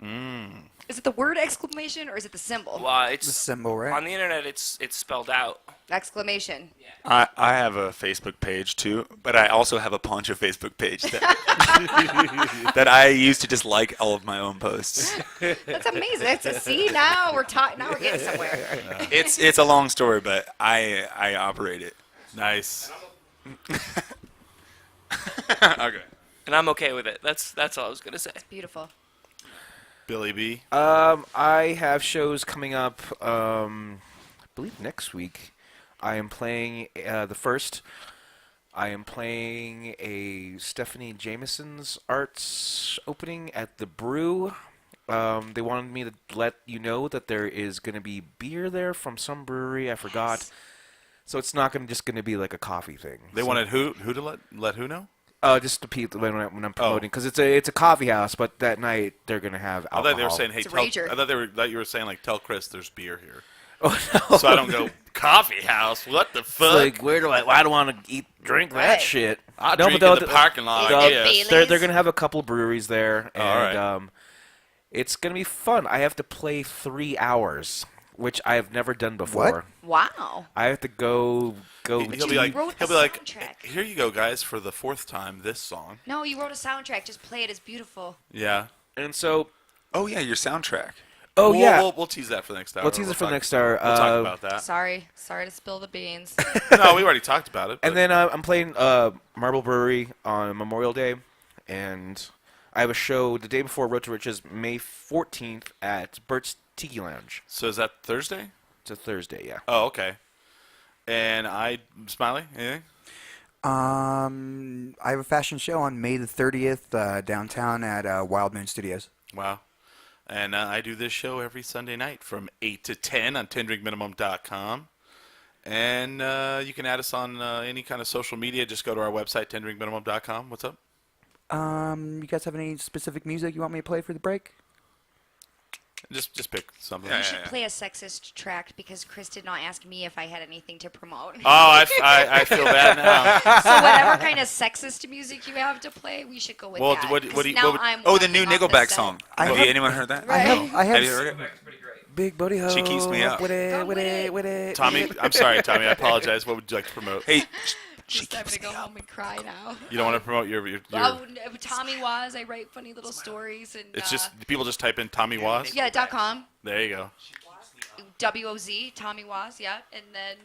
Is it the word exclamation or is it the symbol? Well, The it's symbol, right? on the internet. It's spelled out. Exclamation. I have a Facebook page too, but I also have a Pancho Facebook page that, that I use to just like all of my own posts. That's amazing. See, now we're now we're getting somewhere. It's a long story, but I operate it. Nice. Okay. And I'm okay with it. That's all I was gonna say. Beautiful. Billy B. I have shows coming up. I believe next week. I am playing the first. I am playing a Stephanie Jameson's Arts opening at the Brew. They wanted me to let you know that there is going to be beer there from some brewery. I forgot. So it's not just going to be like a coffee thing. They So- wanted who to let who know? just to people when I'm promoting because it's a coffee house, but that night they're going to have I alcohol. thought they were saying, "Hey, It's a tell." rager. I thought you were saying like, "Tell Chris there's beer here," Oh, no. so I don't go coffee house. What the It's fuck? like why do I want to drink that Right. shit? I No, drink but in the parking lot. They'll- I they'll- guess. Bailey's. They're going to have a couple breweries there, Oh, all right. and it's going to be fun. I have to play 3 hours, which I have never done before. Wow. I have to go. He'll Dude, be like, you wrote he'll the be like, soundtrack. "Here you go, guys, for the 4th time this song." No, you wrote a soundtrack. Just play it. It's beautiful. Yeah. And so, Oh yeah, your soundtrack. We'll tease that for the next hour. We'll tease it for the talk- next hour. We'll talk about that. Sorry to spill the beans. No, we already talked about it. And but- then I'm playing Marble Brewery on Memorial Day, and I have a show the day before Road to Riches, May 14th at Bert's Tiki Lounge. so is that Thursday? It's a Thursday, yeah. Oh, okay. And Smiley, anything? I have a fashion show on May the 30th downtown at Wild Moon Studios. Wow. And I do this show every Sunday night from 8 to 10 on tendrinkminimum.com. And you can add us on any kind of social media. Just go to our website, tendrinkminimum.com. What's up? You guys have any specific music you want me to play for the break? Just pick something. Yeah, You yeah, should yeah. play a sexist track because Chris did not ask me if I had anything to promote. Oh, I feel bad now. So whatever kind of sexist music you have to play, we should go with Well, that. what 'cause do you- now what would- I'm Oh, the walking new off the Nickelback set. song. I Have have- anyone heard that? I have Have you heard it? Big Buddy Ho. She keeps me up. With it, Come with with it, it. with it. Tommy, I'm sorry, Tommy. I apologize. What would you like to promote? Hey, Just I'm gonna go home and cry now. You don't want to promote your Oh, Tommy Waz, I write funny little stories and it's just people just type in Tommy Waz. yeah, .com. There you go. WOZ, Tommy Waz, yeah. And then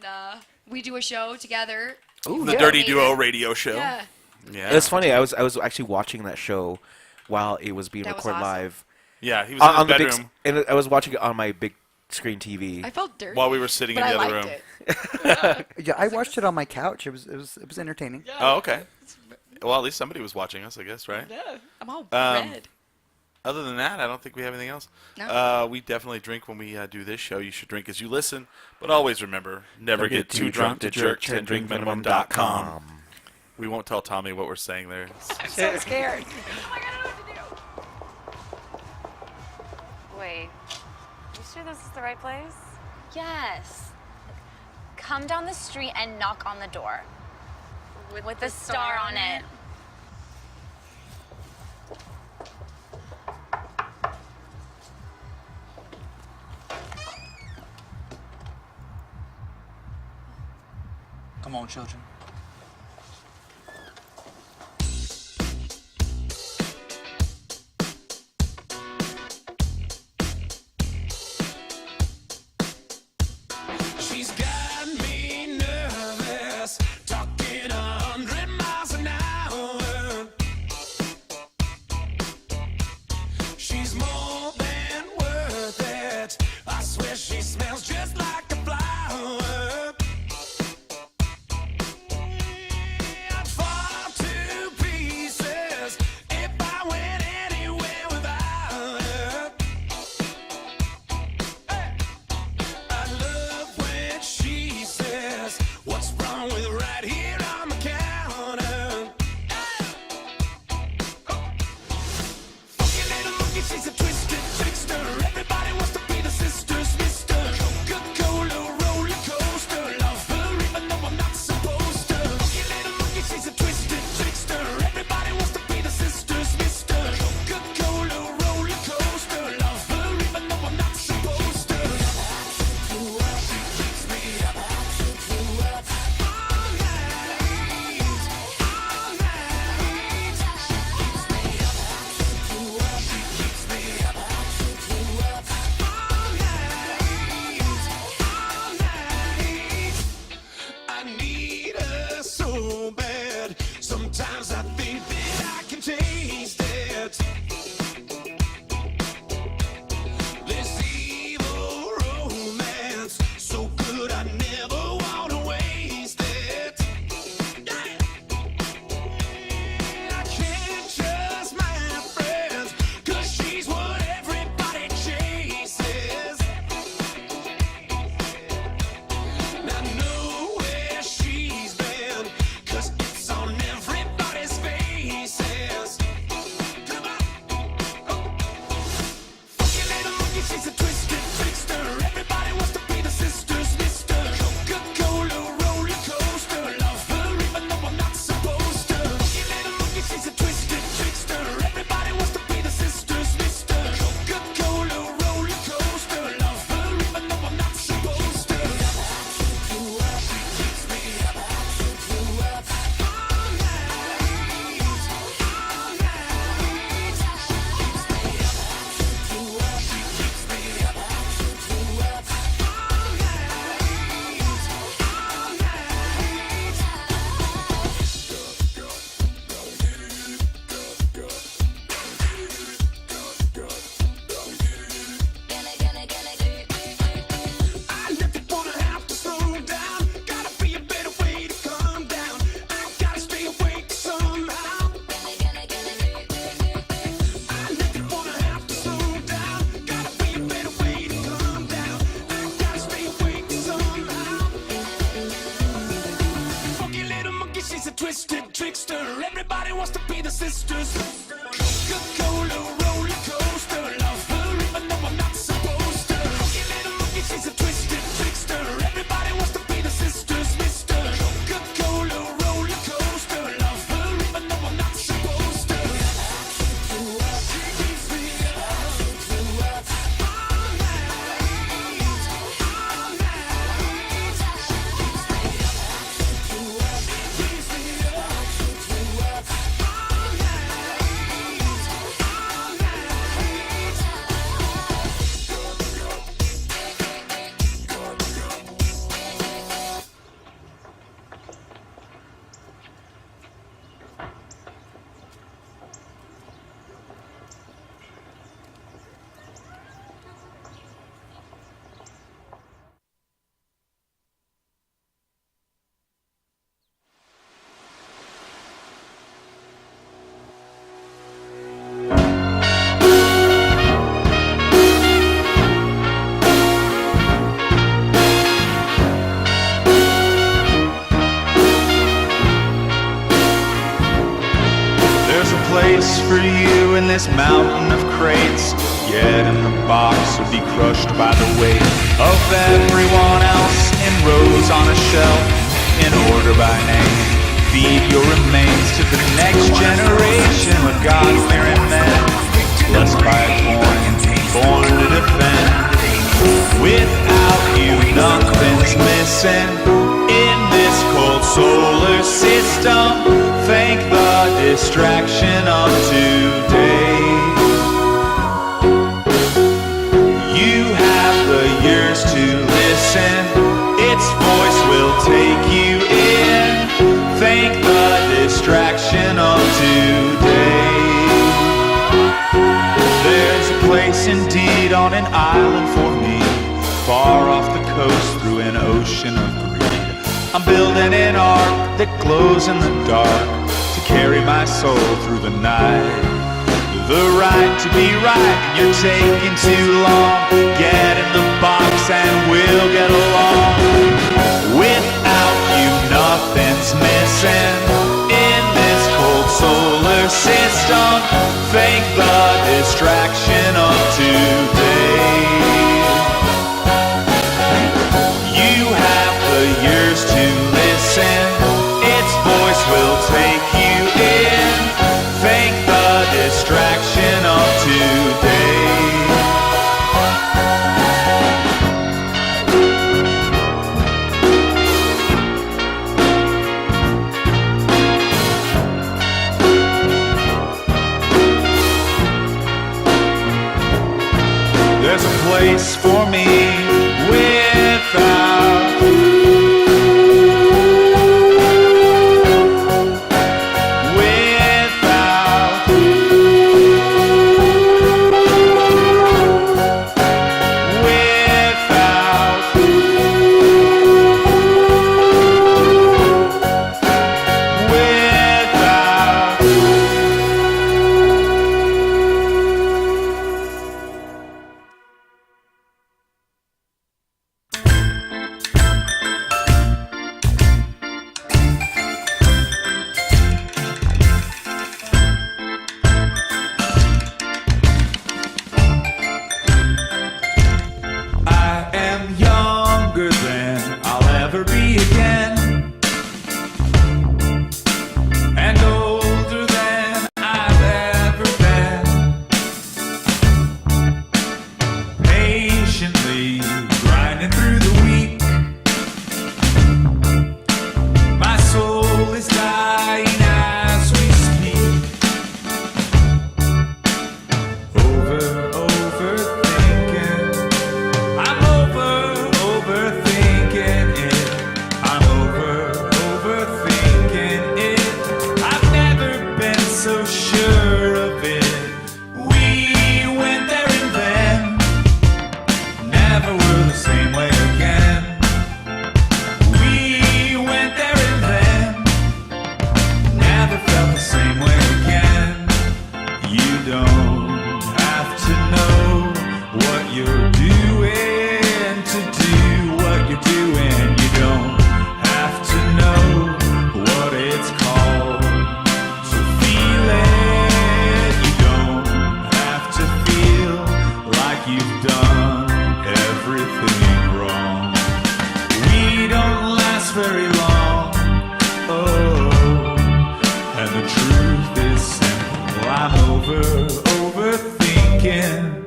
we do a show together. Ooh, The yeah. Dirty Duo radio show. Yeah. Yeah. It's funny. I was actually watching that show while it was being That was recorded awesome. live Yeah, he was in his on the big, bedroom and I was watching it on my big screen TV. I felt dirty. while we were sitting but in the I other liked room. it. Yeah, I watched it on my couch. It was entertaining. Oh, okay. Well, at least somebody was watching us, I guess, right? Yeah, I'm all Um, red. Other than that, I don't think we have anything else. No. We definitely drink when we do this show. You should drink as you listen, but always remember, never get too drunk to jerk. TenDrinkMinimum.com. We won't tell Tommy what we're saying there. I'm so scared. Wait, you sure this is the right place? Yes. Come down the street and knock on the door. With the star on it. Come on, children. She's got me nervous, talking 100 miles an hour. She's more than worth it. I swear she smells just like a flower. I'd fall to pieces if I went anywhere without her. I love when she says, "What's wrong with right here on the counter?" Funky little monkey, she's a twisted trickster. Everybody wants to be the sister's mister. Coca-Cola roller coaster, love her even though I'm not supposed to. Funky little monkey, she's a twisted trickster. Everybody wants to be the sister's mister. Coca-Cola roller coaster, love her even though I'm not supposed to. All night. sisters. Coca-Cola roller coaster, love her even though I'm not supposed to. Funky little monkey, she's a twisted trickster. Everybody wants to be the sisters, mister. Coca-Cola roller coaster, love her even though I'm not supposed to. She keeps me up all night, all night. She keeps me up all night, all There's a place for you in this mountain of crates. Get in the box or be crushed by the weight of everyone else in rows on a shelf, in order by name. Feed your remains to the next generation of God-fearing men, blessed by a coin, born to defend. Without you, nothing's missing in this cold solar system. Thank the distraction of today. You have the years to listen. Its voice will take you in. Thank the distraction of today. There's a place indeed on an island for me, far off the coast through an ocean of greed. I'm building an ark that glows in the dark to carry my soul through the night. The right to be right, you're taking too long. Get in the box and we'll get along. Without you, nothing's missing in this cold solar system. Thank the distraction of today. You have the years to listen. Its voice will take you in. Thank the distraction of today. There's a place for me without overthinking.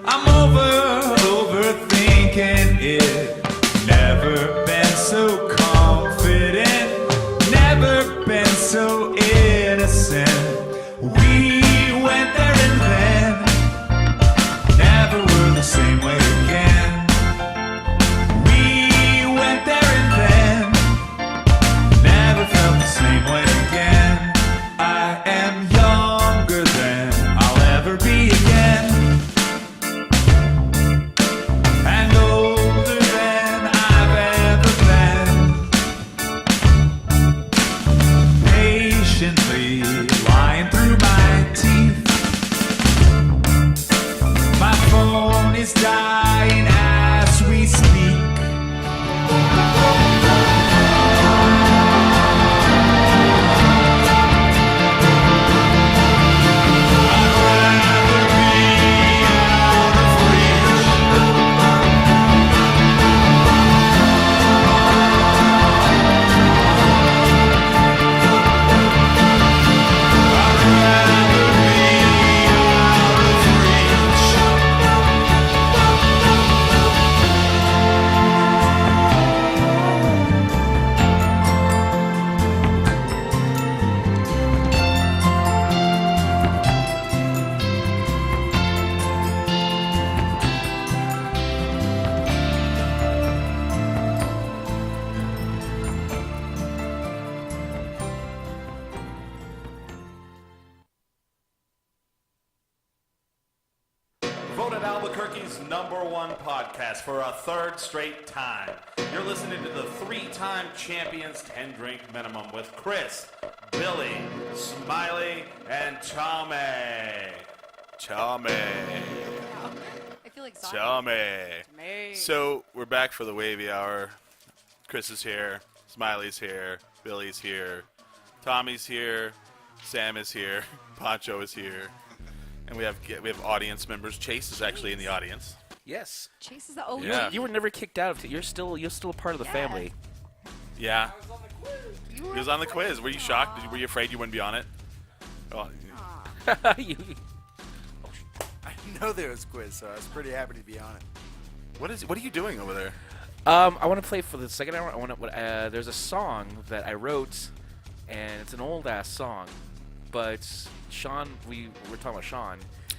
I'm overthinking it. Never been so confident. Never been so innocent. We went there and then never were the same way again. We went there and then never felt the same way again. I am younger than I'll ever be again, and older than I've ever been. Patiently lying through my teeth. My phone is dying as we speak. Voted Albuquerque's #1 podcast for a third straight time. You're listening to the 3-time champions 10-drink minimum with Chris, Billy, Smiley, and Tommy. Tommy. I feel like Zombie. Tommy. So we're back for the wavy hour. Chris is here. Smiley's here. Billy's here. Tommy's here. Sam is here. Pancho is here. And we have audience members. Chase is actually in the audience. Yes. Chase is the OG. Yeah. You were never kicked out of it. You're still a part of the family. Yeah. He was on the quiz. Were you shocked? Were you afraid you wouldn't be on it? Oh, You- I know there was a quiz, so I was pretty happy to be on it. what are you doing over there? I want to play for the second hour. There's a song that I wrote, and it's an old ass song, but Sean, we're talking about Sean.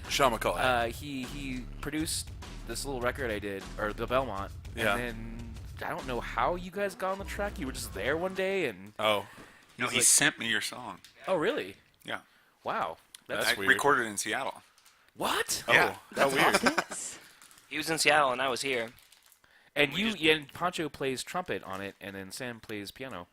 Sean McCullough. He produced this little record I did, or the Belmont, Yeah. and then I don't know how you guys got on the track. You were just there one day, and Oh, No, he sent me your song. oh really? Yeah. Wow, That's I weird. recorded it in Seattle. what? Yeah. How weird. He was in Seattle and I was here. And and Pancho plays trumpet on it, and then Sam plays piano.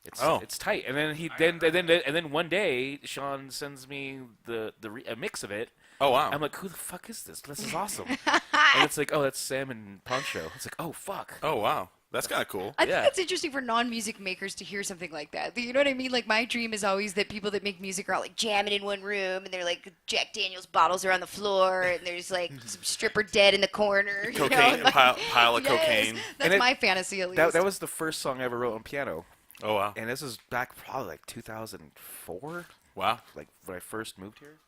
It's tight. And then then one day Sean sends me a mix of it. Oh, wow. I'm like, who the fuck is this? This is awesome. And it's like, oh, that's Sam and Pancho. It's like, oh fuck. Oh, wow. That's kind of cool. I think Yeah. it's interesting for non-music makers to hear something like that. You know what I mean? Like, my dream is always that people that make music are all like jamming in one room, and they're like Jack Daniels bottles are on the floor, and there's like some stripper dead in the corner. You Cocaine, know? a pile of Yes, cocaine. That's And my fantasy, at least. That was the first song I ever wrote on piano, Oh, wow. and this was back probably like 2004, Wow. like when I first moved here.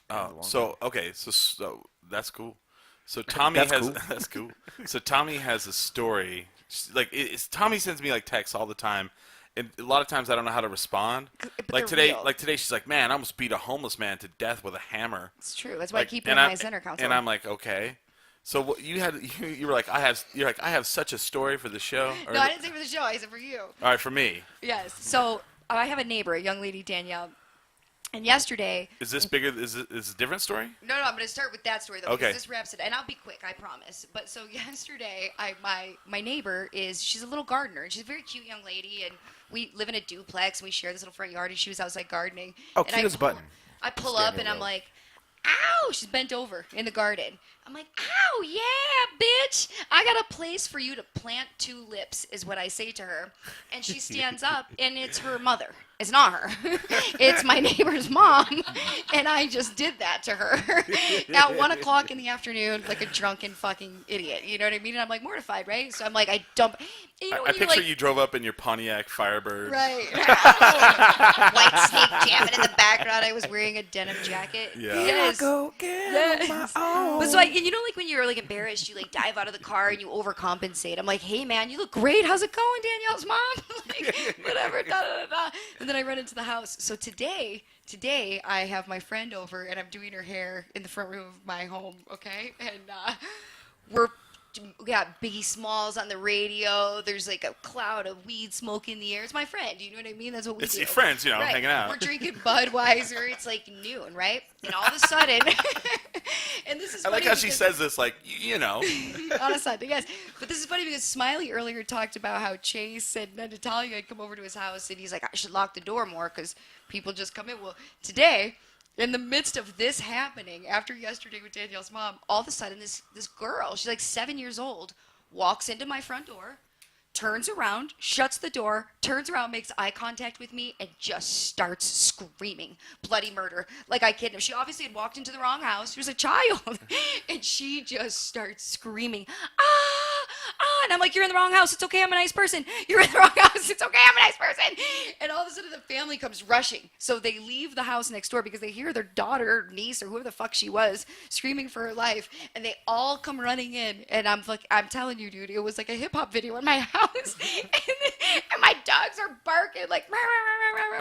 Oh, so that's cool. So Tommy That's has cool. that's cool. So Tommy has a story. Like Tommy sends me like texts all the time, and a lot of times I don't know how to respond. But Like they're today, real. she's like, "Man, I almost beat a homeless man to death with a hammer." It's true. That's why I Like, keep it and in I'm- my center console. And I'm like, okay. So what you were like, I have such a story for the show. Or no, I didn't say for the show. I said for you. All right, for me. Yes. So I have a neighbor, a young lady, Danielle. And yesterday, Is this bigger? Is it a different story? no, I'm going to start with that story though, Okay. because this wraps it. And I'll be quick, I promise. But so yesterday, my neighbor she's a little gardener, and she's a very cute young lady, and we live in a duplex, and we share this little front yard, and she was outside gardening. Oh, and cute as a button. I pull Stand up, here and I'm low. like, ow! She's bent over in the garden. I'm I'm like, ow, yeah, bitch. I got a place for you to plant tulips, is what I say to her. And she stands up, and it's her mother. It's not her. It's my neighbor's mom. And I just did that to her at 1 o'clock in the afternoon, like a drunken fucking idiot. You know what I mean? And I'm like mortified, right? So I'm like, I dump. You know, I when picture like, you drove up in your Pontiac Firebird. Right. White snake jamming in the background. I was wearing a denim jacket. Yeah. Yes. Go get my own. But so and you know, like when you're like embarrassed, you like dive out of the car and you overcompensate. I'm like, hey man, you look great. How's it going, Danielle's mom? Like, whatever. Da, da, da, da. And then I run into the house. So today I have my friend over and I'm doing her hair in the front room of my home. Okay, and we got Biggie Smalls on the radio. There's like a cloud of weed smoke in the air. It's my friend. You know what I mean? That's what we It's do. your friends, you know, Right. hanging out. We're drinking Budweiser. It's like noon, right? And all of a sudden, and this is I like funny how she because- says this, like, you know. on a Sunday, yes. But this is funny because Smiley earlier talked about how Chase and Natalia had come over to his house, and he's like, I should lock the door more because people just come in. Well, today, in the midst of this happening, after yesterday with Danielle's mom, all of a sudden this girl, she's like 7 years old, walks into my front door, turns around, shuts the door, turns around, makes eye contact with me, and just starts screaming bloody murder. Like I kid him. She obviously had walked into the wrong house. She was a child. And she just starts screaming, and I'm like, you're in the wrong house. It's okay. I'm a nice person. You're in the wrong house. It's okay. I'm a nice person. And all of a sudden the family comes rushing. So they leave the house next door because they hear their daughter, niece, or whoever the fuck she was screaming for her life. And they all come running in. And I'm telling you, dude, it was like a hip hop video in my house. And my dogs are barking like.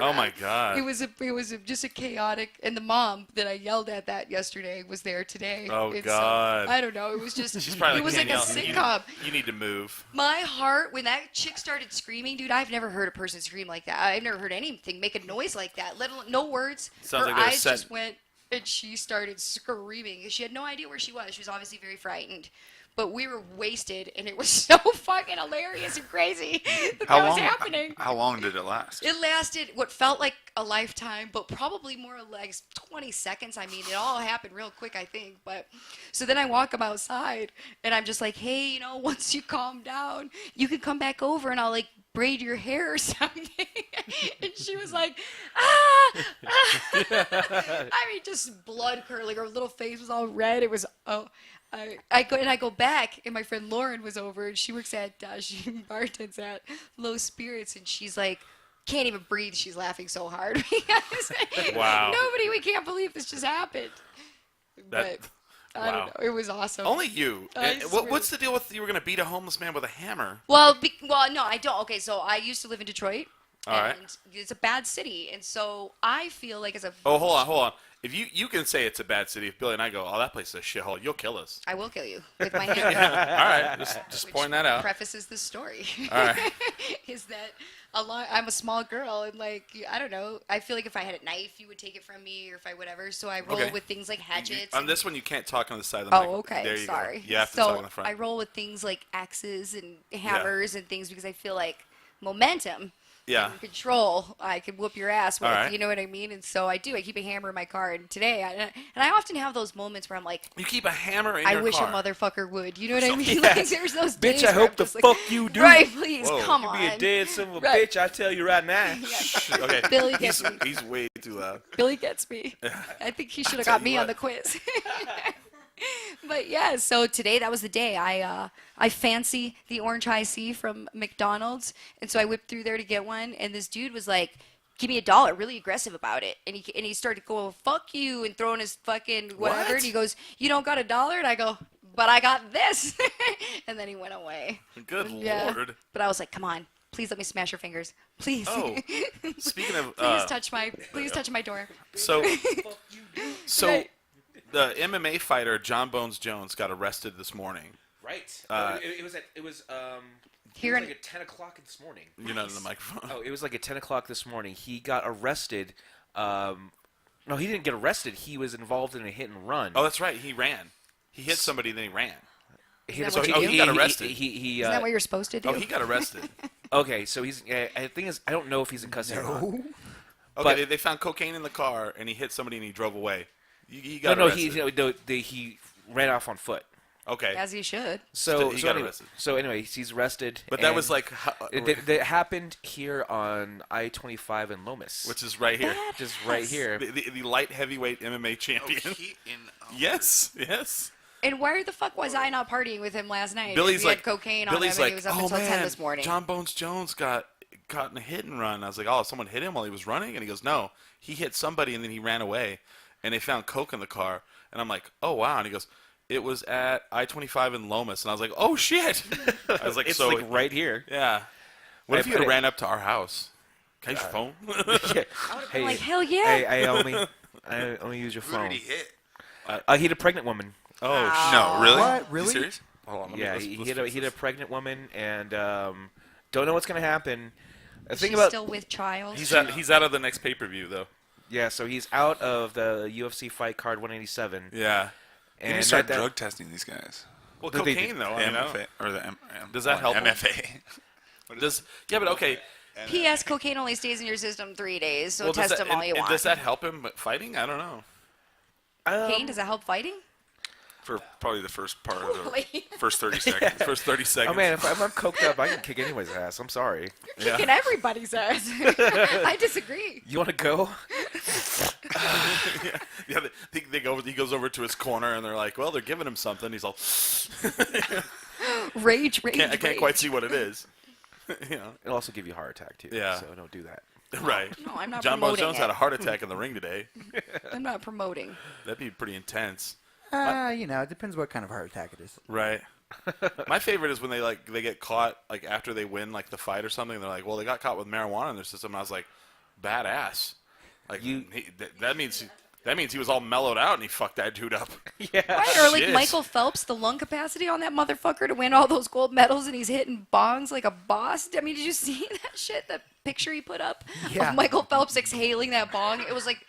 Oh my God. It was just a chaotic. And the mom that I yelled at that yesterday was there today. Oh, And God. I don't know. It was just. She's probably it was like a Danielle, sitcom. You need to move. My heart, when that chick started screaming, dude, I've never heard a person scream like that. I've never heard anything make a noise like that, let alone no words. Sounds Her like they're eyes set. just went, and she started screaming. She had no idea where she was. She was obviously very frightened. But we were wasted, and it was so fucking hilarious and crazy that was happening. How long did it last? It lasted what felt like a lifetime, but probably more or less 20 seconds. I mean, it all happened real quick, I think. But so then I walk him outside, and I'm just like, hey, you know, once you calm down, you can come back over, and I'll like braid your hair or something. And she was like, I mean, just blood curdling. Her little face was all red. It was I go back, and my friend Lauren was over, and she works at she bartends at Low Spirits, and she's like, can't even breathe. She's laughing so hard because Wow. we can't believe this just happened. But I don't know. It was awesome. Only you. I swear. What's the deal with you were going to beat a homeless man with a hammer? Well, no, I don't. Okay, so I used to live in Detroit. All right. And it's a bad city, and so I feel like as a Oh, hold on. If you can say it's a bad city, if Billy and I go, oh, that place is a shithole, you'll kill us. I will kill you with my hammer. All right, just point that out. Prefaces the story. All right. Is that I'm a small girl, and like I don't know. I feel like if I had a knife, you would take it from me, or if I whatever. So I roll Okay. with things like hatchets. On this one, you can't talk on the side of the mic. Oh, okay. There you Sorry. go. You have to so talk on the front. I roll with things like axes and hammers and things because I feel like momentum. Yeah. And control, I can whoop your ass with. All right. You know what I mean? And so I do. I keep a hammer in my car. And today, and I often have those moments where I'm like, You keep a hammer in I your wish car. a motherfucker would. You know what I mean? Like there's those days Bitch, I where hope I'm the just fuck like, you do. Right, please, Whoa. come You on. be a dead son of a Right. bitch, I tell you right now. Okay. Billy gets me. He's way too loud. Billy gets me. I think he should have tell got you me on what. the quiz. But yeah, so today that was the day. I fancy the orange high C from McDonald's, and so I whipped through there to get one, and this dude was like, "Give me $1," really aggressive about it, and he started going, "Fuck you," and throwing his fucking whatever, What? and he goes, "You don't got $1?" And I go, "But I got this," and then he went away. Good Yeah. Lord. But I was like, "Come on, please let me smash your fingers, please." Oh, speaking of, please touch my door. so Right. the MMA fighter John Bones Jones got arrested this morning. Right. It was Here in- like at 10 o'clock this morning. You're not in the microphone. Oh, it was like at 10 o'clock this morning. He got arrested. No, he didn't get arrested. He was involved in a hit and run. Oh, that's right. He ran. He hit somebody, then he ran. He, that what you do? he He got arrested. He, Isn't that what you're supposed to do? Oh, he got arrested. okay, so he's. The thing is, I don't know if he's in custody or not. Okay, But- they found cocaine in the car, and he hit somebody, and he drove away. He No, got no, arrested. he ran off on foot. Okay. As he should. Still, he got arrested. So anyway, he's arrested. But that and was like, it happened here on I-25 in Lomas, which is right here. just right here. The light heavyweight MMA champion. Yes. And why the fuck was I not partying with him last night? Billy's He had like, cocaine on him and he was up oh until man, 10 this morning. John Bones Jones got caught in a hit and run. I was like, oh, someone hit him while he was running? And he goes, no, he hit somebody and then he ran away. And they found coke in the car. And I'm like, oh wow. And he goes, it was at I-25 in Lomas. And I was like, oh shit. I was like, It's so like right here. Yeah. What if you had ran up to our house? Can I use your phone? Hey, like, hell yeah. Hey, I only use your phone. Who did he hit? He hit a pregnant woman. Oh, No, really? What? You Really? serious? Hold on, let me- Yeah, let's- he let's hit a fix he hit a this. pregnant woman, and don't know what's gonna happen. The She's thing about still with child. He's out of the next pay-per-view, though. yeah, so he's out of the UFC fight card 187. Yeah. You need And to start that- drug testing these guys. Well, But they cocaine, did- though. The I know. MFA, or the Does that help 'em? MFA. Yeah, but okay. P.S. Cocaine only stays in your system 3 days, so Well, does test that, him all you and want. does that help him fighting? I don't know. Cocaine, does that help fighting? For probably the first part of the Holy. first 30 seconds. First 30 seconds. Oh man, if I'm coked up, I can kick anybody's ass. I'm sorry. Yeah. Kicking everybody's ass. I disagree. You want to go? Yeah, he goes over to his corner, and they're like, well, they're giving him something. He's all, Rage. I can't quite see what it is. You know. It'll also give you a heart attack too. Yeah. So don't do that. Right. No, I'm not John Bones promoting Jones it. had a heart attack in the ring today. I'm not promoting. That'd be pretty intense. It depends what kind of heart attack it is. Right. My favorite is when they get caught like after they win like the fight or something. And they're like, well, they got caught with marijuana in their system. And I was like, badass. Like that means he was all mellowed out and he fucked that dude up. Yeah. Right, or like Shit. Michael Phelps, the lung capacity on that motherfucker to win all those gold medals, and he's hitting bongs like a boss. I mean, did you see that shit? That picture he put up Yeah. of Michael Phelps exhaling that bong? It was like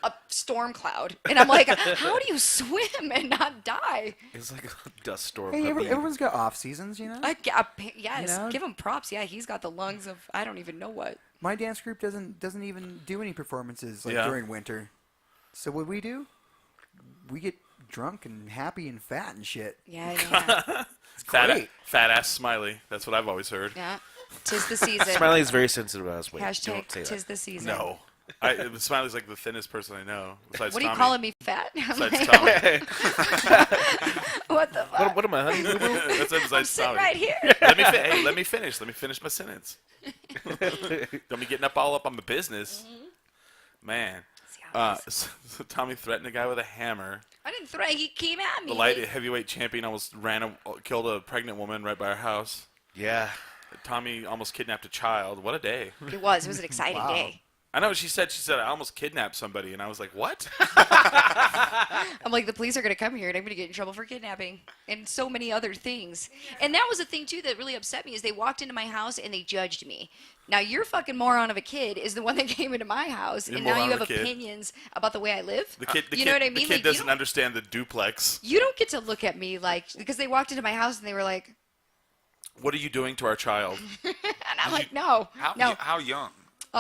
a storm cloud, and I'm like, how do you swim and not die? It's like a dust storm. Hey, puppy. everyone's got off seasons, you know. Yes, You know? give him props. Yeah, he's got the lungs of I don't even know what. My dance group doesn't even do any performances like Yeah. during winter. So what we do? We get drunk and happy and fat and shit. Yeah, It's great. Fat ass Smiley. That's what I've always heard. yeah. Tis the season. Smiley is very sensitive about his weight. Hashtag Don't say tis that. the season. No. Smiley's like the thinnest person I know. Besides What are you Tommy. calling me, fat? Besides Tommy. What the fuck? What am I, honey? Boo boo? That's it, I'm besides sitting Tommy. right here. Let me finish. Let me finish my sentence. Don't be getting all up on my business. Man. So Tommy threatened a guy with a hammer. I didn't threaten. He came at me. The light heavyweight champion almost killed a pregnant woman right by our house. Yeah. Tommy almost kidnapped a child. What a day. It was. It was an exciting day. I know what she said. She said, I almost kidnapped somebody. And I was like, what? I'm like, the police are going to come here and I'm going to get in trouble for kidnapping and so many other things. And that was the thing, too, that really upset me is they walked into my house and they judged me. Now, your fucking moron of a kid is the one that came into my house, Your and now moron you of have a kid. opinions about the way I live. The You know what I mean? The kid Like, you doesn't don't- understand the duplex. You don't get to look at me like, because they walked into my house and they were like, What are you doing to our child? and I'm like, no, no. How young?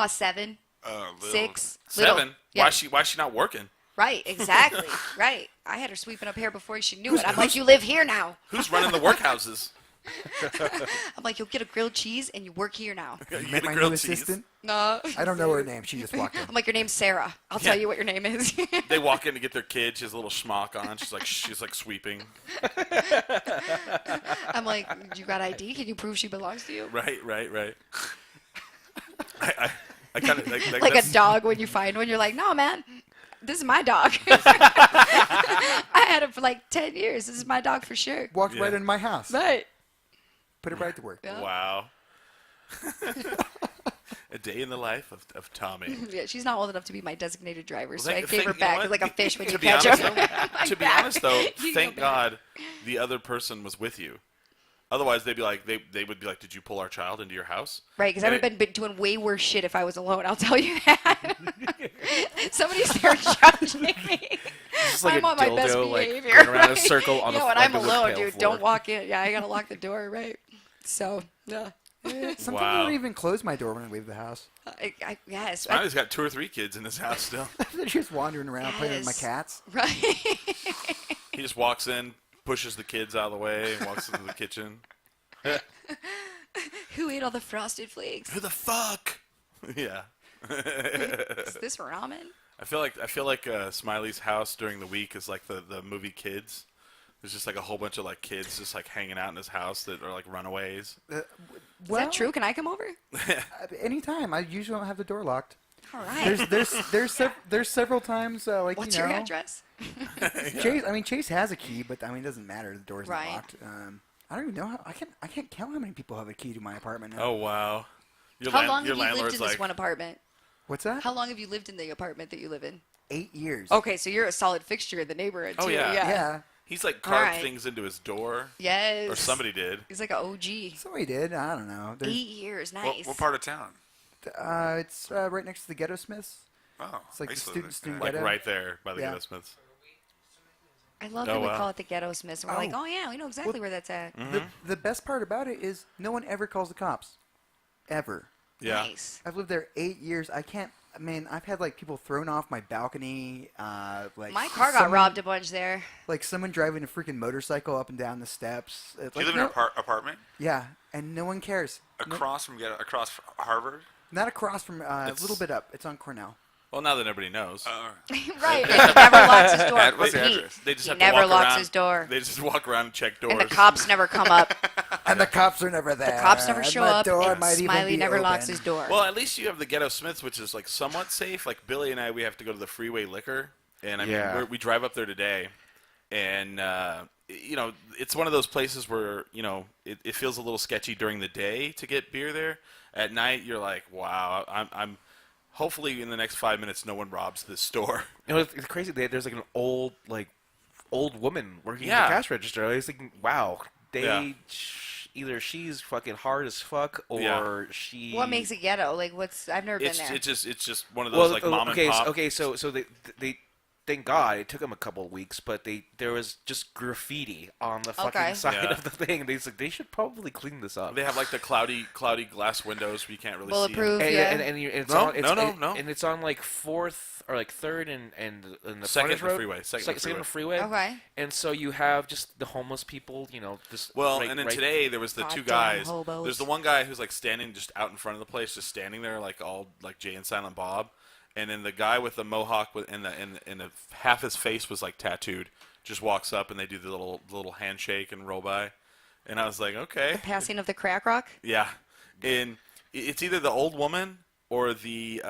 7, Little. 6, 7? little. Yeah. Why is she not working? Right, exactly. Right. I had her sweeping up hair before she knew it. I'm like, you live here now. Who's running the workhouses? I'm like, you'll get a grilled cheese and you work here now. You Met get a my new grilled cheese. assistant. No. I don't know her name. She just walked in. I'm like, your name's Sarah. I'll Yeah. tell you what your name is. They walk in to get their kid. She has a little schmuck on. She's like sweeping. I'm like, you got ID? Can you prove she belongs to you? Right. I kind of Like a that's- dog when you find one, you're like, no, man, this is my dog. I had it for like 10 years. This is my dog for sure. Walked Yeah. right into my house. Right. Put it right to work. Yeah. Wow. A day in the life of Tommy. Yeah, she's not old enough to be my designated driver, so Well, I thank- gave her you know back what? like a fish when To you be catch honest, her. though- My to be back. honest, though, You thank go back. God the other person was with you. Otherwise, they'd be like, they would be like, did you pull our child into your house? Right, because I would And have been doing way worse shit if I was alone. I'll tell you that. Somebody's there judging me. Just like I'm a on my best dildo, like, behavior. going around in a right? circle on yeah, the when like I'm the alone, tile dude, floor. don't walk in. Yeah, I gotta lock the door, right? So, yeah. Sometimes Wow. I don't even close my door when I leave the house. Yes. Smiley's got 2 or 3 kids in his house still. They're just wandering around playing with my Yes. cats. Right. He just walks in, pushes the kids out of the way, and walks into the kitchen. Who ate all the Frosted Flakes? Who the fuck? Yeah. Is this ramen? I feel like Smiley's house during the week is like the movie Kids. There's just like a whole bunch of like kids just like hanging out in his house that are like runaways. Is that true? Can I come over? Anytime. I usually don't have the door locked. All right. There's several times like What's you know. your address? Chase has a key, but I mean it doesn't matter. The door's not Right. locked. I don't even know how I can't count how many people have a key to my apartment now. Oh wow. How long your have you lived landlord's in this like, one apartment? What's that? How long have you lived in the apartment that you live in? 8 years. Okay, so you're a solid fixture in the neighborhood too. Oh, yeah. Yeah. He's like carved Alright. things into his door. Yes. Or somebody did. He's like an OG. Somebody did. I don't know. 8 years, What, nice. what part of town? It's right next to the Ghetto Smiths. Oh, It's like I the used to live student Like ghetto. right there by the Yeah. Ghetto Smiths. I love Oh, that we wow. call it the Ghetto Smiths. And we're Oh. like, oh yeah, we know exactly where that's at. The best part about it is no one ever calls the cops. Ever. Yeah. Nice. I've lived there 8 years. I can't. I mean, I've had like people thrown off my balcony. Like My car got someone- robbed a bunch there. Like someone driving a freaking motorcycle up and down the steps. It's Do you like, live in an no- apartment Yeah, and no one cares. No- across from Harvard? not across from a It's- little bit up. It's on Cornell. Well, now that everybody knows. Right. And he never locks his door. What's the He- address? They just he have never to walk locks around. his door. They just walk around and check doors. And the cops never come up. And the cops are never there. The cops never and show my up. door And might even Smiley be never locks open. his door. Well, at least you have the Ghetto Smiths, which is like somewhat safe. Like Billy and I, we have to go to the Freeway Liquor, and I mean, Yeah. we drive up there today, and you know, it's one of those places where you know it feels a little sketchy during the day to get beer there. At night, you're like, wow, I'm. Hopefully, in the next 5 minutes, no one robs this store. You know, it's crazy. There's like an old woman working Yeah. at the cash register. I was thinking, wow, Yeah. either she's fucking hard as fuck or Yeah. she. What makes it ghetto? Like, what's? I've never been there. It's just one of those like mom okay, and pop. okay, so they thank God it took them a couple of weeks, but there was just graffiti on the fucking Okay. side Yeah. of the thing. They should probably clean this up. They have like the cloudy glass windows where you can't really Bulletproof. see. Yeah. And it's No, on, it's, no. and it's on like 4th or like 3rd and the Second frontage to road? freeway, second to Second freeway. Okay. And so you have just the homeless people, you know, just Well, right, and then right- today there was the two Goddamn guys. hobos. There's the one guy who's like standing just out in front of the place, just standing there like all like Jay and Silent Bob, and then the guy with the mohawk with and the half his face was like tattooed, just walks up and they do the little handshake and roll by, and I was like, okay, Passing of the crack rock. yeah, and it's either the old woman or the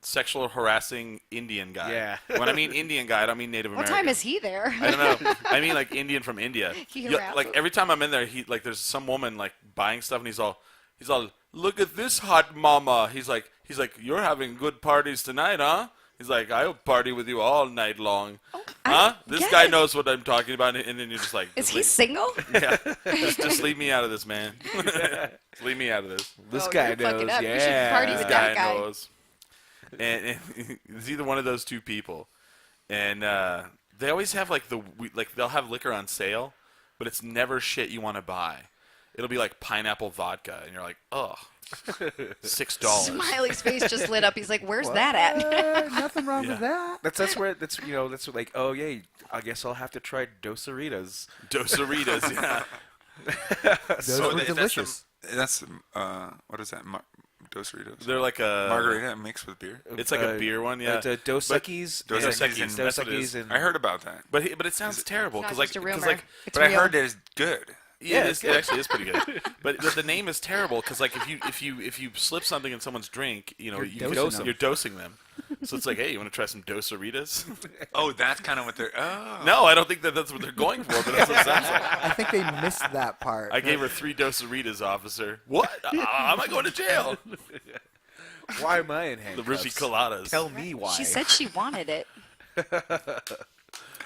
sexual harassing Indian guy. Yeah. When I mean Indian guy, I don't mean Native What American. time is he there? I don't know. I mean, like Indian from India. He Yeah, harasses- like every time I'm in there, there's some woman like buying stuff, and he's all, look at this hot mama. He's like, you're having good parties tonight, huh? He's like, I'll party with you all night long. Huh? This get guy it. knows what I'm talking about, and then you're just like, Is just he leave- single? Yeah, just leave me out of this, man. Just leave me out of this. This Oh, guy you're fucking knows. up. You should Yeah. party This with that guy. knows. And it's either one of those two people, and they always have like they'll have liquor on sale, but it's never shit you want to buy. It'll be like pineapple vodka, and you're like, ugh, $6. Smiley's face just lit up. He's like, "Where's that at?" Nothing wrong with that. That's where that's you know that's like oh yeah I guess I'll have to try Dosaritas. Dosaritas, yeah. Those were delicious. That's what is that? Dosaritos. They're like a Margarita mixed with beer. It's like a beer one, yeah. Dos Equis. Dos Yeah, Equis Equis, and that's what it is. and I heard about that, But it sounds terrible It's because not like just a because rumor. like It's but I real. heard that it's good. yeah, it actually is pretty good. But the name is terrible because like if you slip something in someone's drink, you know You're you're dosing dosing, them. them. So it's like, hey, you want to try some Dosaritas? Oh, that's kind of what they're. Oh. No, I don't think that's what they're going for, but that's what it sounds like. I think they missed that part. I gave her 3 Dosaritas, officer. What? Am I going to jail? Why am I in The handcuffs? Ruby Coladas. Tell me why. She said she wanted it.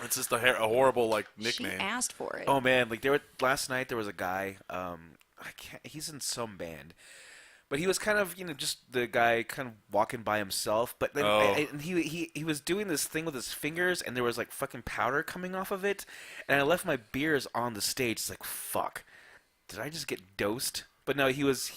It's just a horrible like She nickname. asked for it. Oh man, like last night there was a guy. I can't. He's in some band, but he was kind of just the guy kind of walking by himself. But then and he was doing this thing with his fingers, and there was like fucking powder coming off of it. And I left my beers on the stage. It's like fuck, did I just get dosed? But no, he was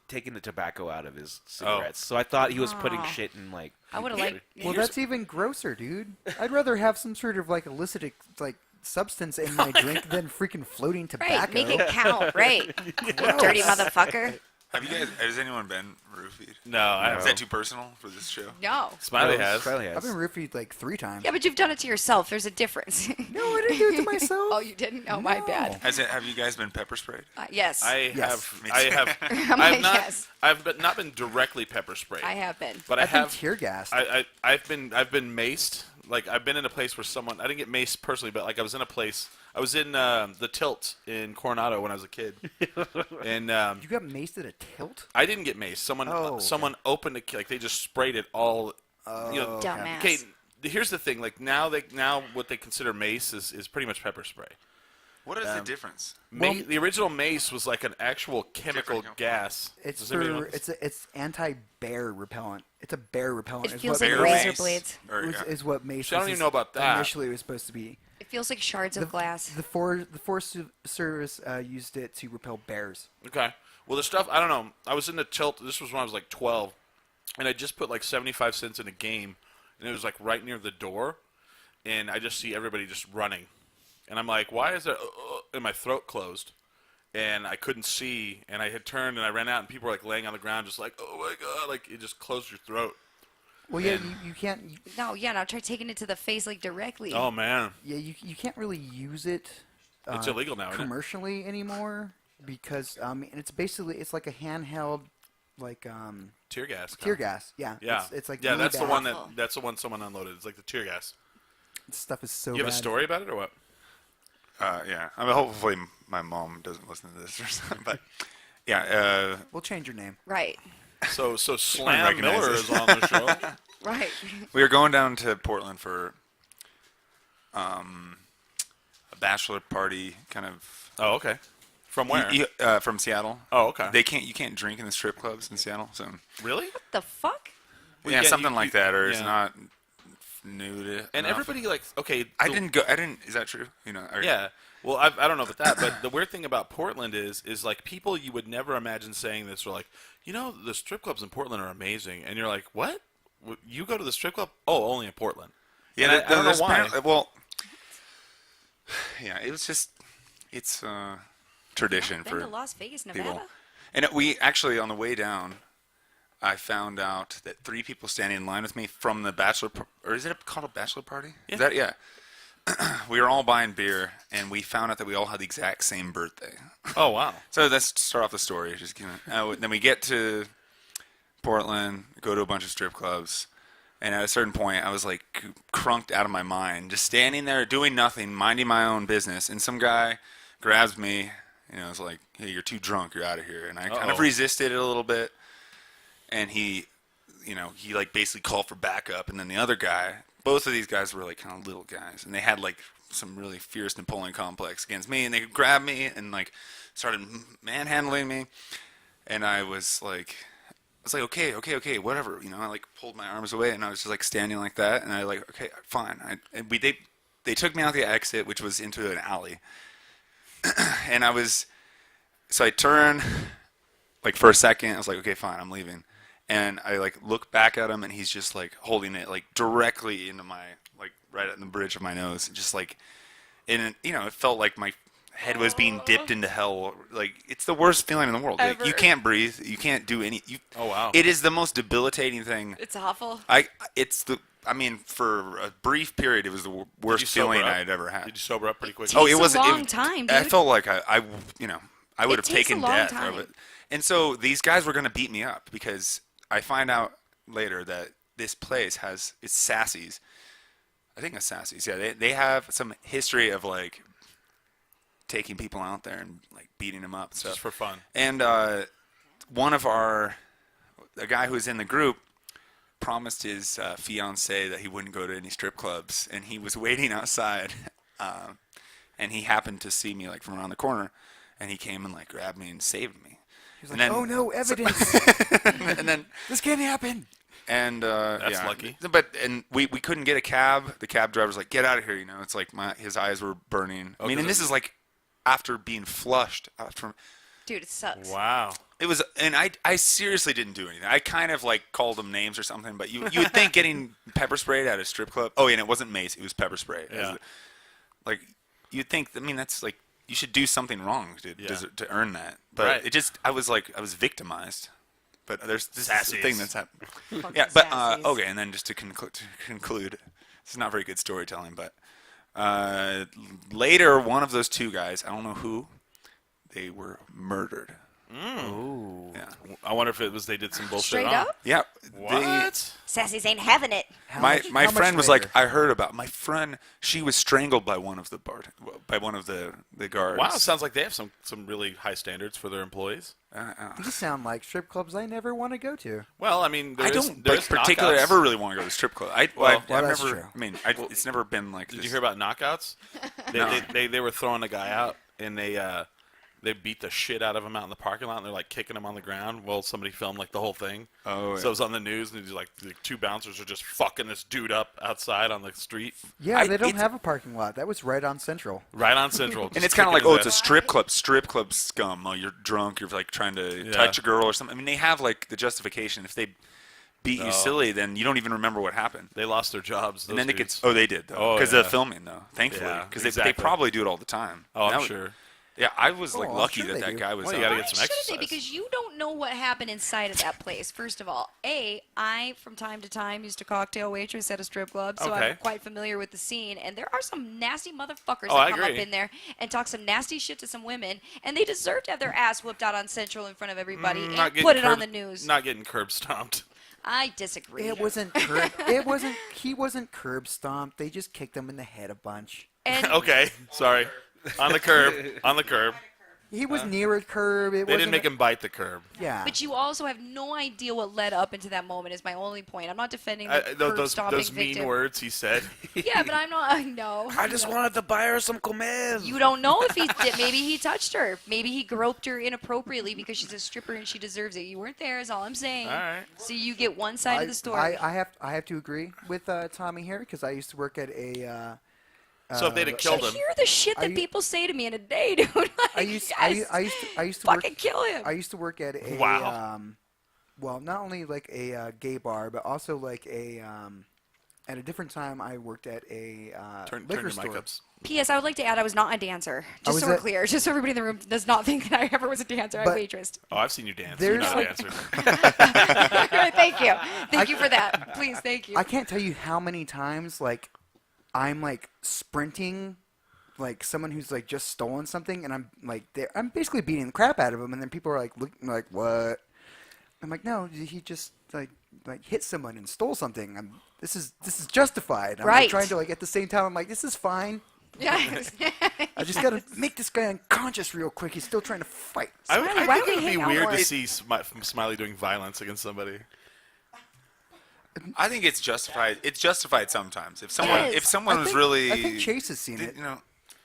taking the tobacco out of his cigarettes. So I thought he was putting Oh. shit in like. I would have liked. Well, that's even grosser, dude. I'd rather have some sort of like illicit like substance in my drink than freaking floating tobacco. Right, make it count. Right, you dirty motherfucker. Have you guys? Has anyone been roofied? No, I Is haven't. that too personal for this show? No. Smiley has. Smiley I've has. been roofied like 3 times. Yeah, but you've done it to yourself. There's a difference. No, I didn't do it to myself. Oh, you didn't? Oh, my No. bad. Have you guys been pepper sprayed? Yes. I Yes. have. Me I too. have. I'm I've like, not. yes. I've not been directly pepper sprayed. I have been. But I've I have. been tear gassed. I've been maced. Like I've been in a place where someone. I didn't get maced personally, but like I was in a place. I was in the Tilt in Coronado when I was a kid, and You got maced at a tilt? I didn't get maced. Someone Oh, okay. someone opened a like they just sprayed it all. Dumbass. Okay, here's the thing. Like now what they consider mace is pretty much pepper spray. What is the difference? The original mace was like an actual chemical Different. gas. It's Does anybody for know what it's anti-bear repellent. It's a bear repellent. It is feels what like Bear razor mace? blades. Or, is, yeah. is what mace. See, I don't was even know about that. Initially, it was supposed to be. It feels like shards of glass. The Forest Service used it to repel bears. Okay. Well, the stuff I don't know. I was in the Tilt. This was when I was like 12, and I just put like 75 cents in a game, and it was like right near the door, and I just see everybody just running, and I'm like, why is there? And my throat closed, and I couldn't see, and I had turned and I ran out, and people were like laying on the ground, just like, oh my god, like it just closed your throat. Well, yeah, you can't. No, yeah, now try taking it to the face like directly. Oh man, Yeah, you can't really use it. it's illegal now, isn't it? commercially anymore because and it's like a handheld like Tear gas. tear gas. Yeah. Yeah. It's like yeah. really That's the bad. one Awful. that's the one someone unloaded. It's like the tear gas. This stuff is so. You have a bad. story about it or what? Yeah. I mean, hopefully my mom doesn't listen to this or something. But yeah. We'll change your name. Right. So Slam recognize Miller it. is on the show. Right. We were going down to Portland for a bachelor party, kind of. Oh, okay. From where? From Seattle. Oh, okay. You can't drink in the strip clubs in Seattle. So Really? The fuck? Well, yeah, yeah, something you- like that, or it's yeah. not nude. And enough. everybody like okay. I the- didn't go. I didn't. Is that true? You know. Or, Yeah. Well, I don't know about that, but the weird thing about Portland is like people you would never imagine saying this are like, the strip clubs in Portland are amazing, and you're like, what? You go to the strip club? Oh, only in Portland. Yeah. And I don't know there's why. Well. Yeah, it was just. It's tradition Been for to Las Vegas, Nevada? people. And we actually on the way down, I found out that 3 people standing in line with me from the bachelor, or is it called a bachelor party? Yeah. Is that yeah? We were all buying beer, and we found out that we all had the exact same birthday. Oh wow. So let's start off the story. Just then we get to Portland, go to a bunch of strip clubs, and at a certain point, I was like crunked out of my mind, just standing there doing nothing, minding my own business, and some guy grabs me. It's like, hey, you're too drunk, you're out of here. And I kind of resisted it a little bit, and he like basically called for backup. And then the other guy, both of these guys were like kind of little guys, and they had like some really fierce Napoleon complex against me, and they grabbed me and like started manhandling me, and I was like, okay, whatever, I like pulled my arms away, and I was just like standing like that, and I like, okay, fine. They took me out the exit, which was into an alley. And I turned, like for a second, I was like, okay, fine, I'm leaving. And I like look back at him, and he's just like holding it like directly into my, like right at the bridge of my nose. Just like, and it felt like my head was being dipped into hell. Like, it's the worst feeling in the world. Like, you can't breathe. You can't do any. Oh wow. It is the most debilitating thing. It's awful. For a brief period, it was the worst feeling I had ever had. Did you sober up pretty quick? It takes a long time, I dude. felt like I would have takes a taken long death time. of it. And so these guys were going to beat me up because I find out later that this place it's Sassy's. I think it's Sassy's. Yeah, they have some history of like taking people out there and like beating them up and stuff. Just for fun. And a guy who was in the group promised his fiance that he wouldn't go to any strip clubs, and he was waiting outside, and he happened to see me like from around the corner, and he came and like grabbed me and saved me. He's And like, then- oh no, evidence. And then This can't happen. and That's yeah. lucky. But we couldn't get a cab. The cab driver's like, get out of here. It's like his eyes were burning. I mean, and this is like after being flushed from. Dude, it sucks. Wow. It was, and I seriously didn't do anything. I kind of like called them names or something, but you would think getting pepper sprayed at a strip club. Oh, yeah, and it wasn't mace; it was pepper spray. Yeah. Like, you'd think. I mean, that's like you should do something wrong to earn that. But Right. it just I was victimized. But there's this Sassies. thing that's happened. Fucking Yeah, but sassies. okay, and then just to conclude, this is not very good storytelling, but later one of those two guys, I don't know who, they were murdered. Ooh. Yeah. I wonder if it was they did some bullshit. Straight wrong. up? Yeah. What? Sassies ain't having it. My how much friend was later? like, I heard about my friend. She was strangled by one of the guards. Wow, it sounds like they have some really high standards for their employees. These sound like strip clubs I never want to go to. Well, I mean, I don't particularly ever really want to go to the strip club. I've that's never. true. I mean, it's never been like. Did this. you hear about knockouts? No. They were throwing a guy out, and they beat the shit out of him out in the parking lot, and they're like kicking him on the ground. Well, somebody filmed like the whole thing. Oh, So it was on the news, and he's like, the two bouncers are just fucking this dude up outside on the street, Yeah, they don't it's- have a parking lot. That was right on Central. right on Central. And just it's kind of kicking like, his it's a ass. strip club scum. Oh, you're drunk. You're like trying to Yeah. touch a girl or something. I mean, they have like the justification. If they beat you silly, then you don't even remember what happened. They lost their jobs. And then those they dudes. get. Oh, they did though. Oh, Because yeah. of the filming though. Thankfully, Yeah, because exactly. they probably do it all the time. Oh, That I'm was- sure. Yeah, I was like Oh, I'm lucky sure that they do. guy was. Well, you gotta out. get some Shouldn't they? exercise. Because you don't know what happened inside of that place. First of all, I from time to time used to cocktail waitress at a strip club, so Okay. I'm quite familiar with the scene. And there are some nasty motherfuckers Oh, I that come up agree. in there and talk some nasty shit to some women, and they deserve to have their ass whipped out on Central in front of everybody and Not getting put it on curb- the news. Not getting curb stomped. I disagree. It wasn't curb. It wasn't. He wasn't curb stomped. They just kicked him in the head a bunch. And Okay, sorry. On the curb. On the curb. He was near a curb. It They wasn't didn't make him bite the curb. Yeah. But you also have no idea what led up into that moment. Is my only point. I'm not defending the curb Those stomping mean victim. words he said. Yeah, but I'm not. I know. I just wanted to buy her some comer. You don't know if he did. Maybe he touched her. Maybe he groped her inappropriately because she's a stripper and she deserves it. You weren't there, is all I'm saying. All right. So you get one side of the story. I have to agree with Tommy here because I used to work at a. So if they'd have you killed should him, hear the shit that I- people say to me in a day, dude. Like, I used yes, I used to work. fucking kill him. I used to work at a. Wow. Well, not only like a gay bar, but also like a. At a different time, I worked at a turn liquor your store. mic ups. P.S. I would like to add I was not a dancer. Just was so we're at- clear. Just so everybody in the room does not think that I ever was a dancer. I But- waitressed. Oh, I've seen you dance. You're There's not a like- dancer. Thank you. Thank you for that. Please, thank you. I can't tell you how many times like I'm like sprinting like someone who's like just stolen something, and I'm like I'm basically beating the crap out of him, and then people are like looking like what? I'm like, no, he just like hit someone and stole something. This is justified. I'm like, Right. trying to like at the same time I'm like, this is fine. Yes. I just gotta make this guy unconscious real quick. He's still trying to fight. I Smiley, why think don't it we would be hang out weird more? to see Smiley doing violence against somebody. I think it's justified. It's justified sometimes. If someone was really, I think Chase has seen it. you know,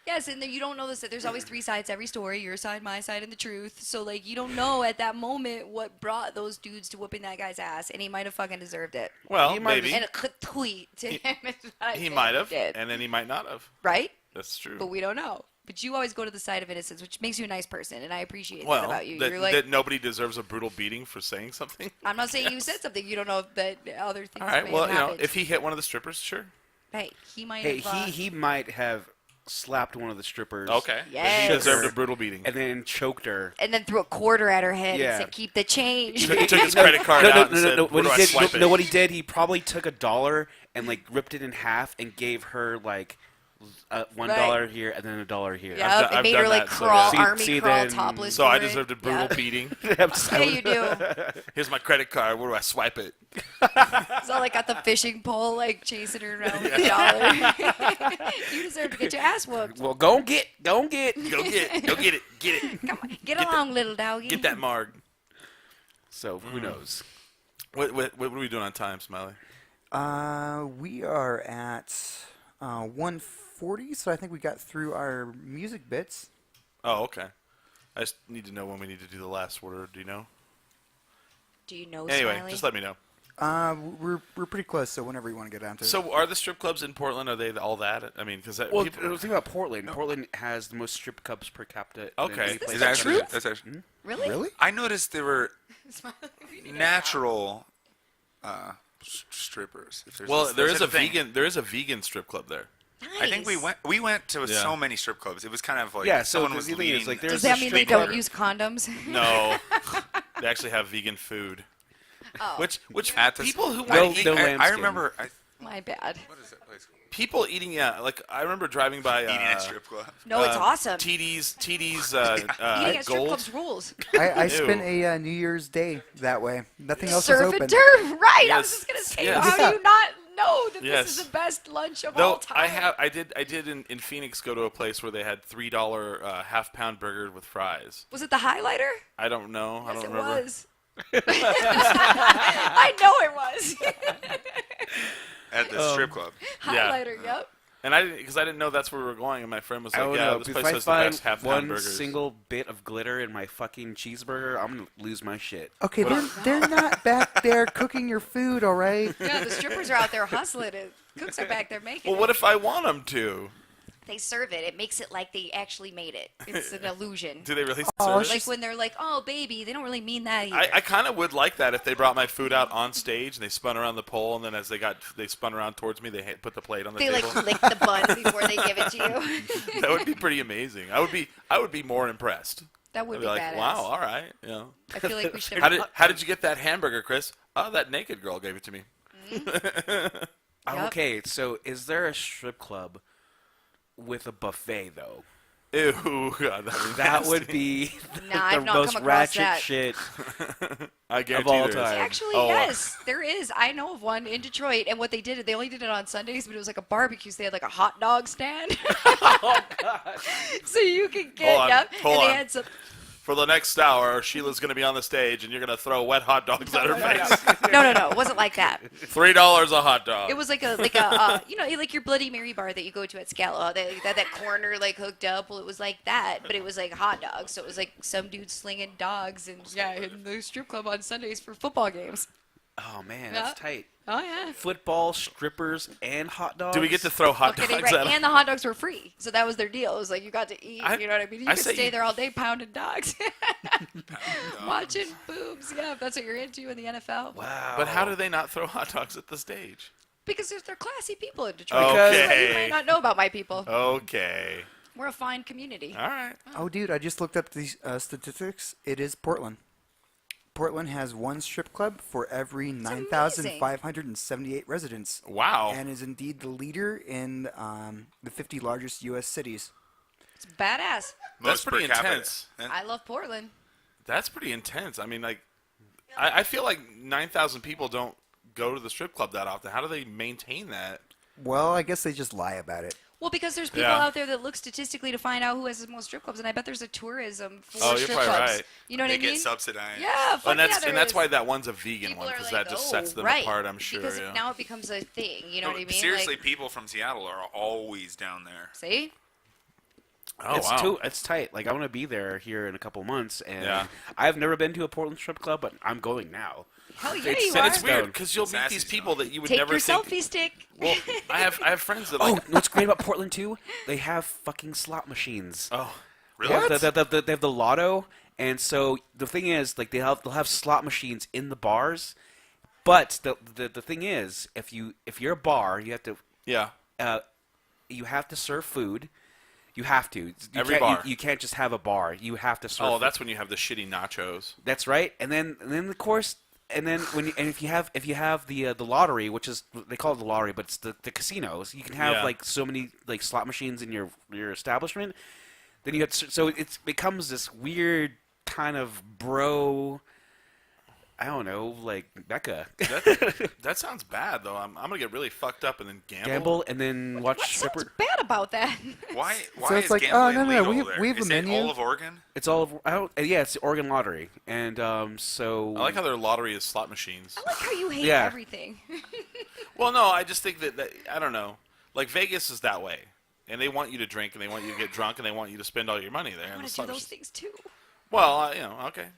Yes, and then you don't know this. That there's always three sides to every story: your side, my side, and the truth. So like, you don't know at that moment what brought those dudes to whooping that guy's ass, and he might have fucking deserved it. Well, maybe And a tweet to him is what I he think might have, did. and then he might not have. Right? That's true. But we don't know. But you always go to the side of innocence, which makes you a nice person, and I appreciate that Well, about you. that, You're like, that nobody deserves a brutal beating for saying something. I'm not saying you said something. You don't know that other things All right. may Well, have you know, happened. if he hit one of the strippers, sure. Hey, he might Hey, have. he might have slapped one of the strippers. Okay. Yes. He deserved a brutal beating. And then choked her. and then threw a quarter at her head Yeah. and said, "Keep the change." He took his credit card out and said, What "Where do he I did, swipe it?" no, what he did, he probably took $1 and like ripped it in half and gave her like $1 here and then $1 here. Yep, I've it made done her like that, so, crawl, yeah. army See, crawl, then- topless. So I for it. deserved a brutal Yeah. beating. Yeah, you do. Here's my credit card. Where do I swipe it? So like got the fishing pole, like chasing her around with $1. You deserve to get your ass whooped. Well, go get. Go get it. Get it. Come on, get along, little doggy. Get that marg. So who knows? What are we doing on time, Smiley? We are at 1:40, so I think we got through our music bits. Oh, okay. I just need to know when we need to do the last word. Do you know? Do you know, Anyway, Smiley? just let me know. We're pretty close, so whenever you want to get down to it. So, are the strip clubs in Portland? Are they all that? I mean, because Well, think about Portland. Portland has the most strip clubs per capita. than Okay. any Is place is in actually Canada. that's actually. really? Really? I noticed there were natural strippers. If there's well, this- there there's is a thing. vegan. There is a vegan strip club there. I think Nice. we went to Yeah. so many strip clubs. It was kind of like Yeah, so someone the was thing is, leading. like, Does there's that a mean they strip don't club. use condoms? No, they actually have vegan food. Oh, Which at the, people who No- might eat, no I lambskin. remember. my bad. What is that place called? people eating. Yeah, like I remember driving by Eating at strip club. No, it's awesome. TD's Eating at strip Gold. clubs rules. I Ew. spent a New Year's Day that way. Nothing else was Surf open. and turf, right? I Yes. was just gonna say, Yes. how do you not know that Yes. this is the best lunch of all Though time? I did in Phoenix go to a place where they had $3 half-pound burger with fries. Was it the highlighter? I don't know. I Yes, don't it remember. was. I know it was. At the strip club. Yeah. Highlighter, yep. And I didn't because I didn't know that's where we were going, and my friend was I like, don't "Yeah, know. this If place I has the best find half-pound one burgers." single bit of glitter in my fucking cheeseburger, I'm gonna lose my shit. Okay, they're not back there cooking your food, all right? Yeah, the strippers are out there hustling it. Cooks are back there making Well, it. what if I want them to? They serve it. It makes it like they actually made it. It's an illusion. Do they really Oh, serve it? Like when they're like, "Oh, baby," they don't really mean that either. I kind of would like that if they brought my food out on stage and they spun around the pole, and then as they spun around towards me, they put the plate on the They table. like lick the bun before they give it to you. That would be pretty amazing. I would be more impressed. That would I'd be be like, badass. wow, all right, you know. I feel like we should. How did you get that hamburger, Chris? Oh, that naked girl gave it to me. Yep. Okay, so is there a strip club with a buffet though? Ew, God, That would be Nah, I've the not most come across ratchet that. shit. I guarantee of all there is. time. Actually, Oh, yes, there is. I know of one in Detroit, and what they did, they only did it on Sundays, but it was like a barbecue. So they had like a hot dog stand. Oh God! So you could get, Hold on, yep, hold and they on. had some. For the next hour, Sheila's going to be on the stage, and you're going to throw wet hot dogs at her face. No, it wasn't like that. $3 a hot dog. It was like a like your Bloody Mary bar that you go to at Scala. That corner like hooked up. Well, it was like that, but it was like hot dogs. So it was like some dude slinging dogs and in the strip club on Sundays for football games. Oh man, Yeah. that's tight. Oh yeah. Football, strippers, and hot dogs. Do we get to throw hot Okay, dogs right. at them? And the hot dogs were free, so that was their deal. It was like you got to eat. You know what I mean? You I could say stay you- there all day pounding dogs, watching boobs. Yeah, if that's what you're into in the NFL. Wow. But how do they not throw hot dogs at the stage? Because they're classy people in Detroit. Okay. You might not know about my people. Okay. We're a fine community. All right. Oh, dude, I just looked up these statistics. It is Portland. Portland has one strip club for every 9,578 residents. Wow. And is indeed the leader in the 50 largest U.S. cities. It's badass. That's per pretty capita. intense. I love Portland. That's pretty intense. I mean, like, I feel like 9,000 people don't go to the strip club that often. How do they maintain that? Well, I guess they just lie about it. Well, because there's people Yeah. out there that look statistically to find out who has the most strip clubs, and I bet there's a tourism for Oh, you're strip probably clubs. right. You know what They I mean? get subsidized. Yeah, fuck And that's yeah, there and that's is. why that one's a vegan People one are because like, that just oh, sets them right. apart. I'm sure. Because Yeah. now it becomes a thing. You know what I mean? Seriously, Like, people from Seattle are always down there. see? Oh wow. It's tight. Like I want to be there here in a couple months, and Yeah. I've never been to a Portland strip club, but I'm going now. Hell yeah, It's- you And are. it's weird Stone. because you'll meet Sassy these Stone. people that you would Take never your think. selfie stick. Well, I have friends that Oh, like. what's great about Portland too? They have fucking slot machines. Oh, Really? They have the lotto, and so the thing is, like they'll have slot machines in the bars, but the thing is, if you're a bar, you have to yeah. you have to serve food. You have to. Every can't, bar. You can't just have a bar. You have to serve. Oh, food. that's when you have the shitty nachos. That's right. And then of course, and then if you have the lottery, which is they call it the lottery, but it's the casinos. You can have Yeah. like so many like slot machines in your establishment. Then you have so it becomes this weird kind of bro. I don't know, like Becca. That sounds bad though. I'm gonna get really fucked up and then gamble. Gamble and then watch What sounds stripper. bad about that? Why So it's is like, gambling oh, no, legal we- there? we have a Is menu. it all of Oregon? It's all of yeah, it's the Oregon Lottery, and so I like how their lottery is slot machines. I like how you hate Yeah. everything. Well, no, I just think that I don't know. Like Vegas is that way, and they want you to drink, and they want you to get drunk, and they want you to spend all your money there. I and want the to do slot those machines- things too. Well, okay.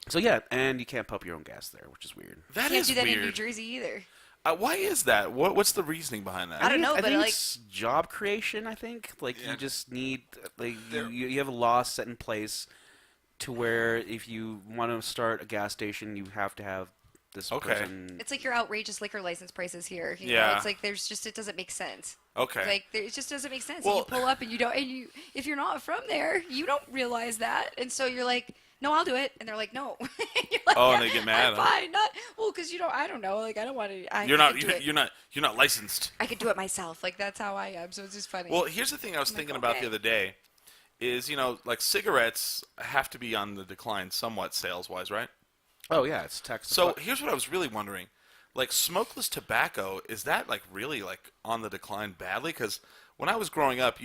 so yeah, and you can't pump your own gas there, which is weird. That Can't is do that weird. in New Jersey either. Why is that? What's the reasoning behind that? I don't know, I but think like, it's job creation. I think like Yeah. you just need like you have a law set in place to where if you want to start a gas station, you have to have this Okay. person. It's like your outrageous liquor license prices here. You know? Yeah. It's like it doesn't make sense. Okay. Like it just doesn't make sense. Well- You pull up and if you're not from there, you don't realize that, and so you're like, no, I'll do it, and they're like, no. You're like, Oh, and "Yeah, they get mad, I'm huh? fine, not well, because I don't know, like I don't want to. You're not licensed. I could do it myself. Like that's how I am. So it's just funny. Well, here's the thing I was I'm like, thinking about okay. the other day is, like cigarettes have to be on the decline somewhat sales-wise, right? Oh yeah, it's tax. So here's what I was really wondering. Like smokeless tobacco, is that like really like on the decline badly? Because when I was growing up,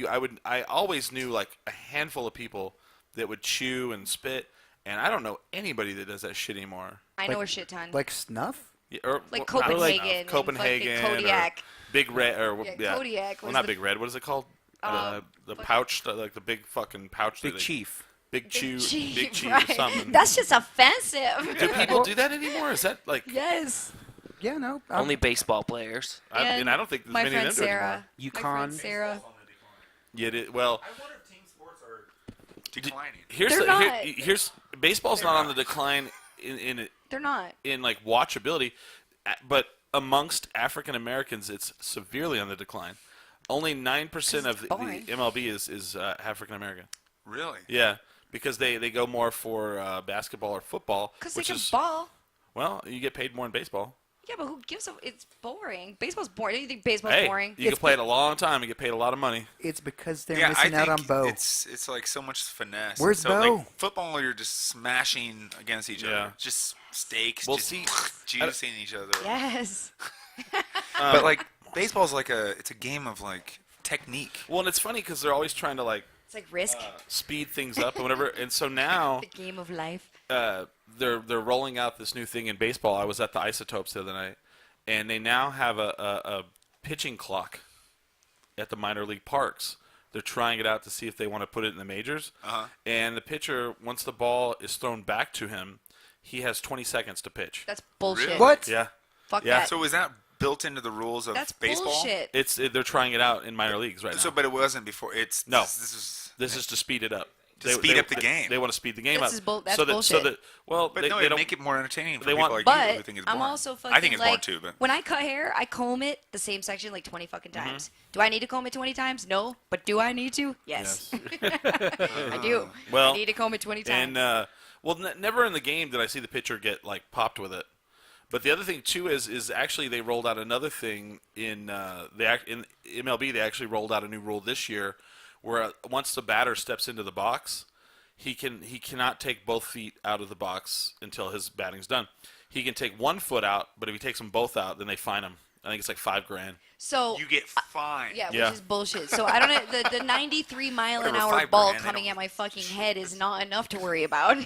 I always knew like a handful of people that would chew and spit, and I don't know anybody that does that shit anymore. I know a shit ton. Like snuff? Yeah, or, Like well, not Copenhagen enough. and Copenhagen, fucking Kodiak. or Big Red, or Yeah, Kodiak well, was not the- Big Red. What is it called? The pouch, like the big fucking pouch. Big that they- Chief. Big Chew, Big Chew, right. or something. That's just offensive. Do people do that anymore? Is that like? Yes. Yeah, no. Only baseball players. And I don't think there's my many friend of them do it Sarah. anymore. My friend Sarah. Yeah, well, I wonder if team sports are declining. here's They're not. here's baseball's not on the decline in They're not. like watchability, but amongst African Americans, it's severely on the decline. Only 9% of the boring. MLB is African American. Really? Yeah, because they go more for basketball or football, Because they which can is ball. well, you get paid more in baseball. Yeah, but who gives a? It's boring. Baseball's boring. Don't you think baseball's Hey, boring? you can play it a long time and get paid a lot of money. It's because they're Yeah, I missing out on think Bo. it's like so much finesse. Where's so, Bo? Like, football, you're just smashing against each Yeah. other. Just steaks, Well, just see, juicing each other. Yes. But like baseball's like it's a game of like technique. Well, and it's funny because they're always trying to like It's like Risk. speed things up and whatever. And so now The game of life. they're rolling out this new thing in baseball. I was at the Isotopes the other night, and they now have a pitching clock at the minor league parks. They're trying it out to see if they want to put it in the majors. Uh-huh. And the pitcher, once the ball is thrown back to him, he has 20 seconds to pitch. That's bullshit. Really? What? Yeah, Fuck Yeah. that. So is that built into the rules of That's baseball? bullshit. they're trying it out in minor leagues right now. So, but it wasn't before. It's No. This is This is to speed it up. To speed up the game. They want to speed the game This up. is that's so that, bullshit. So that, well, But they, no, they it'd don't make it more entertaining for they people want- like you who But think it's I'm boring. also fucking I think it's boring like, too, but when I cut hair, I comb it the same section like 20 fucking Mm-hmm. times. Do I need to comb it 20 times? No. But do I need to? Yes. I do. Well, I need to comb it 20 times. And never in the game did I see the pitcher get like popped with it. But the other thing too is actually they rolled out another thing in in MLB. They actually rolled out a new rule this year where once the batter steps into the box, he cannot take both feet out of the box until his batting's done. He can take 1 foot out, but if he takes them both out, then they fine him. I think it's like $5,000. So you get fined. yeah, Yeah. which is bullshit. So I don't know. The 93 mile an Whatever, hour $5 ball grand, they coming don't- at my fucking head is not enough to worry about.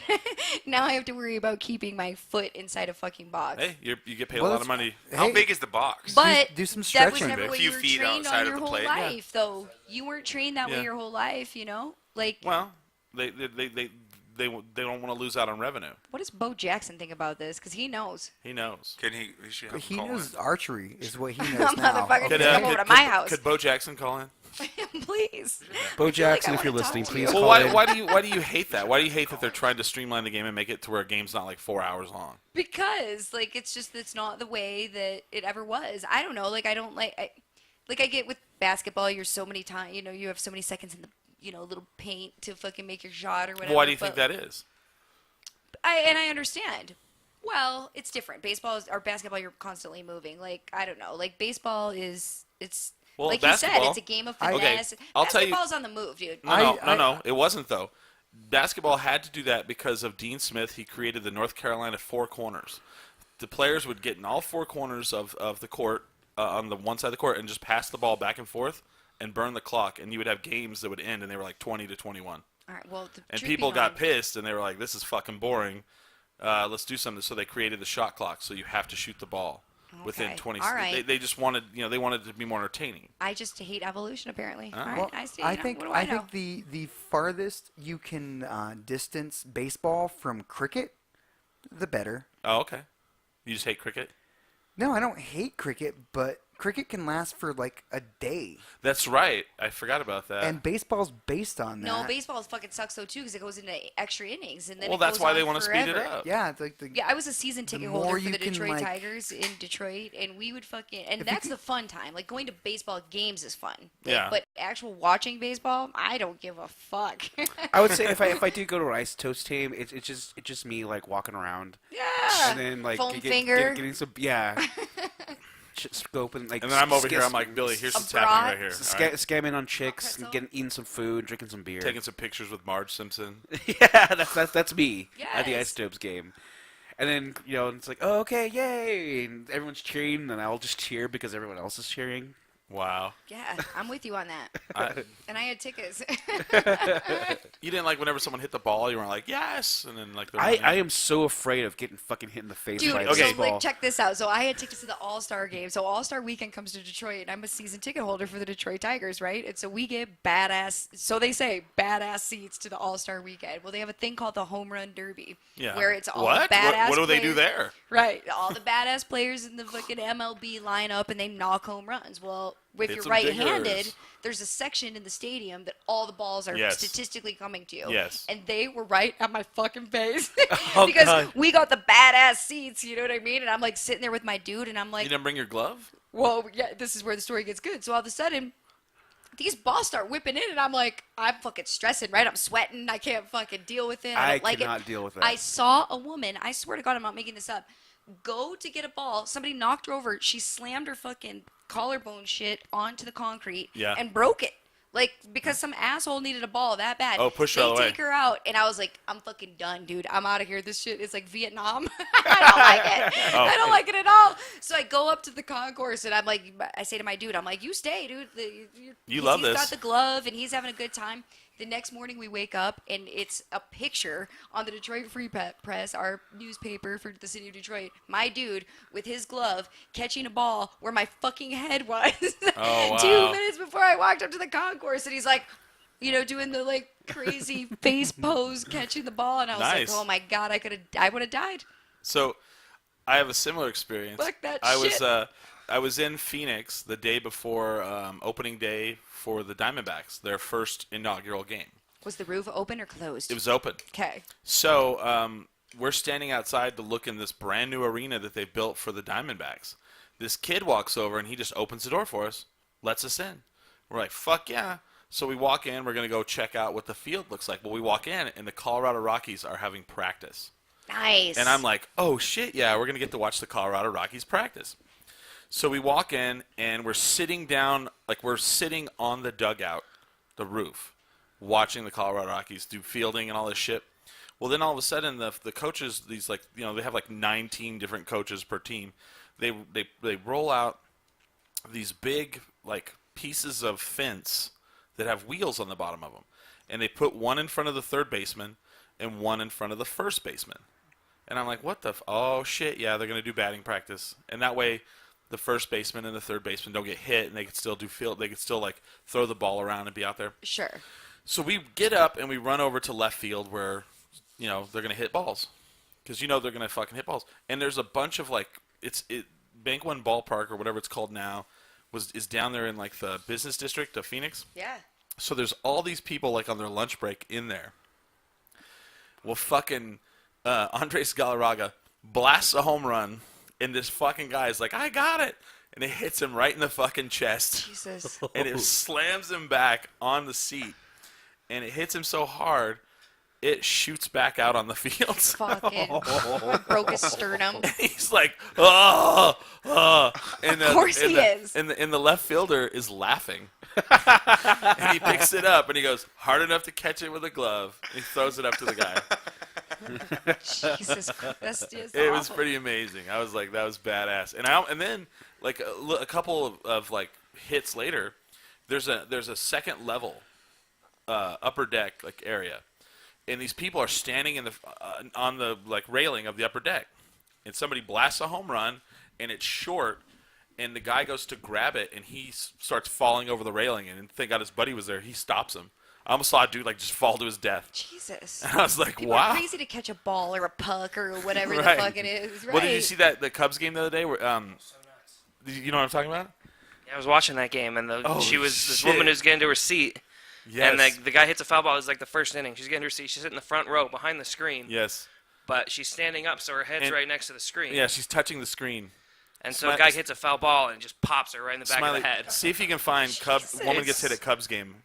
Now I have to worry about keeping my foot inside a fucking box. Hey, you get paid Well, a lot of that's- money. How Hey, big is the box? But do some that was stretching. never A what few you were feet trained outside on of your the whole plate. life, though. You weren't trained that way Yeah. your whole life, you know. Like, Well, they don't want to lose out on revenue. what does Bo Jackson think about this? Because he knows. He knows. Can he should have He call knows in. archery is what he knows now. Motherfucker, Could, come over to my house. Could Bo Jackson call in? Please. Bo Jackson, I if you're wanna listening, talk to please you. Well, call why, in. why do you hate that? Why do you hate that they're trying to streamline the game and make it to where a game's not like 4 hours long? Because like it's not the way that it ever was. I don't know. Like I don't like. I get with basketball. You're so many times. You know, you have so many seconds in the little paint to fucking make your shot or whatever. Why do you think but that is? I understand. Well, it's different. Baseball or basketball, you're constantly moving. Like I don't know. Like baseball it's Well, like you said, basketball- it's a game of Okay, finesse. I'll tell you- Basketball's on the move, dude. No, it wasn't though. Basketball had to do that because of Dean Smith. He created the North Carolina four corners. The players would get in all four corners of the court on the one side of the court and just pass the ball back and forth and burn the clock, and you would have games that would end and they were like 20-21. All right. Well, the And truth people got behind- pissed and they were like, "This is fucking boring. Let's do something." So they created the shot clock, so you have to shoot the ball within Okay, 20. all right. They just wanted, they wanted it to be more entertaining. I just hate evolution, apparently. All right, Well, I see. I think what do I know? the farthest you can distance baseball from cricket, the better. Oh, okay. You just hate cricket? No, I don't hate cricket, but cricket can last for like a day, That's right. I forgot about that. and baseball's based on that. No, baseball fucking sucks though too because it goes into extra innings and then well, it that's goes why on they want to speed it forever. up. Yeah, it's like the Yeah, I was a season ticket more holder for you the can, Detroit like- Tigers in Detroit, and we would fucking and that's the fun time. Like going to baseball games is fun. Like, Yeah. But actual watching baseball, I don't give a fuck. I would say if I do go to an ice toast team, it's just me like walking around yeah. and then like Foam finger. getting some scoping like. And then I'm over here. I'm like, Billy, here's what's happening right here. All right. Scamming on chicks, pretzel? and eating some food, drinking some beer. Taking some pictures with Marge Simpson. Yeah, that's me at the Yes. Ice Topes game. And then it's like, oh, okay, yay, and everyone's cheering, and I'll just cheer because everyone else is cheering. Wow. Yeah, I'm with you on that. And I had tickets. You didn't like whenever someone hit the ball, you were like, yes, and then like the I am so afraid of getting fucking hit in the face Dude, by a okay. so baseball. like, check this out. So I had tickets to the All-Star game. So All-Star weekend comes to Detroit, and I'm a season ticket holder for the Detroit Tigers, right? And so we get badass, so they say, badass seats to the All-Star weekend. Well, they have a thing called the Home Run Derby, Yeah. where it's all what? the badass What do they do players- there? Right. All the badass players in the fucking MLB line up, and they knock home runs. Well, if Hit you're some right-handed, dingers. there's a section in the stadium that all the balls are Yes. statistically coming to. Yes. And they were right at my fucking face. Oh, because God. we got the badass seats, you know what I mean? And I'm like sitting there with my dude, and I'm You like, didn't bring your glove? well, yeah, this is where the story gets good. So all of a sudden, these balls start whipping in, and I'm like, I'm fucking stressing, right? I'm sweating. I can't fucking deal with it. I I don't like cannot it. deal with that. I saw a woman, I swear to God, I'm not making this up, go to get a ball. Somebody knocked her over. She slammed her fucking collarbone shit onto the concrete Yeah. and broke it. Like, because some asshole needed a ball that bad. Oh, push her They out of the way. take her out, and I was like, I'm fucking done, dude. I'm out of here. This shit is like Vietnam. I don't like it. Oh. I don't like it at all. So I go up to the concourse, and I'm like, I say to my dude, I'm like, you stay, dude. You love He's this. got the glove, and he's having a good time. The next morning we wake up, and it's a picture on the Detroit Free Press, our newspaper for the city of Detroit. My dude with his glove catching a ball where my fucking head was. Oh, wow. 2 minutes before I walked up to the concourse, and he's like, doing the like crazy face pose catching the ball, and I was Nice. like, oh my God, I would have died. So, I have a similar experience. Fuck that I was in Phoenix the day before opening day for the Diamondbacks, their first inaugural game. Was the roof open or closed? It was open. Okay. So we're standing outside to look in this brand new arena that they built for the Diamondbacks. This kid walks over and he just opens the door for us, lets us in. We're like, fuck yeah. So we walk in. We're going to go check out what the field looks like. Well, we walk in, and the Colorado Rockies are having practice. Nice. And I'm like, oh, shit, yeah, we're going to get to watch the Colorado Rockies practice. So we walk in, and we're sitting down, like we're sitting on the dugout, the roof, watching the Colorado Rockies do fielding and all this shit. Well, then all of a sudden, the coaches, these like, they have like 19 different coaches per team. They roll out these big like pieces of fence that have wheels on the bottom of them, and they put one in front of the third baseman and one in front of the first baseman. And I'm like, what the? Oh shit! Yeah, they're gonna do batting practice, and that way, the first baseman and the third baseman don't get hit, and they can still do field. They can still like throw the ball around and be out there. Sure. So we get up and we run over to left field where, they're gonna hit balls, because they're gonna fucking hit balls. And there's a bunch of like Bank One Ballpark or whatever it's called now, is down there in like the business district of Phoenix. Yeah. So there's all these people like on their lunch break in there. Well, fucking Andres Galarraga blasts a home run, and this fucking guy is like, I got it. And it hits him right in the fucking chest. Jesus. And it slams him back on the seat. And it hits him so hard, it shoots back out on the field. Fucking broke his sternum. He's like, oh, oh. And Of course he is. And the left fielder is laughing. And he picks it up and he goes, hard enough to catch it with a glove. And he throws it up to the guy. Jesus Christ. That's just It was awful. pretty amazing. I was like, that was badass. And then like a couple of like hits later, there's a second level upper deck like area. And these people are standing in the on the like railing of the upper deck, and somebody blasts a home run, and it's short, and the guy goes to grab it, and he starts falling over the railing, and thank God his buddy was there. He stops him. I almost saw a dude like just fall to his death. Jesus. And I was like, People wow. are crazy to catch a ball or a puck or whatever Right. the fuck it is. Right. Well, did you see the Cubs game the other day? Where you know what I'm talking about? I was watching that game, and this woman who's getting to her seat, Yes. and the guy hits a foul ball. It's like the first inning. She's getting to her seat. She's sitting in the front row behind the screen. Yes. But she's standing up, so her head's right next to the screen. Yeah, she's touching the screen. And so a guy hits a foul ball and just pops her right in the back of the head. See if you can find woman gets hit at Cubs game.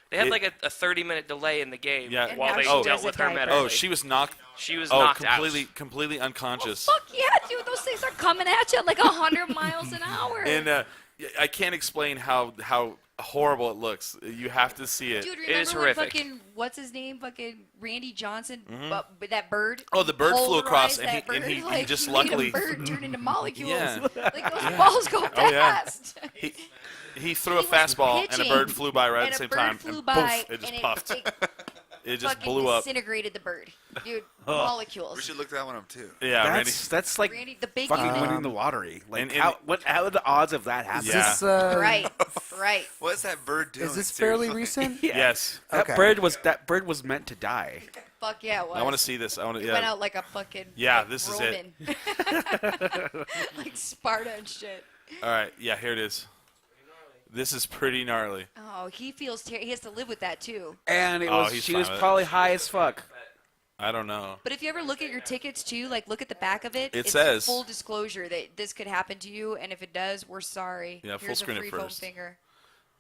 They had like a 30-minute delay in the game while now they she dealt wears with a her diaper. medically. Oh, she was knocked. She was knocked completely unconscious. Fuck yeah, dude! Those things are coming at you at like 100 miles an hour. And I can't explain how horrible it looks. You have to see it. Dude, It is remember when horrific. fucking what's his name? Fucking Randy Johnson, with that bird. Oh, the bird flew across, polarized and that he bird, just made luckily. a bird turn into molecules. Yeah. Like those balls go Oh, yeah. fast. He threw a He was fastball, and a pitching, bird flew by right at and the a same bird time, flew and by, poof, it just and puffed. It just fucking blew up. disintegrated the bird, dude. We Molecules. should look that one up too. Yeah, Randy. That's like Randy, the big fucking unit. winning the lottery. Like, And- how are the odds of that happening? Is this, Right. What's that bird doing? Is this fairly seriously? recent? Yes. That Okay. bird was meant to die. Fuck yeah, it was. I want to see this. I want to. It went Yeah. out like a fucking Yeah, like this is it. Roman. Like Sparta and shit. All right. Yeah, here it is. This is pretty gnarly. Oh, he feels he has to live with that too. And he's she fine was with it. probably high as fuck. I don't know. But if you ever look at your tickets too, like look at the back of it. It It's says- full disclosure that this could happen to you, and if it does, we're sorry. Yeah, full Here's screen a it free foam first. finger.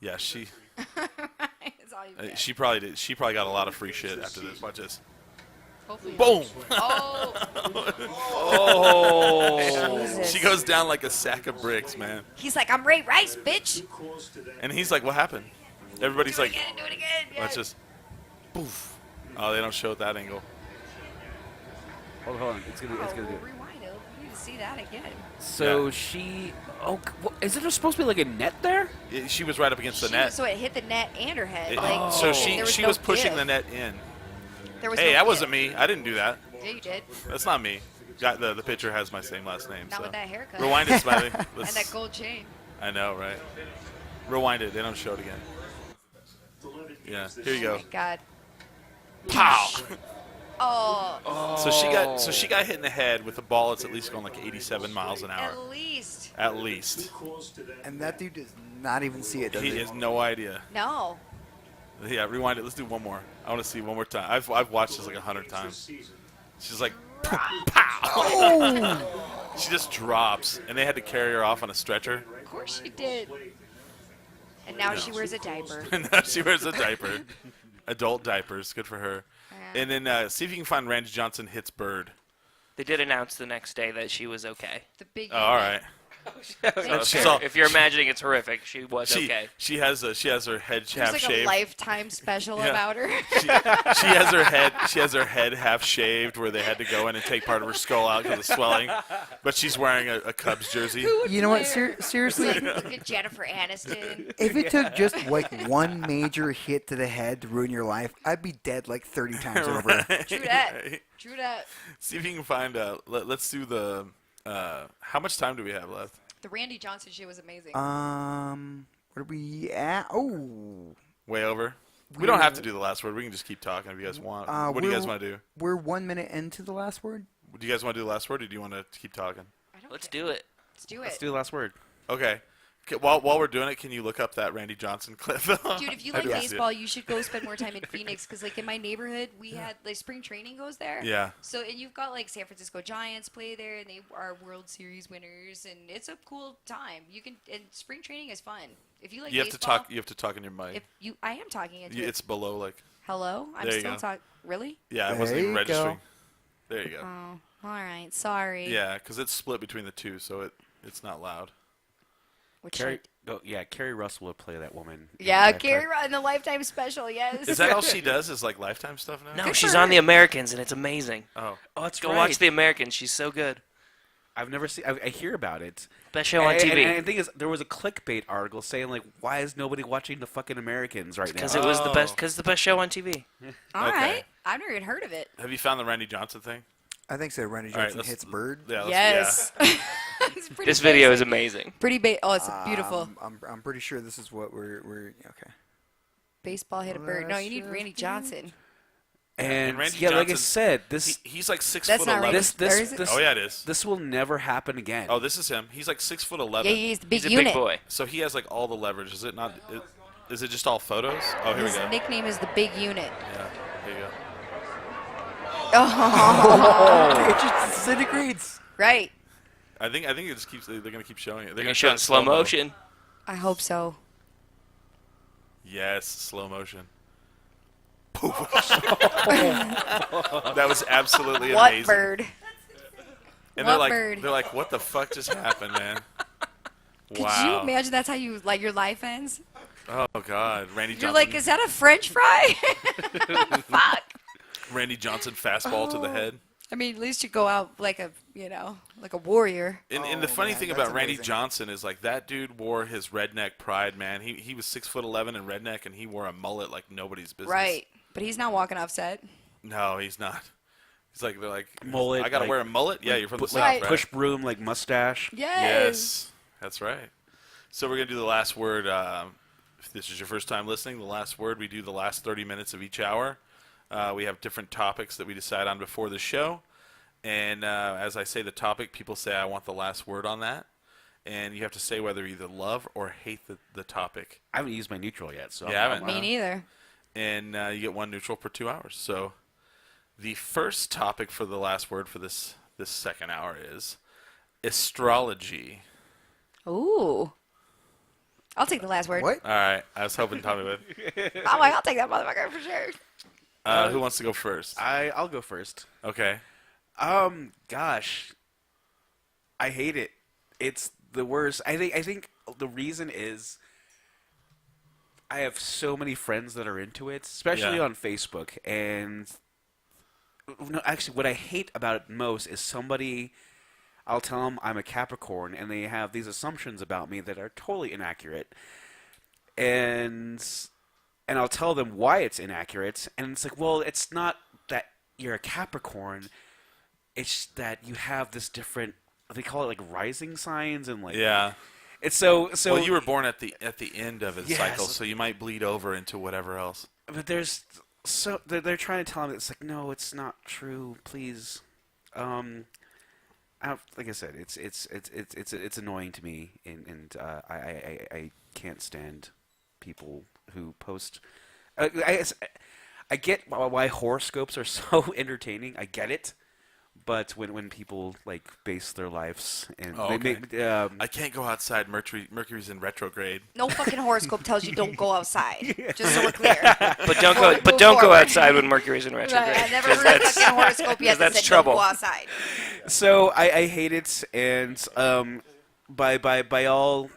Yeah, she. That's all you get. She probably did. She probably got a lot of free shit after this. Watch this. Hopefully. Boom. Oh. Jesus. She goes down like a sack of bricks, man. He's like, I'm Ray Rice, bitch. And he's like, "What happened?" Everybody's Do it like, again, do it again. Yeah. "Watch this." Poof. Oh, they don't show it that angle. Hold on. It's gonna do it. Rewind it. We need to see that again. So Yeah. she. Oh, is it supposed to be like a net there? She was right up against the net. So it hit the net and her head. It- like, so there she no was pushing give. the net in. There was Hey, no that give. wasn't me. I didn't do that. Yeah, you did. That's not me. Got the pitcher has my same last name. Not so. with that haircut. Rewind it, Smiley. And Let's- that gold chain. I know, right? Rewind it. They don't show it again. Yeah. Here you Oh go. my God. Pow. Oh. So she got hit in the head with a ball that's at least going like 87 miles an hour. At least. At least. And that dude does not even see it, does He he? has no idea. No. Yeah, rewind it. Let's do one more. I want to see one more time. I've watched this like 100 times. She's like, pow. She just drops, and they had to carry her off on a stretcher. Of course she did. And now she wears a diaper. And now she wears a diaper. Adult diapers. Good for her. Yeah. And then see if you can find Randy Johnson hits Bird. They did announce the next day that she was okay. The big. Oh, all right. So She's all- if you're imagining it's horrific, she was okay. She has her head There's half like shaved. a Lifetime special Yeah. about her. She has her head half shaved where they had to go in and take part of her skull out because of swelling. But she's wearing a Cubs jersey. You know what? Seriously, Look at Jennifer Aniston. if it took just like one major hit to the head to ruin your life, I'd be dead like 30 times over. True that. True that. See if you can find let's do the how much time do we have left? The Randy Johnson shit was amazing. What are we at? Oh. Way over. We don't have to do the last word. We can just keep talking if you guys want. What do you guys want to do? We're 1 minute into the last word. Do you guys want to do the last word, or do you want to keep talking? Let's do it. Let's do it. Let's do the last word. Okay. While we're doing it, can you look up that Randy Johnson clip? Dude, if you I like do wanna see it. baseball, you should go spend more time in Phoenix because, like, in my neighborhood, we had like spring training goes there. Yeah. So and you've got like San Francisco Giants play there, and they are World Series winners, and it's a cool time. You can and spring training is fun. If you like You have to baseball, talk. You have to talk in your mic. I am talking into it. It's below like. Hello, I'm There you still go. talking. Really? Yeah, I There wasn't even you registering. go. There you go. Oh, all right. Sorry. Yeah, because it's split between the two, so it's not loud. Which Carrie, Carrie Russell would play that woman. yeah, in Carrie in the Lifetime special. Yes. Is that all she does? Is like Lifetime stuff now? No, she's on The Americans, and it's amazing. Oh. Oh, that's Go right. watch The Americans. She's so good. I've never seen. I hear about it. Best show on TV. And the thing is, there was a clickbait article saying like, "Why is nobody watching the fucking Americans right now?" Because it was the best. Because the best show on TV. All Okay. right. I've never even heard of it. Have you found the Randy Johnson thing? I think so. Randy All right, Johnson hits Bird. Yeah. Yes. It's pretty This video is basic. amazing. Pretty Oh, it's beautiful. I'm pretty sure this is what we're okay. Baseball hit a bird. No, you need Randy Johnson. And Randy yeah, like I Johnson, said, this he's like 6 That's foot not 11. Randy. Or is it? this Oh yeah, it is. this will never happen again. Oh, this is him. He's like 6 foot 11. Yeah, he's the big He's a unit. big boy. So he has like all the leverage. Is it not? Is it just all photos? Oh, here His we go. nickname is the big unit. Yeah, here you go. Oh, It just disintegrates. right. I think it just keeps. They're gonna keep showing it. They're They're gonna show show it in slow motion. I hope so. Yes, slow motion. Poof. That was absolutely What amazing. bird? And What bird? they're like, what the fuck just happened, man? Could you Wow. imagine that's how you like your life ends? Oh God, Randy You're Johnson. like, is that a French fry? Fuck. Randy Johnson fastball to the head. I mean, at least you go out like a, like a warrior. And the funny man, thing that's about Randy amazing. Johnson is like that dude wore his redneck pride, man. He was 6 foot 11 and redneck, and he wore a mullet like nobody's business. Right. But he's not walking off set. No, he's not. He's like they're like Mullet, I gotta like- wear a mullet. Yeah, you're from the Put- south, Right. right? Push broom like mustache. Yes, that's right. So we're gonna do the last word. If this is your first time listening, the last word. We do the last 30 minutes of each hour. We have different topics that we decide on before the show, and as I say the topic, people say I want the last word on that, and you have to say whether you either love or hate the topic. I haven't used my neutral yet, so You haven't? Me neither. And you get one neutral per 2 hours. So the first topic for the last word for this second hour is astrology. Ooh. I'll take the last word. What? All right, I was hoping Tommy would. I'm like, I'll take that motherfucker for sure. Who wants to go first? I'll go first. Okay. Gosh, I hate it. It's the worst. I think the reason is I have so many friends that are into it, especially Yeah. on Facebook. And no, actually, what I hate about it most is somebody. I'll tell them I'm a Capricorn, and they have these assumptions about me that are totally inaccurate. And I'll tell them why it's inaccurate, and it's like, well, it's not that you're a Capricorn. It's that you have this different. They call it like rising signs, and like Yeah. It's so. Well, you were born at the end of his Yes. cycle, so you might bleed over into whatever else. But there's so they're trying to tell me it's like, no, it's not true. Please, like I said, it's annoying to me, and I can't stand people who post. I get why horoscopes are so entertaining. I get it, but when people like base their lives and Oh, they okay. make, I can't go outside. Mercury's in retrograde. No fucking horoscope tells you don't go outside. Just so we're clear. But don't go. Move But don't go forward. outside when Mercury's in retrograde. Right, I never heard a fucking horoscope yet that that's said trouble. don't go outside. So I hate it, and by all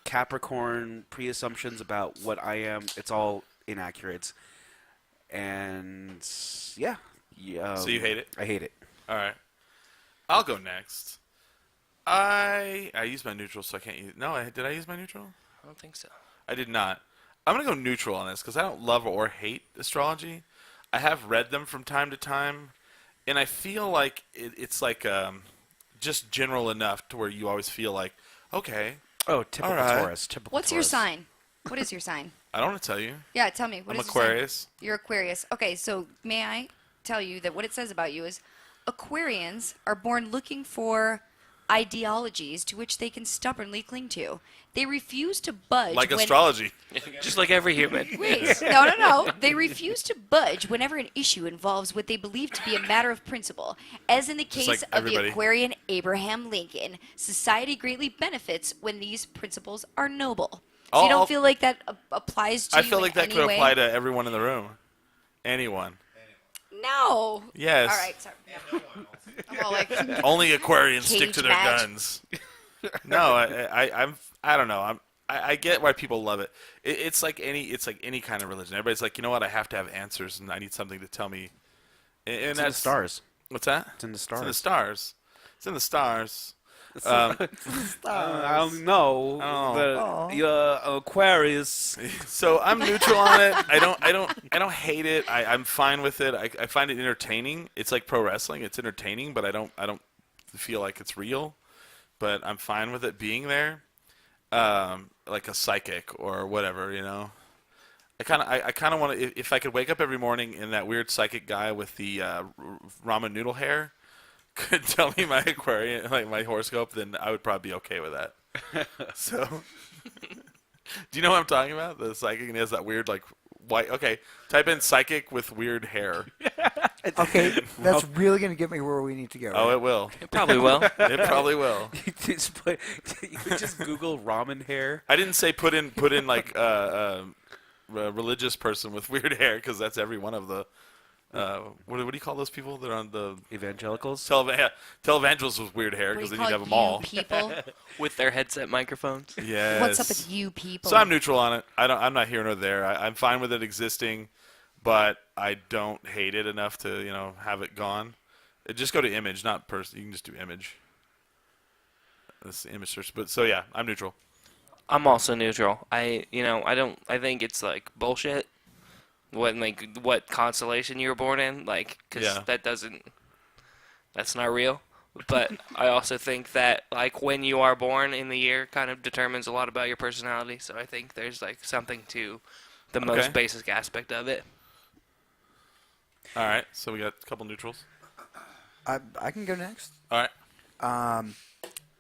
Capricorn pre-assumptions about what I am, it's all inaccurate, and yeah. So you hate it? I hate it. All right. I'll go next. I used my neutral, so I can't use. No, did I use my neutral? I don't think so. I did not. I'm gonna go neutral on this because I don't love or hate astrology. I have read them from time to time, and I feel like it's like just general enough to where you always feel like, okay, Oh, typical All right. Taurus. Typical What's your Taurus. sign? What is your sign? I don't want to tell you. Yeah, tell me. What I'm is your sign? Aquarius. You're Aquarius. Okay, so may I tell you that what it says about you is Aquarians are born looking for ideologies to which they can stubbornly cling to. They refuse to budge Like when astrology. Just like every human. Wait, no. They refuse to budge whenever an issue involves what they believe to be a matter of principle. As in the case like of the everybody. Aquarian Abraham Lincoln, society greatly benefits when these principles are noble. So you I'll- don't feel like that applies to I you feel in like that any could way? apply to everyone in the room. Anyone. No. Yes. All right, sorry. I'm all like, Only Aquarians stick Cage to their match. guns. No, I don't know. I get why people love it. It's like any kind of religion. Everybody's like, you know what? I have to have answers, and I need something to tell me. And It's in the that's stars. What's that? It's in the It's in the stars. stars. It's in the stars. I don't know. Oh. The Aquarius. So I'm neutral on it. I don't hate it. I'm fine with it. I find it entertaining. It's like pro wrestling. It's entertaining, but I don't feel like it's real. But I'm fine with it being there. Like a psychic or whatever, you know. I kind of want to. If I could wake up every morning and that weird psychic guy with the ramen noodle hair could tell me my Aquarian, like my horoscope, then I would probably be okay with that. So, do you know what I'm talking about? The psychic and he has that weird like white. Okay, type in psychic with weird hair. Okay, that's really going to get me where we need to go. Oh, right? it will. It probably will. It probably will. You could just Google ramen hair. I didn't say put in like a religious person with weird hair because that's every one of the. What do you call those people that are on the Evangelicals? televangelists with weird hair What do because you then call you'd have it, them all. you people? With their headset microphones. Yes. What's up with you people? So I'm neutral on it. I'm not here nor there. I'm fine with it existing, but I don't hate it enough to have it gone. Just go to image, not person. You can just do image. That's the image search. But so yeah, I'm neutral. I'm also neutral. I think it's like bullshit. What constellation you were born in, because that's not real. But I also think that like when you are born in the year kind of determines a lot about your personality. So I think there's like something to the most basic aspect of it. All right, so we got a couple neutrals. I can go next. All right.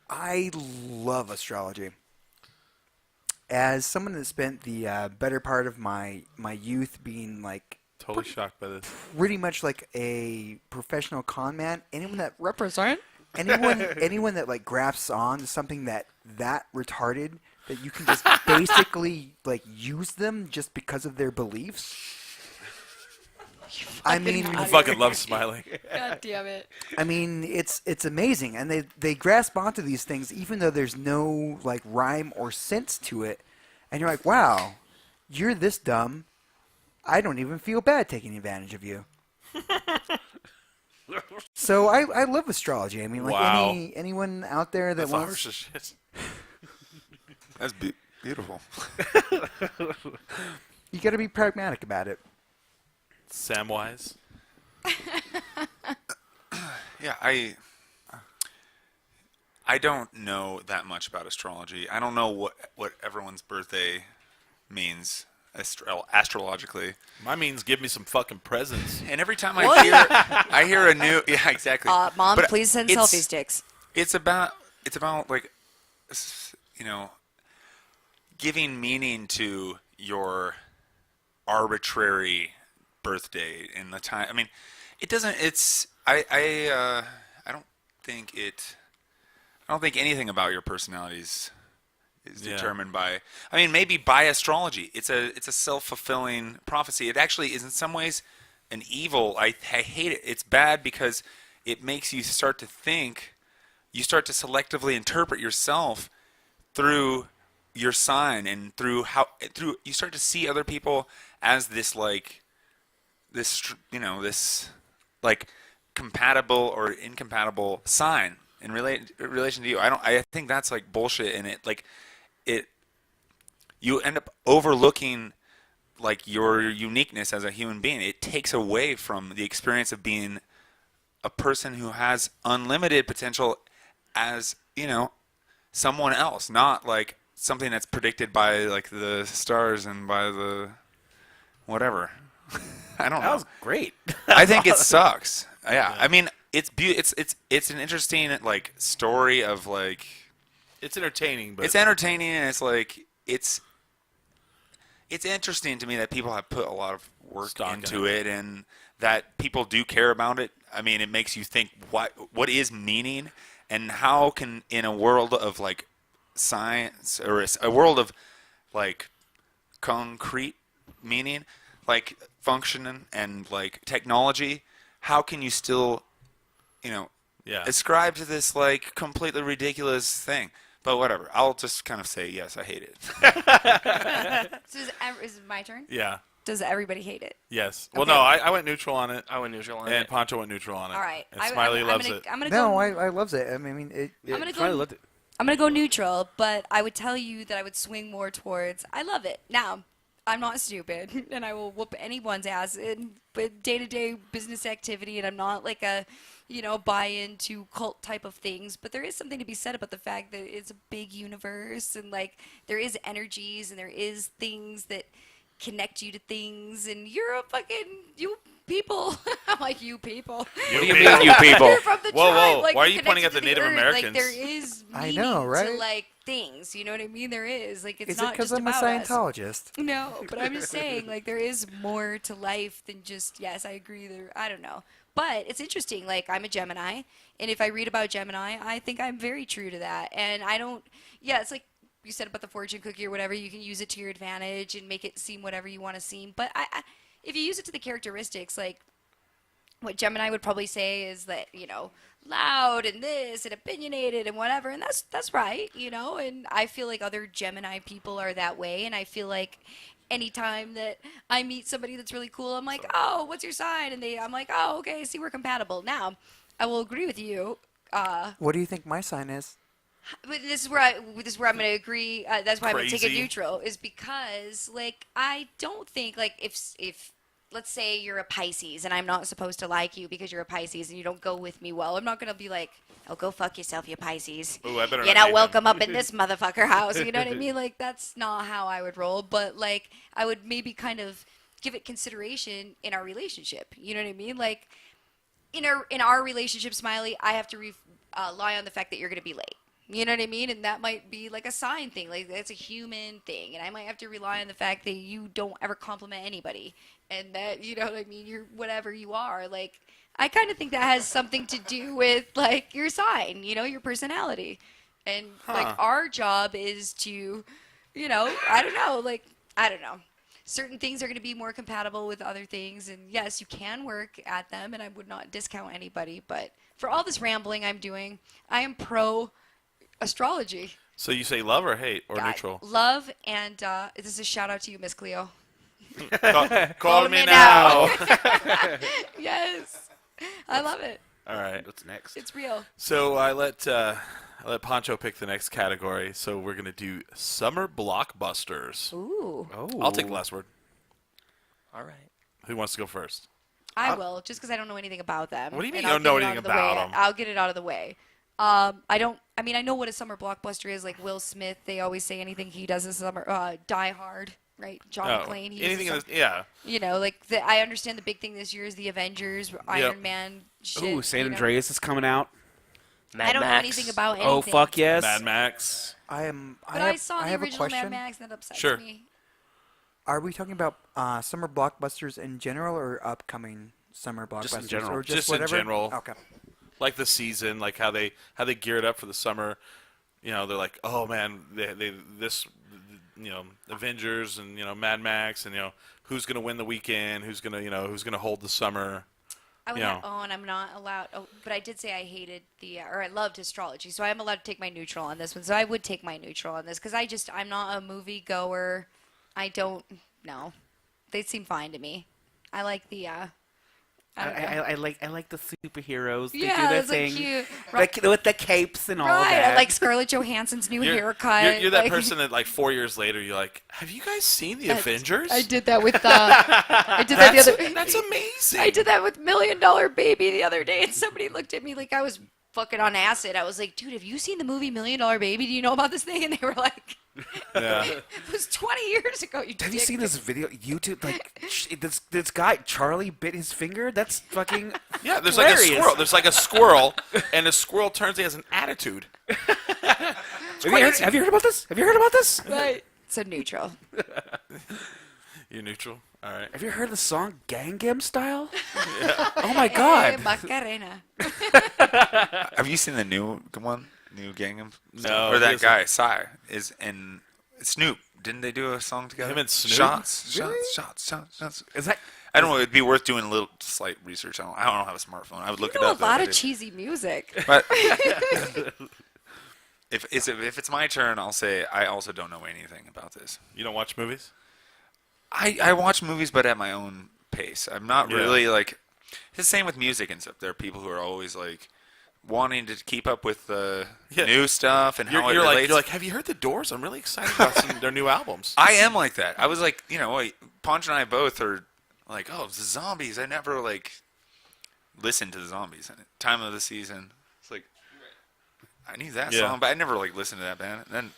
I love astrology. As someone that spent the better part of my youth being like Totally shocked by this. pretty much like a professional con man, anyone that represent anyone that like grasps on to something that retarded that you can just basically like use them just because of their beliefs. I mean, I fucking love smiling. God damn it. I mean, it's amazing, and they grasp onto these things even though there's no like rhyme or sense to it, and you're like, wow, you're this dumb. I don't even feel bad taking advantage of you. So I love astrology. I mean, like Wow. anyone out there that That's wants, harsh as shit. That's beautiful. you got to be pragmatic about it. Samwise. Yeah, I don't know that much about astrology. I don't know what everyone's birthday means astrologically. My means give me some fucking presents. And every time I hear a new exactly. Mom, But please send it's- selfie sticks. It's about like giving meaning to your arbitrary birthday and the time. I mean, it doesn't. It's I don't think it. I don't think anything about your personalities is determined by. I mean, maybe by astrology. It's a self-fulfilling prophecy. It actually is in some ways an evil. I hate it. It's bad because it makes you start to think. You start to selectively interpret yourself through your sign and through you start to see other people as this compatible or incompatible sign in relation to you. I think that's like bullshit, and you end up overlooking like your uniqueness as a human being. It takes away from the experience of being a person who has unlimited potential as someone else, not like something that's predicted by like the stars and by the whatever. I don't know. That was great. I think it sucks. Yeah. I mean, it's an interesting like story of like It's entertaining, but it's entertaining, and it's like it's interesting to me that people have put a lot of work Stock into in it, and that people do care about it. I mean, it makes you think what is meaning, and how can, in a world of like science or a world of like concrete meaning, like function and like technology, how can you still ascribe to this like completely ridiculous thing? But whatever, I'll just kind of say yes, I hate it. So is it my turn? Yeah. Does everybody hate it? Yes. Well, Okay. no, I went neutral on it. I went neutral on And it. Pancho went neutral on it. All right. And Smiley loves it. I'm gonna No, go. I loves it. I mean, I'm gonna Smiley go. loved it. I'm gonna go neutral, but I would tell you that I would swing more towards I love it. Now, I'm not stupid, and I will whoop anyone's ass in day-to-day business activity, and I'm not like a, buy into cult type of things. But there is something to be said about the fact that it's a big universe, and like there is energies, and there is things that connect you to things, and you're a fucking you people. I'm like you people. What do you mean, you people? You're from the Whoa, tribe. whoa. Like, Why are you're you pointing connected at the to Native earth. Americans? Like there is I meaning know, right? to like things. You know what I mean? There is. Like it's Is it not because just I'm a about us. Scientologist? No, but I'm just saying, like, there is more to life than just, yes, I agree. There, I don't know. But it's interesting. Like, I'm a Gemini, and if I read about Gemini, I think I'm very true to that. And I don't, yeah, it's like you said about the fortune cookie or whatever. You can use it to your advantage and make it seem whatever you want to seem. But if you use it to the characteristics, like, what Gemini would probably say is that, loud and this and opinionated and whatever, and that's right, and I feel like other Gemini people are that way, and I feel like anytime that I meet somebody that's really cool, I'm like, oh, what's your sign? And I'm like, oh, okay, see, we're compatible. Now, I will agree with you. What do you think my sign is? But this is where I'm going to agree. That's why I'm going to take it Crazy. neutral, is because, like, I don't think, like, if let's say you're a Pisces and I'm not supposed to like you because you're a Pisces and you don't go with me well, I'm not going to be like, oh, go fuck yourself, you Pisces. Ooh, I better You're not not meet welcome him. up in this motherfucker house. You know what I mean? Like, that's not how I would roll. But, like, I would maybe kind of give it consideration in our relationship. You know what I mean? Like, in our relationship, Smiley, I have to rely on the fact that you're going to be late. You know what I mean? And that might be like a sign thing. Like, that's a human thing. And I might have to rely on the fact that you don't ever compliment anybody. And that, you know what I mean? You're whatever you are. Like, I kind of think that has something to do with, like, your sign, your personality. And, like, our job is to, I don't know. Certain things are going to be more compatible with other things. And, yes, you can work at them. And I would not discount anybody. But for all this rambling I'm doing, I am pro astrology. So you say love or hate or neutral? Love, and this is a shout out to you, Miss Cleo. Call me now. Yes, I love it. All right. What's next? It's real. So I let Pancho pick the next category. So we're gonna do summer blockbusters. Ooh. Oh. I'll take the last word. All right. Who wants to go first? I will, just because I don't know anything about them. What do you mean and you I'll don't know get it anything out of the way. about 'em? I'll get it out of the way. I know what a summer blockbuster is. Like Will Smith, they always say anything he does is summer. Die Hard, right? John McClane. He anything in uses this, yeah. I understand the big thing this year is the Avengers, Iron Man. Shit, Ooh, San you know. Andreas is coming out. Mad I don't Max. know anything about anything. Oh, fuck yes. Mad Max. But I saw the have a original Mad question. Max, and that upsets Sure. me. Are we talking about summer blockbusters in general or upcoming summer blockbusters? Just in general. Or Just in whatever? general. Okay. Like the season, like how they gear it up for the summer. They're like, oh man, Avengers and Mad Max and who's gonna win the weekend, who's gonna hold the summer. I would not own. I'm not allowed. Oh, but I did say I hated or I loved astrology, so I am allowed to take my neutral on this one. So I would take my neutral on this because I'm not a movie goer. I don't know. They seem fine to me. I like the. I like the superheroes. They Yeah, do their it's, like, thing. cute. Like, with the capes and all Right, that. I like Scarlett Johansson's new haircut. You're that like, person that like 4 years later you're like, have you guys seen the Avengers? I did that with. I did that the other. That's amazing. I did that with $1 Million Baby the other day, and somebody looked at me like I was fucking on acid. I was like, dude, have you seen the movie $1 Million Baby? Do you know about this thing? And they were like, Yeah. it was 20 years ago. Have you seen this video? YouTube, like this guy Charlie bit his finger. That's fucking Yeah, there's hilarious. like a squirrel. There's like a squirrel, and the squirrel turns. He has an attitude. Have you heard about this? Have you heard about this? Right. So neutral. You're neutral. All right. Have you heard the song Gangnam Style? Oh my god. Hey, Macarena. Have you seen the new one? New Gangnam? No, Or he that hasn't. guy, Psy, is in Snoop. Didn't they do a song together? Him and Snoop? Shots. Really? Shots. Is that I don't know. It'd be worth doing a little slight research. I don't have a smartphone. I would look You it know up. a lot though, of but cheesy music. But if it's my turn, I'll say I also don't know anything about this. You don't watch movies? I watch movies, but at my own pace. I'm not Yeah. really like. It's the same with music and stuff. There are people who are always like wanting to keep up with the new stuff and how it relates. You're like, have you heard the Doors? I'm really excited about their new albums. I am like that. I was like, Pancho and I both are like, oh, the zombies. I never like listened to the zombies. Time of the season. It's like I knew that Yeah. song, but I never like listened to that band. And then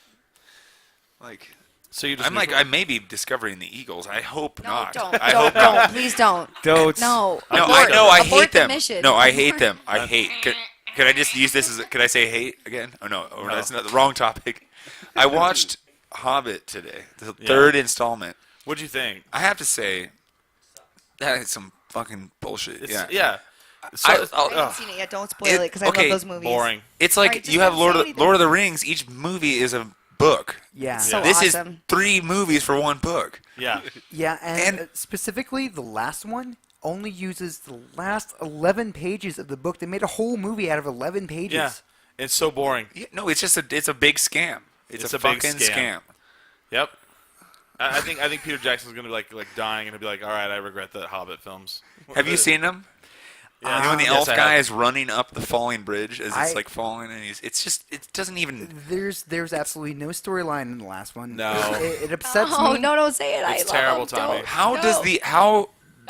like So you just I'm like, I may be discovering the Eagles. I hope No, not. don't. I don't, hope don't. not. Please don't. Don't. No. No, Abort- I abort hate the them. mission. No, I hate Abort- them. I hate. Could I just use this as? Could I say hate again? Oh no, that's not the wrong topic. I watched Hobbit today, the third installment. What'd you think? I have to say, that is some fucking bullshit. It's, yeah. yeah. So, I haven't seen it yet. Don't spoil it because I okay, love those movies. boring. It's like Alright, just you have don't say anything. Lord of the Rings. Each movie is a book. Yeah. So This awesome. is 3 movies for 1 book. Yeah. Yeah, and, And- specifically the last one only uses the last 11 pages of the book. They made a whole movie out of 11 pages. Yeah. It's so boring. Yeah, no, it's just it's a big scam. It's a big fucking scam. Yep. I think Peter Jackson's gonna be like dying and he'll be like, all right, I regret the Hobbit films. Have you seen them? Yeah. You know when the Yes, elf I guy have. is running up the falling bridge as I- it's like falling, and it doesn't even. There's absolutely no storyline in the last one. No. It upsets Oh me. no! Don't say it. It's I love terrible, them. Tommy. Don't. How No. does the I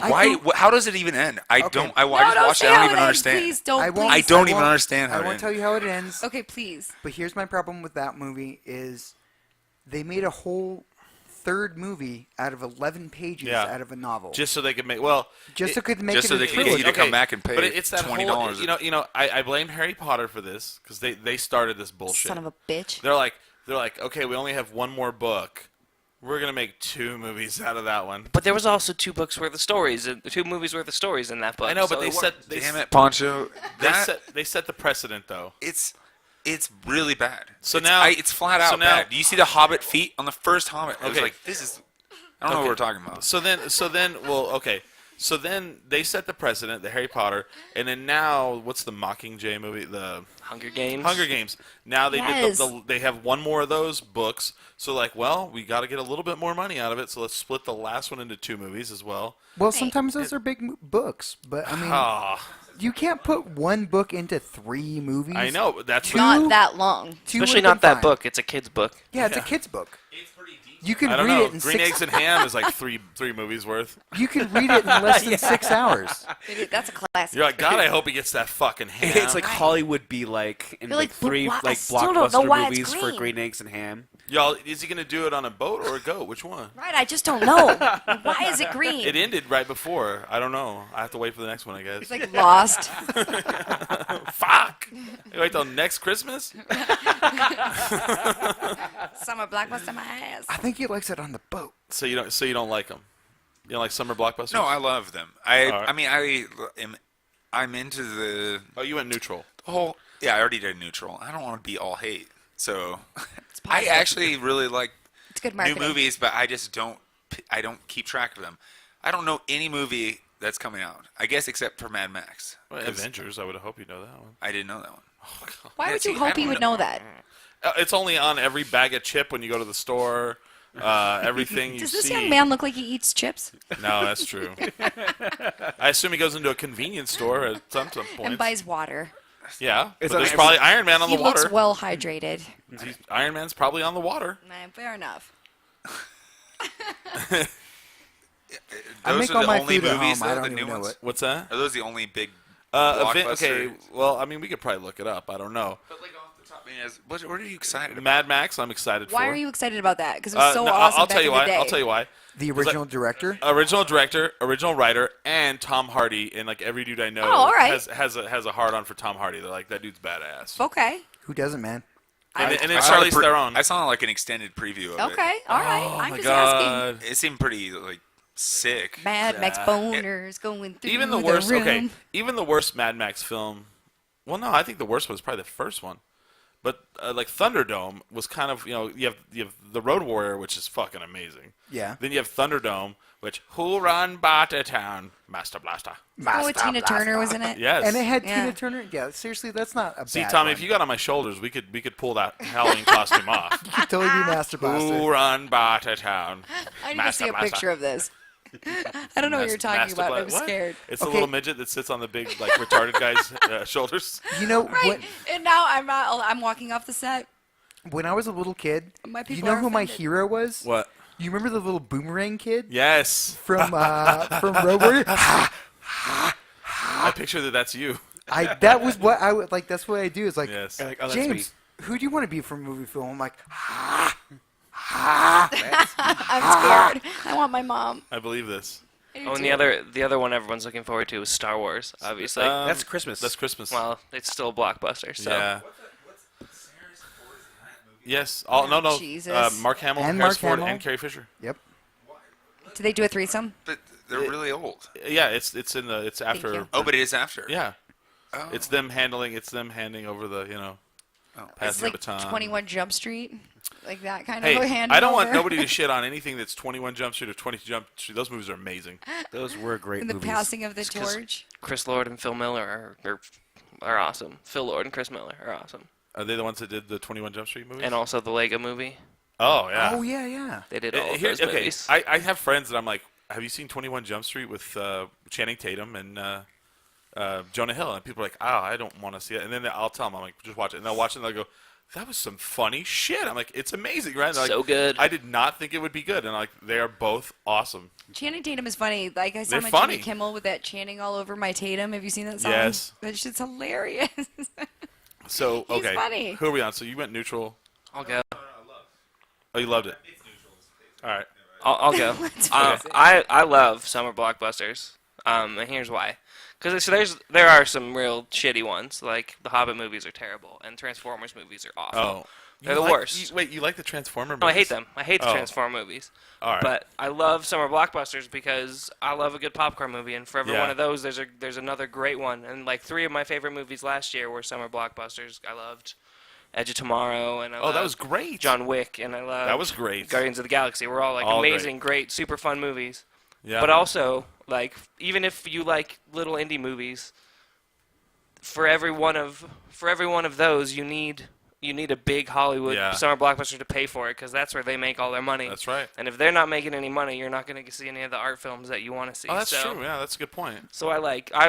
why don't- how does it even end? I Okay. don't. I No, just don't watched say it. I how don't it even ends. understand. Please don't. I won't- I please. don't I even won't- understand how I it won't ends. tell you how it ends. Okay, please. But here's my problem with that movie is they made a whole third movie out of 11 pages Yeah. out of a novel. Just so they could make Just so could make just it so a they can get trilogy. you to come back and pay but it's that $20. whole, you know, I blame Harry Potter for this because they started this bullshit. Son of a bitch. They're like, okay, we only have one more book. We're gonna make 2 movies out of that one. But there was also 2 books worth of stories, 2 movies worth of stories in that book. I know, so but it worked. Damn it, Pancho! They set the precedent though. It's really bad. So it's, now- it's flat out so now- bad. Do you see the Hobbit feet on the first Hobbit? I was Okay. like, this is. I don't know what we're talking about. So then, well, okay. So then they set the precedent, the Harry Potter, and then now, what's the Mockingjay movie? The Hunger Games. Hunger Games. Now they Yes. did they have one more of those books. So like, well, we got to get a little bit more money out of it. So let's split the last one into 2 movies as well. Well, sometimes those are big books, but I mean, Ah, you can't put one book into 3 movies. I know. But that's Not that long. 2 Especially would've not been that fine. book. It's a kid's book. Yeah, it's a kid's book. You can I don't read know. it in Green 6. Eggs and Ham is like three movies worth. You can read it in less than 6 hours. That's a classic. You're like, God, I hope he gets that fucking ham. It's like Hollywood be like in You're like like, but 3 why- I like still don't know why blockbuster it's movies for green. Green Eggs and Ham. Y'all, is he gonna do it on a boat or a goat? Which one? Right, I just don't know. Why is it green? It ended right before. I don't know. I have to wait for the next one, I guess. It's like Lost. Fuck! You wait till next Christmas? Summer blockbuster my ass. I think he likes it on the boat. So you don't like them? You don't like summer blockbusters? No, I love them. All right. I mean, I'm into the Oh, you went neutral. whole. Yeah, I already did neutral. I don't want to be all hate. So I actually really like It's good new marketing. movies, but I just don't. I don't keep track of them. I don't know any movie that's coming out. I guess except for Mad Max. Well, 'Cause Avengers, I would hope you know that one. I didn't know that one. Why Yeah, would see, you I hope he don't would know that? It's only on every bag of chip when you go to the store. Everything you Does this see. young man look like he eats chips No, that's true. I assume he goes into a convenience store at some point. and buys water? Yeah, but It's there's on- probably Iron Man on He the looks water. well hydrated. Iron Man's probably on the water. Fair enough. I Those make are all the my only food at movies, home. though, I don't the even new know ones? it. What's that? Are those the only big Okay, blockbusters? well, I mean, we could probably look it up. I don't know. But like off the top of my head, what are you excited about? Mad Max, I'm excited for. Why are you excited about that? Because it was so no, awesome I'll back tell you in the why. day. I'll tell you why. The original director? Original director, original writer, and Tom Hardy, and like every dude I know Oh, all right. has a hard on for Tom Hardy. They're like, that dude's badass. Okay. Who doesn't, man? And then I saw Charlize the Theron. I saw like an extended preview of it. Okay. All right. Oh I'm my just god. asking. It seemed pretty like sick. Mad Max boners going through Even the worst. room. Okay, even the worst Mad Max film. Well, no, I think the worst was probably the first one. But like Thunderdome was kind of, you have the Road Warrior, which is fucking amazing. Yeah. Then you have Thunderdome, which who run Bata Town, Master Blaster. Oh, with Tina Turner was in it. Yes. And it had Yeah. Tina Turner. Yeah, seriously, that's not a See, bad Tommy, one. if you got on my shoulders, we could pull that Halloween costume off. You could totally do Master Blaster. Who run Bata Town? I need Master to see a Blaster. picture of this. I don't know what you're talking Master about. Bla- I'm what? scared. It's the Okay. little midget that sits on the big, like, retarded guy's shoulders. You know, Right. And now I'm walking off the set. when I was a little kid, My you people know are who my offended. hero was? What? You remember the little boomerang kid Yes. from Road Warrior? I picture that's you. That was what I would like. That's what I do. Is like, Yes. Like, oh, that's James, me. who do you want to be from movie film? I'm like, I'm scared. I want my mom. I believe this. Oh, and the other one everyone's looking forward to is Star Wars, obviously. That's Christmas. That's Christmas. Well, it's still a blockbuster, so. Yeah. Yes. All, no. Jesus. Mark Hamill, And Harrison Mark Ford, Hamill. and Carrie Fisher. Yep. Do they do a threesome? But they're really old. Yeah, it's after. you. Oh, but it is after. Yeah. Oh. It's them handing over the It's passing like the baton. 21 Jump Street, like that kind Hey, of hand. I don't want over. nobody to shit on anything that's 21 Jump Street or 20 Jump Street. Those movies are amazing. Those were great And the movies. passing of the 'cause torch. Chris Lord and Phil Miller are awesome. Phil Lord and Chris Miller are awesome. Are they the ones that did the 21 Jump Street movies? And also the Lego movie. Oh yeah. Oh yeah. They did all of Here- those okay, movies. I have friends that I'm like, have you seen 21 Jump Street with Channing Tatum and Jonah Hill? And people are like, oh, I don't want to see it. And then I'll tell them, I'm like, just watch it. And they'll watch it and they'll go, that was some funny shit. I'm like, it's amazing, right? And they're So like, good. I did not think it would be good. And like, they are both awesome. Channing Tatum is funny. Like I saw They're him on funny. Jimmy Kimmel with that chanting all over my Tatum. Have you seen that song? Yes. That shit's hilarious. So He's okay, funny. who are we on? So you went neutral. I'll go. Oh, you loved it. All right. I'll go. I love summer blockbusters. And here's why. Because there are some real shitty ones. Like the Hobbit movies are terrible, and Transformers movies are awful. Oh, They're You the like- worst. Wait, you like the Transformer movies? No, I hate them. I hate the Oh. Transformer movies. All right. But I love summer blockbusters because I love a good popcorn movie, and for every Yeah. one of those, there's another great one. And like 3 of my favorite movies last year were summer blockbusters. I loved Edge of Tomorrow, and I Oh, that loved was great. John Wick, and I loved That was great. Guardians of the Galaxy. We're all like All amazing, great, super fun movies. Yeah. But also, like, even if you like little indie movies, for every one of those, you need a big Hollywood Yeah. summer blockbuster to pay for it, because that's where they make all their money. That's right. And if they're not making any money, you're not going to see any of the art films that you want to see. Oh, that's So- true. Yeah, that's a good point. So I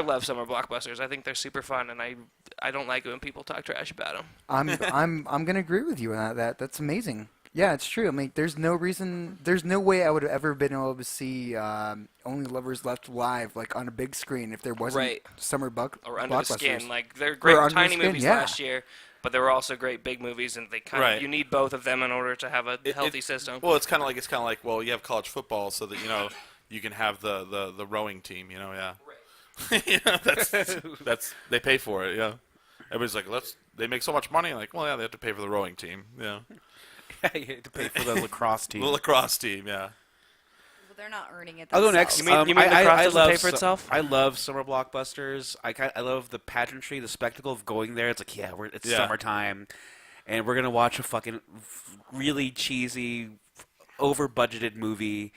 love summer blockbusters. I think they're super fun, and I don't like it when people talk trash about them. I'm gonna agree with you on that. That's amazing. Yeah, it's true. I mean, there's no way I would have ever been able to see Only Lovers Left live like on a big screen if there wasn't Right. summer Or Under the Skin. blockbusters. Like, they're Or great Under the tiny Skin, movies yeah. last year, but they were also great big movies, and they kind Right. of, you need both of them in order to have a healthy system. Well, it's kind of like well, you have college football so that you can have the rowing team. Yeah. Right. that's they pay for it. Yeah. Everybody's like, they make so much money. Like, well, yeah, they have to pay for the rowing team. Yeah. You have to pay for the lacrosse team. The lacrosse team. Yeah. Well, they're not earning it. I'll go themselves. next. You mean I lacrosse doesn't love pay for itself? I love summer blockbusters. I love the pageantry, the spectacle of going there. It's like, it's Yeah. summertime, and we're gonna watch a fucking really cheesy, over-budgeted movie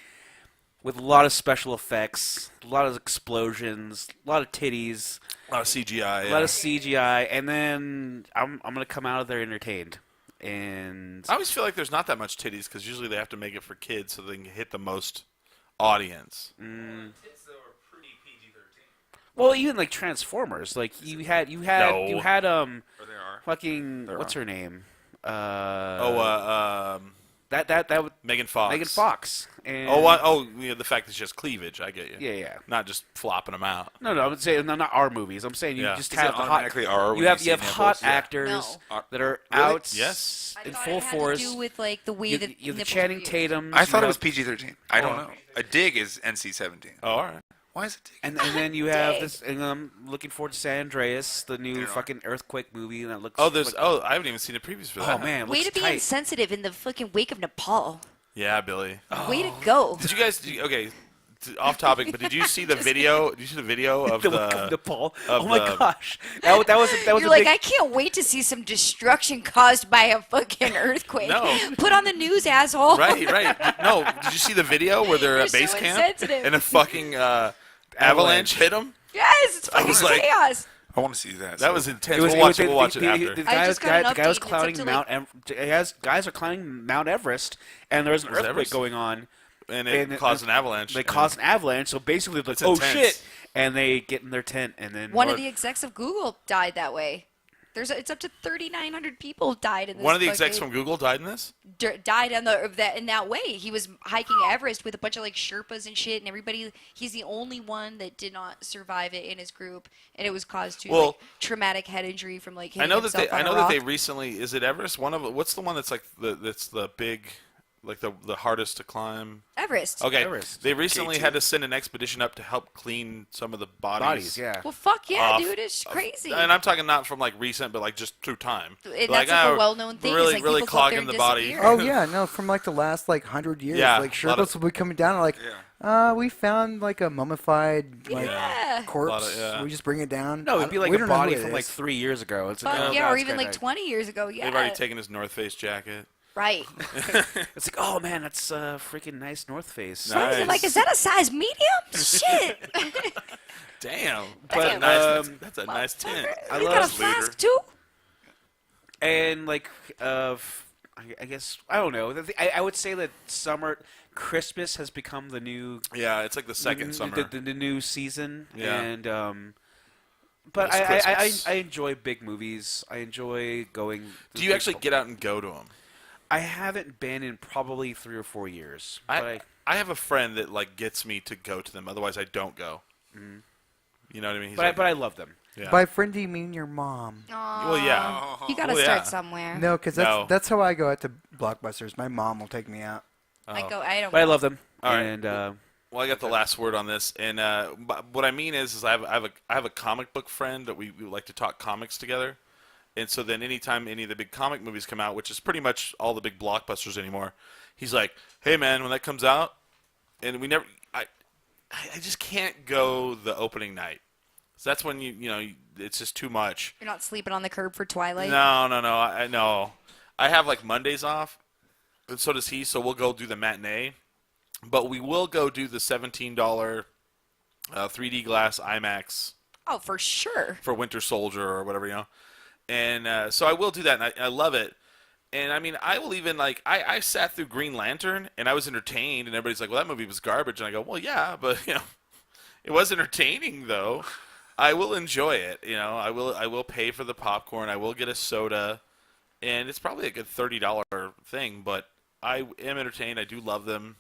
with a lot of special effects, a lot of explosions, a lot of titties, A lot of CGI. a lot of CGI, and then I'm gonna come out of there entertained. And I always feel like there's not that much titties because usually they have to make it for kids so they can hit the most audience. well, even like Transformers, like you had No. fucking There what's are. her name? That would Megan Fox. Megan Fox. And The fact that it's just cleavage. I get you. Yeah. Not just flopping them out. No, I'm saying not our movies. I'm saying you Yeah. just Is have it the hot. automatically R when You have you see hot nipples? Yeah. actors No. that are Really? out Yes. I in thought full it had force. to do with like the way You, that you have the nipples Channing were used. Tatum. I thought it was PG-13. I don't Oh. know. A dig is NC-17. Oh, all right. Why is it dig? And then you have Dang. this, and I'm looking forward to San Andreas, the new Yeah. fucking earthquake movie, and that looks. Oh, there's. like, Oh, I haven't even seen the previews for that. oh man, it Way looks to be tight. insensitive in the fucking wake of Nepal. Yeah, Billy. Way to go. Did you guys? Okay, off topic, but did you see the video? Did you see the video of the the? Wake of Nepal. of Oh my the- gosh, that was You're a like, big. I can't wait to see some destruction caused by a fucking earthquake. No. Put on the news, asshole. Right. No, did you see the video where they're at You're base so camp insensitive. and a fucking avalanche hit them? Yes, it's I fucking was like- chaos. I want to see that. That was intense. It was, We'll watch it. the- We'll watch the- it after. The I guy, just got an the guy was update, it's up clouding to, Mount. Guys are climbing Mount Everest, and there was an Was it earthquake Everest? going on. and it and caused an avalanche. They and- caused an avalanche, so basically, like, It's oh intense. shit, and they get in their tent, and then One of the execs of Google died that way. It's up to 3,900 people died in this. One of the execs fucking- from Google died in this. died in that way. He was hiking Everest with a bunch of like Sherpas and shit, and everybody. He's the only one that did not survive it in his group, and it was caused to Well, like traumatic head injury from like hitting I know that himself they. on I a know that rock. they recently. Is it Everest? What's the one that's like that's the big like the hardest to climb? Everest. Okay. Everest. They recently K2. had to send an expedition up to help clean some of the bodies. Yeah. Well, fuck yeah, off- dude. It's crazy. And I'm talking not from like recent, but like just through time. And that's like a well-known thing. Really, is, like, really people go up there clogging and the body. disappear. Oh yeah, no, from like the last like 100 years, Yeah, like a lot of- shirtless will be coming down like, we found like a mummified like Yeah. corpse. A lot of- yeah. We just bring it down. No, it'd be like we a don't know who body it from like is. 3 years ago. It's like, Fuck oh, yeah, God, or this even guy like died. 20 years ago. Yeah. They've already taken his North Face jacket. Right. It's like, oh man, that's freaking nice North Face. Nice. I'm like, is that a size medium? Shit. Damn. Damn. That's a nice tent. I We got love a flask too. And like, I guess I don't know. I would say that Christmas has become the new Yeah, it's like the second summer. the new season. Yeah. And but It's Christmas. I enjoy big movies. I enjoy going. Do you actually get out and go to them? I haven't been in probably 3 or 4 years. But I have a friend that like gets me to go to them. Otherwise, I don't go. You know what I mean? He's but like, I love them. yeah. By friend, do you mean your mom? Well, yeah. You gotta Well, start yeah. somewhere. No, because No. that's how I go out to Blockbusters. My mom will take me out. I don't. But I love them. All right. And Well, I got the last word on this, and what I mean is I have a comic book friend that we like to talk comics together, and so then anytime any of the big comic movies come out, which is pretty much all the big blockbusters anymore, he's like, "Hey man, when that comes out," and I just can't go the opening night. So that's when it's just too much. You're not sleeping on the curb for Twilight. No. I know. I have like Mondays off, and so does he. So we'll go do the matinee. But we will go do the $17 3D glass IMAX Oh, for sure. for Winter Soldier or whatever, And so I will do that, and I love it. And I mean, I will even like I sat through Green Lantern, and I was entertained, and everybody's like, "Well, that movie was garbage," and I go, "Well, yeah, but it was entertaining though. I will enjoy it. I will pay for the popcorn. I will get a soda, and it's probably a good $30 thing, but I am entertained. I do love them."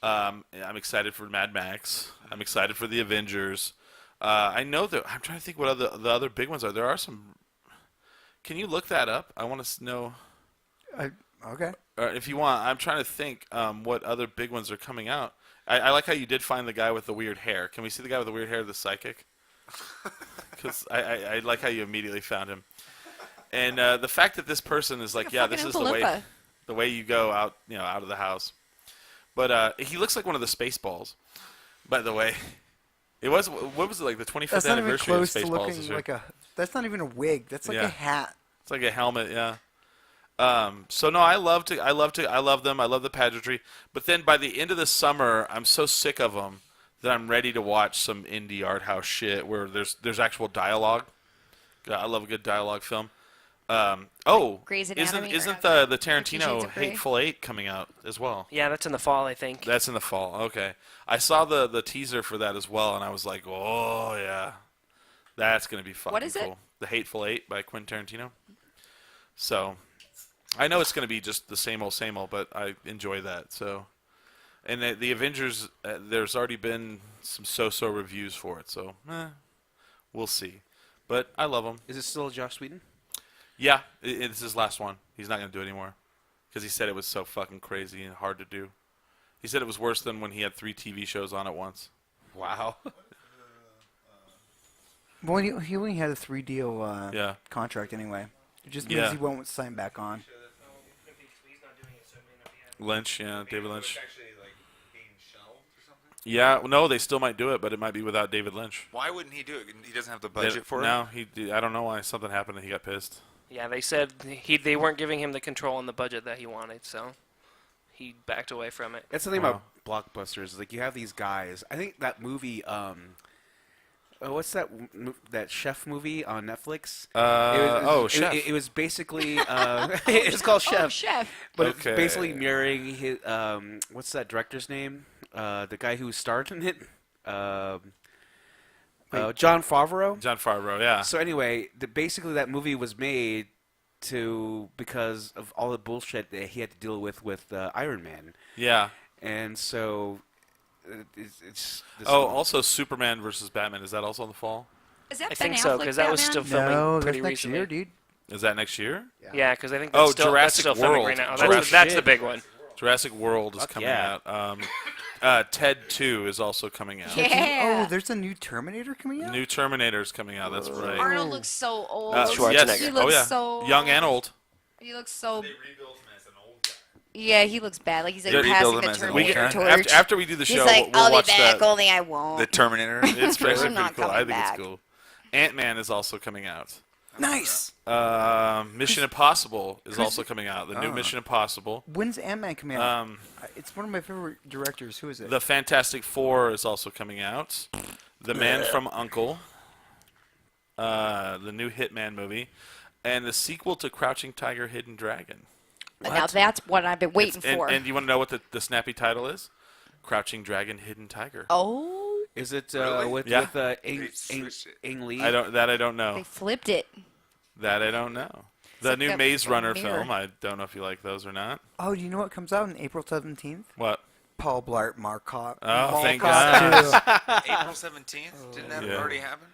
I'm excited for Mad Max. I'm excited for the Avengers. I know that I'm trying to think what the other big ones are. There are some. Can you look that up? I want to know. Okay. If you want, I'm trying to think what other big ones are coming out. I like how you did find the guy with the weird hair. Can we see the guy with the weird hair, the psychic? Because I like how you immediately found him. And the fact that this person is like, yeah, this is the way you go out, out of the house. But he looks like one of the Spaceballs, by the way. What was it, like the 25th That's not even anniversary of close to Spaceballs looking this year? like a. That's not even a wig. That's like a hat. It's like a helmet, yeah. So no, I love them. I love the pageantry. But then by the end of the summer, I'm so sick of them that I'm ready to watch some indie art house shit where there's actual dialogue. I love a good dialogue film. Grey's Anatomy isn't or the 50 Shades Tarantino of Grey? Hateful Eight coming out as well? Yeah, that's in the fall, I think. That's in the fall. Okay, I saw the teaser for that as well, and I was like, oh yeah, that's gonna be fucking What is it? cool. The Hateful Eight by Quentin Tarantino. So, I know it's gonna be just the same old, but I enjoy that. So, and the Avengers, there's already been some so-so reviews for it, so we'll see. But I love them. is it still Joss Whedon? Yeah, it's his last one. He's not going to do it anymore because he said it was so fucking crazy and hard to do. He said it was worse than when he had 3 TV shows on at once. Wow. Well, he only had a 3-deal contract anyway. It just means Yeah. he won't sign back on. Lynch, yeah, David Lynch. Yeah, no, they still might do it, but it might be without David Lynch. Why wouldn't he do it? He doesn't have the budget for it? No, I don't know why. Something happened and he got pissed. Yeah, they said they weren't giving him the control and the budget that he wanted, so he backed away from it. That's the thing about blockbusters. Like, you have these guys. I think that movie, what's that chef movie on Netflix? Chef. It was basically it was called Chef. Oh, Chef. But Okay. it's basically mirroring his what's that director's name? The guy who starred in it. John Favreau. John Favreau, yeah. So anyway, basically that movie was made because of all the bullshit that he had to deal with Iron Man. Yeah. And so it's also Superman versus Batman. Is that also in the fall? Is that I Ben think so, Affleck because that was Batman? still filming No, pretty that's next recently. year, dude. Is that next year? Yeah, because I think that's still Jurassic filming World. right now. Jurassic That's the big one. Jurassic World is Fuck coming yeah. out. Ted 2 is also coming out. Yeah. Oh, there's a new Terminator coming out? New Terminator is coming out. That's right. Arnold looks so old. Schwarzenegger. He looks Oh yeah. so Young and old. He looks so. Yeah, he looks bad. Like he's like They passing rebuild the him as an Terminator old torch. guy? After we do the show, he's like, we'll I'll watch be back, that. only I won't. The Terminator. It's actually I'm pretty not cool. I coming think back. it's cool. Ant-Man is also coming out. Nice. Mission Impossible is also coming out. The new Mission Impossible. When's Ant-Man coming out? It's one of my favorite directors. Who is it? The Fantastic Four is also coming out. The Man from U.N.C.L.E. The new Hitman movie. And the sequel to Crouching Tiger, Hidden Dragon. Now that's what I've been waiting for. And you want to know what the snappy title is? Crouching Dragon, Hidden Tiger. Oh, Is it Really? with Yeah. Ang Lee? I don't know. they flipped it. That I don't know. The like new a Maze Runner mirror. film. I don't know if you like those or not. Oh, do you know what comes out on April 17th? What? Paul Blart Markov. Oh, thank Markov God. 2. April 17th? Didn't that Yeah. already happen?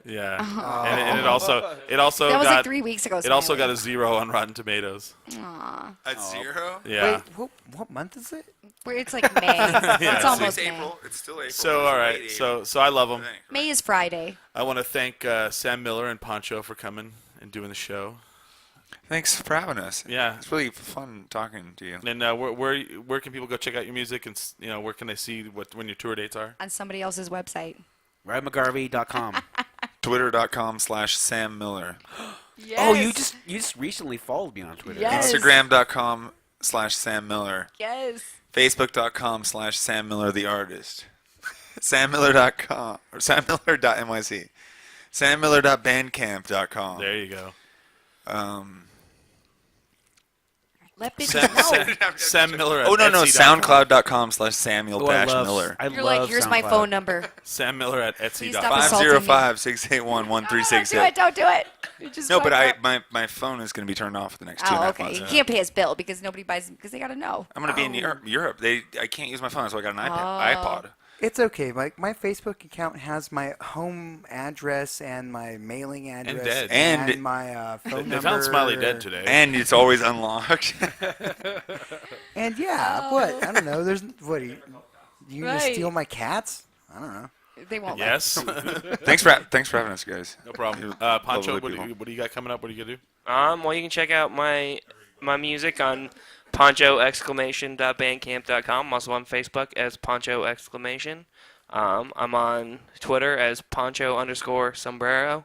Yeah. Oh. And it also That was got like 3 weeks ago. it also got a 0 on Rotten Tomatoes. Aw. At 0? Yeah. Wait, what month is it? Where it's like May. It's almost It's May. April. It's still April. So all right. So I love them. May is Friday. I want to thank Sam Miller and Pancho for coming and doing the show. Thanks for having us. Yeah. It's really fun talking to you. And where can people go check out your music and where can they see when your tour dates are? On somebody else's website. RyanMcGarvey.com. Twitter.com/Sam Miller. Yes. Oh, you just recently followed me on Twitter. Yes. Instagram.com/Sam Miller. Yes. Facebook.com/Sam Miller the artist. SamMiller.com or SamMiller.nyc. SamMiller.bandcamp.com. There you go. Let bitches know. Sam Miller. At Oh no, Etsy.com. SoundCloud.com/Samuel Oh, I love- Miller. I You're like, love here's my SoundCloud. phone number. Sam Miller at Please Etsy.com. stop assaulting me. 505-681-1368. Don't do it. You just No, but fucked up. my phone is going to be turned off for the next 2.5 okay. months. You can't pay his bill because nobody buys them because they got to know. I'm going to be in Europe. I can't use my phone, so I got an iPod. It's okay. My Facebook account has my home address and my mailing address dead. And my phone They number. found Smiley dead today. And it's always unlocked. And yeah, what? I don't know. There's what? You gonna Right. steal my cats? I don't know. They won't. Yes. Thanks for having us, guys. No problem. You're Pancho, lovely what do you got coming up? What are you gonna do? Well, you can check out my music on Pancho!bandcamp.com. I'm also on Facebook as Pancho!. I'm on Twitter as Pancho_sombrero.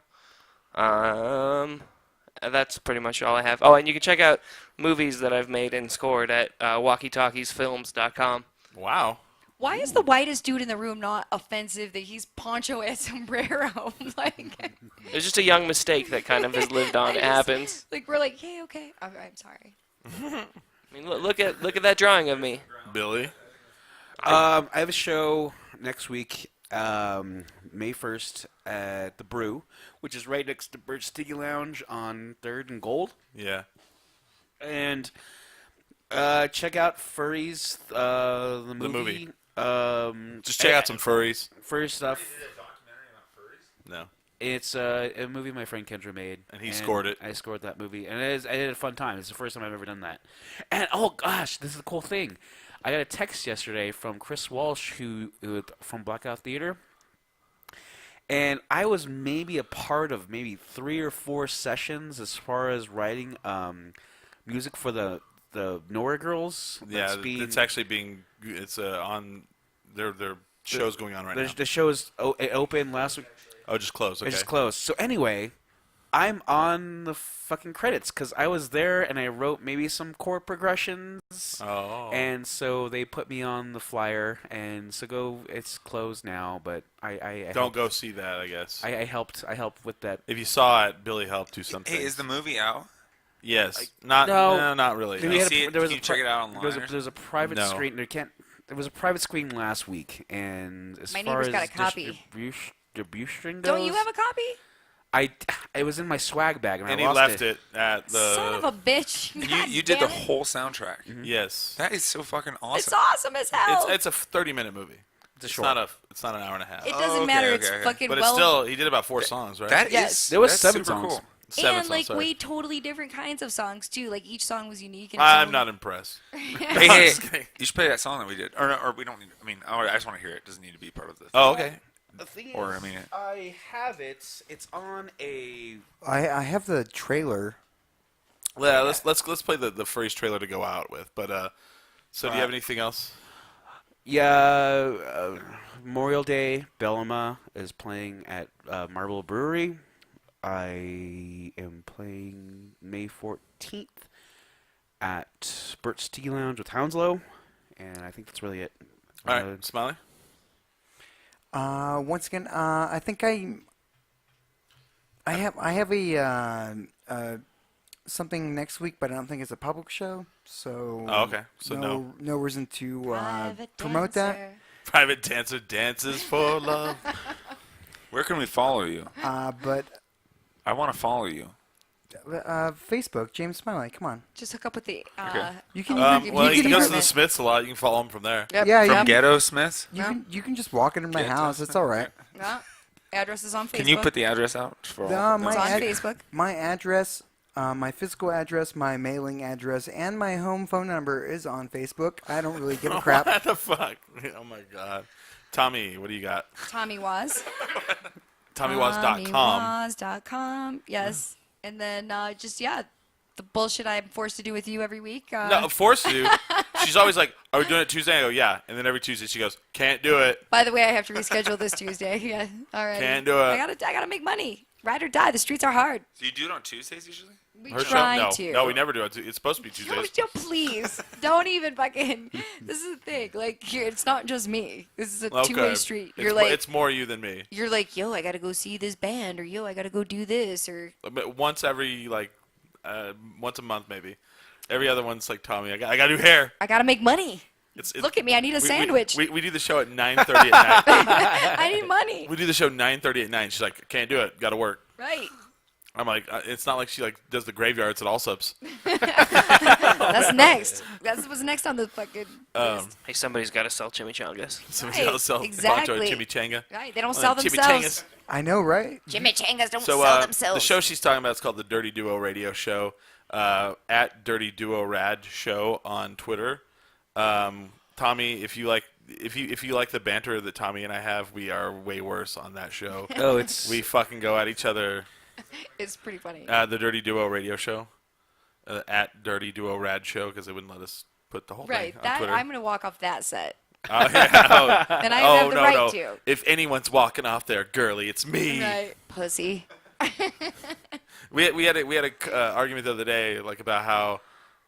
That's pretty much all I have. Oh, and you can check out movies that I've made and scored at walkietalkiesfilms.com. Wow. Why is the whitest dude in the room not offensive that he's Pancho at sombrero? Like, It's just a young mistake that kind of has lived on. It happens. like we're like, hey, okay. I'm sorry. I mean, look at that drawing of me. Billy. I have a show next week, May 1st at the Brew, which is right next to Birch Sticky Lounge on 3rd and Gold. Yeah. And check out Furries, the movie. Just check out some furries. Furry stuff. No. It's a movie my friend Kendra made. And he scored it. I scored that movie. And I had a fun time. It's the first time I've ever done that. And, oh, gosh, this is a cool thing. I got a text yesterday from Chris Walsh, who from Blackout Theater. And I was maybe a part of maybe 3 or 4 sessions as far as writing music for the Nora Girls. Yeah, That's being- it's actually being it's on their show's going on right now. The show's it opened last week. Oh, just closed. Okay. It just closed. So anyway, I'm on the fucking credits because I was there and I wrote maybe some chord progressions. Oh. And so they put me on the flyer, and so it's closed now. But I Don't go see that, I guess. I helped with that. If you saw it, Billy helped do something. Hey, is the movie out? Yes. No, not really. We No. had a- See it? there was Can a you check it out online There was or a, there's a private No. screen. There was a private screen last week, and as My far neighbor's as got a copy. distribution goes, Don't you have a copy? It was in my swag bag, and And I he lost left it at the. Son of a bitch. You did the whole soundtrack. Yes. That is so fucking awesome. It's awesome as hell. It's a 30-minute movie. It's short. It's not an hour and a half. It doesn't okay, matter. okay, It's okay. fucking But it's well. still he did about 4 songs, right? That Yes. is There was that's 7 super songs. Cool. Seven and songs, like sorry. way totally different kinds of songs too. Like each song was unique. In its I'm own- not impressed. Hey, you should play that song that we did, or we don't need. I mean, I just want to hear it. It doesn't need to be part of the. Oh, okay. The thing Or, is, I mean- I have it. It's on a. I have the trailer. Yeah, let's play the phrase trailer to go out with. But so do you have anything else? Yeah, Memorial Day, Bellama is playing at Marble Brewery. I am playing May 14th at Bert's Tea Lounge with Hounslow, and I think that's really it. All right, Smiley. Once again, I think I have a something next week, but I don't think it's a public show. So Oh, okay. So no reason to Private promote that. dancer. Private dancer dances for love. Where can we follow you? But I want to follow you. Facebook, James Smiley. Come on. Just hook up with the. Okay. You can. Well, you he goes to even, the Smiths a lot. You can follow him from there. Yep. yeah, From you, Ghetto Smiths? you can just walk into my Ghetto house. It's all right. Yeah. Address is on Facebook. Can you put the address out for all? My It's on ad- Facebook. My address, my physical address, my mailing address, and my home phone number is on Facebook. I don't really give a crap. What the fuck? Oh my god. Tommy, what do you got? Tommy Waz. TommyWaz.com. TommyWaz.com. Yes. And then the bullshit I'm forced to do with you every week. No, forced to do. She's always like, "Are we doing it Tuesday?" I go, "Yeah." And then every Tuesday she goes, "Can't do it. By the way, I have to reschedule this Tuesday. Yeah. All right. Can't do it." I gotta make money. Ride or die. The streets are hard. So you do it on Tuesdays usually? We Her try show? to. No, we never do it. It's supposed to be No, Tuesdays. please don't even fucking. This is the thing. Like, here, it's not just me. This is a Okay. two-way street. It's more you than me. You're like, yo, I gotta go see this band, or yo, I gotta go do this, or But once every once a month maybe. Every other one's like Tommy. I got to do hair. I gotta make money. It's Look at me. I need a sandwich. We do the show at 9:30 at night. I need money. We do the show 9:30 at night. She's like, "Can't do it. Got to work." Right. I'm like, it's not like she does the graveyards at Allsup's. That's next. That's what's next on the fucking list. Hey, somebody's got to sell chimichangas. Somebody's Right, got to sell exactly. Pancho a chimichanga. Right. They don't Well, sell chimichangas. themselves. I know, right? Chimichangas don't So sell the themselves. show she's talking about is called the Dirty Duo Radio Show. At Dirty Duo Rad Show on Twitter. Tommy, if you like the banter that Tommy and I have, we are way worse on that show. Oh, it's We fucking go at each other. It's pretty funny. The Dirty Duo Radio Show. At Dirty Duo Rad Show, because they wouldn't let us put the whole Right. thing on That Twitter. I'm gonna walk off that set. Oh, yeah. And I have the no, right no. to. If anyone's walking off there, girly, it's me. Right. Pussy. We had a argument the other day, like about how,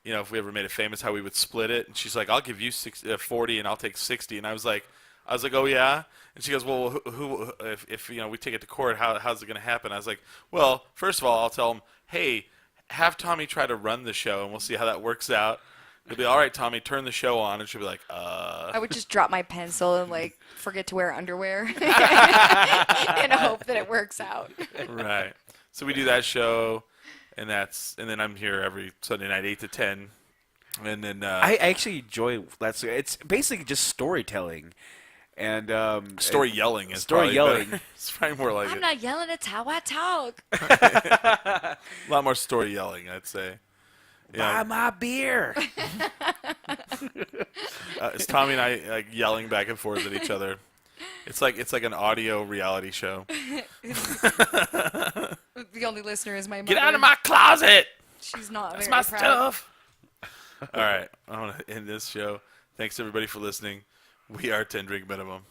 if we ever made it famous, how we would split it. And she's like, "I'll give you 40 and I'll take 60." And I was like, "Oh yeah." And she goes, "Well, who if we take it to court, how's it going to happen?" I was like, "Well, first of all, I'll tell him, hey, have Tommy try to run the show, and we'll see how that works out." He'll be, "All right, Tommy, turn the show on," and she'll be like, I would just drop my pencil and forget to wear underwear and hope that it works out. Right. So we do that show, and then I'm here every Sunday night, 8 to 10, and then I actually enjoy that. It's basically just storytelling, and story yelling is story probably yelling. better. It's probably more like I'm it. not yelling. It's how I talk. A lot more story yelling, I'd say. Buy my beer. It's Tommy and I yelling back and forth at each other. It's like an audio reality show. The only listener is my mother. Get out of my closet! She's not That's very my proud. stuff. All right, I want to end this show. Thanks everybody for listening. We are 10 Drink Minimum.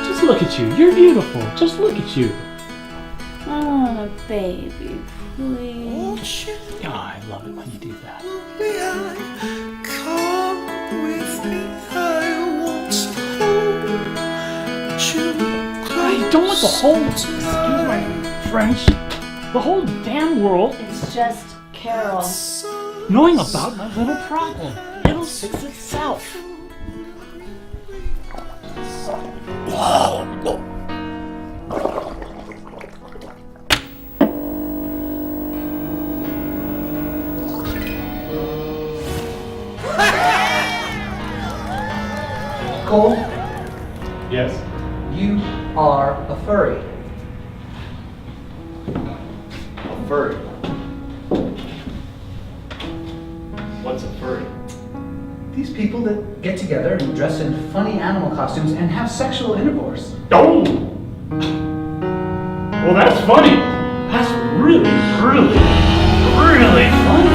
Just look at you. You're beautiful. Just look at you. Oh, baby, please. Oh, I love it when you do that. You don't want the whole, excuse my French, the whole damn world It's just Carol. Knowing about my little problem. It'll fix itself. Cole, Yes? you are a furry. A furry. What's a furry? These people that get together and dress in funny animal costumes and have sexual intercourse. Oh! Well, that's funny. That's really, really, really funny.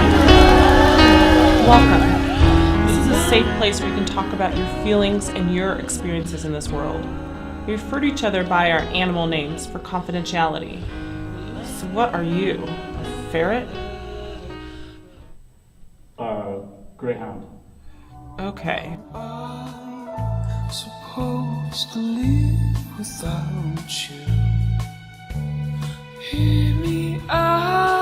Welcome. This is a safe place where you can talk about your feelings and your experiences in this world. We refer to each other by our animal names for confidentiality. So what are you? A ferret? Greyhound. Okay. Supposed to live without you. Hear me out.